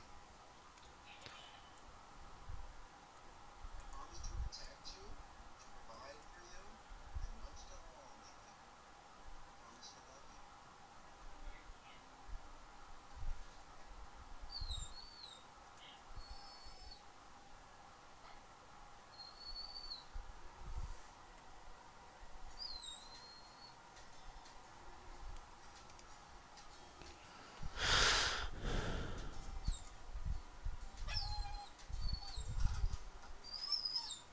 I promise to protect you, to provide for you, and most of all, Nikki, I promise to love you.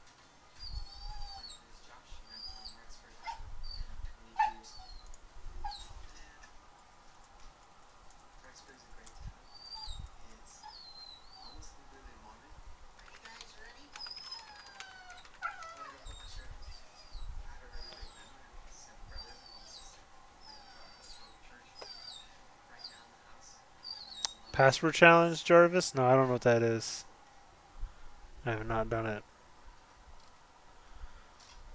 My name is Josh, and I'm from Rexford, Iowa, and I'm 22 years old. Oh, man. Rexford is a great town. It's almost completely Mormon. Are you guys ready? I gotta go put my shirt on. I have a really great family. I have 7 brothers and 1 sister. We live close to a church right now in the house, and there's a lot of Password nature around us. challenge, Jarvis? No, I don't know what that is. I have not done it.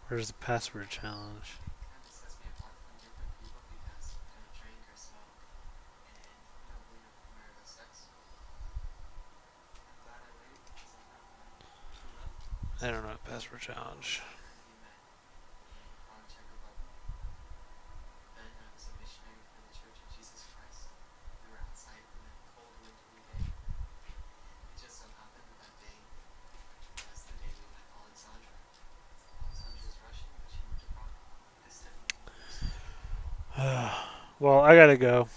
Where's the password challenge? It kind of sets me apart from different people because I don't drink or smoke, and I don't believe in premarital sex. I'm glad I waited because I found my true love. I don't know. Password challenge. We met in Prague, Czech Republic. Then I was a missionary for the Church of Jesus Christ. We were outside in a cold wintry day, and it just so happened that that day was the day we met Alexandra. Alexandra is Russian, but she moved to Prague to study in university. Well, I gotta go.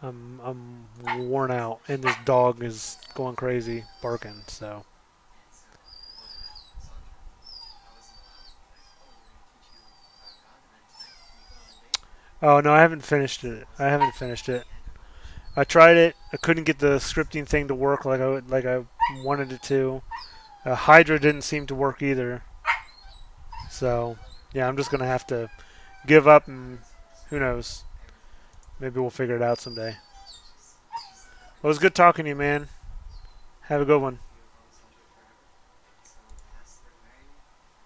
I'm worn out, and this dog is going crazy, barking. So. And so when I met Alexandra, I wasn't allowed to be like, oh, we're going to teach you about God tonight. Can we go on a date? Oh no, I haven't finished So it. it I wasn't haven't until finished the it. end of my mission I tried it. I couldn't get the scripting thing to work like I wanted it to. Hydra didn't seem to work either. So yeah, I'm just gonna have to give up, and who knows? everything. Maybe we'll figure it out someday. She's like the Well, it was prettiest good thing I've talking to you, ever seen. man. Have a good one. Wanted to be with Alexandra forever. So I asked her to marry me,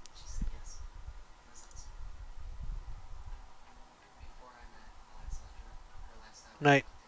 and she said yes. It was awesome. Before I met Alexandra, her lifestyle was Night. nuts.